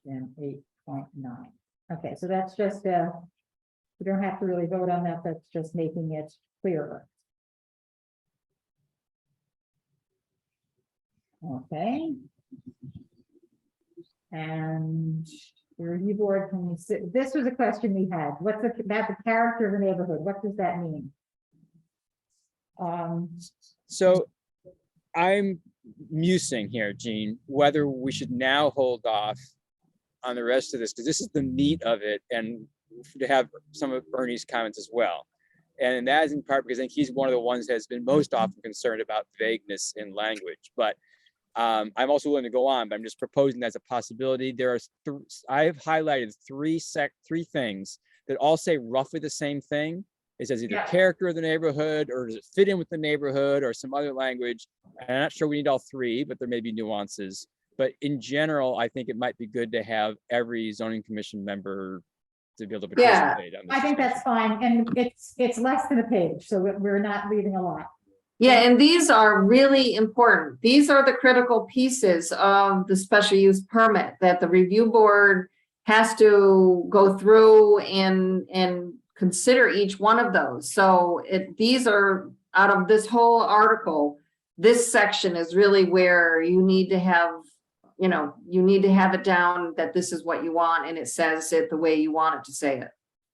And 8.9. Okay, so that's just we don't have to really vote on that. That's just making it clearer. Okay. And the review board can sit. This was a question we had. What's about the character of the neighborhood? What does that mean? So I'm musing here, Jean, whether we should now hold off on the rest of this, because this is the meat of it, and to have some of Ernie's comments as well. And that is in part because I think he's one of the ones that has been most often concerned about vagueness in language. But I'm also willing to go on, but I'm just proposing that's a possibility. There are, I've highlighted three things that all say roughly the same thing. It says either Yeah. character of the neighborhood, or does it fit in with the neighborhood, or some other language. And I'm not sure we need all three, but there may be nuances. But in general, I think it might be good to have every zoning commission member to be able to Yeah, participate on this. I think that's discussion. fine, and it's less than a page, so we're not leaving a lot. Yeah, and these are really important. These are the critical pieces of the special use permit that the review board has to go through and consider each one of those. So these are, out of this whole article, this section is really where you need to have, you need to have it down that this is what you want, and it says it the way you want it to say it.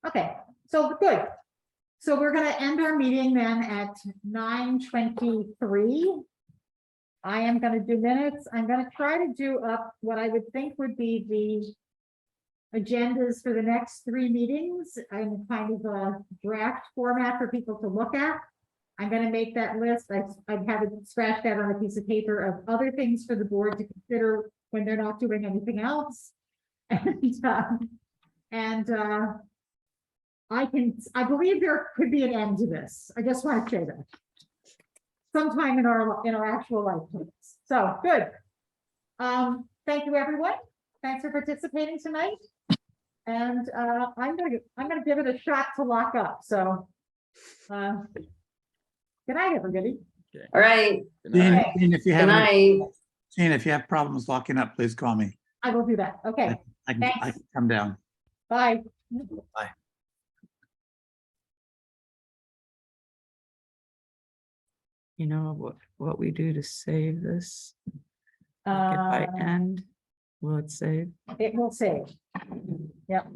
Okay, so good. So we're gonna end our meeting then at 9:23. I am gonna do minutes. I'm gonna try to do up what I would think would be the agendas for the next 3 meetings. I'm kind of a draft format for people to look at. I'm gonna make that list. I'd have it scratched out on a piece of paper of other things for the board to consider when they're not doing anything else. I believe there could be an end to this. I just want to say that. Sometime in our actual lifetimes. So, good. Thank you, everyone. Thanks for participating tonight. And I'm gonna give it a shot to lock up. So good night, everybody. All right, Good Gene, night. Gene, if you good have, night. Gene, if you have problems locking up, please call me. I will do that. Okay, I can Thanks. come down. bye. You know what we do to save this? Like if I end, will it save? It will save. Yep.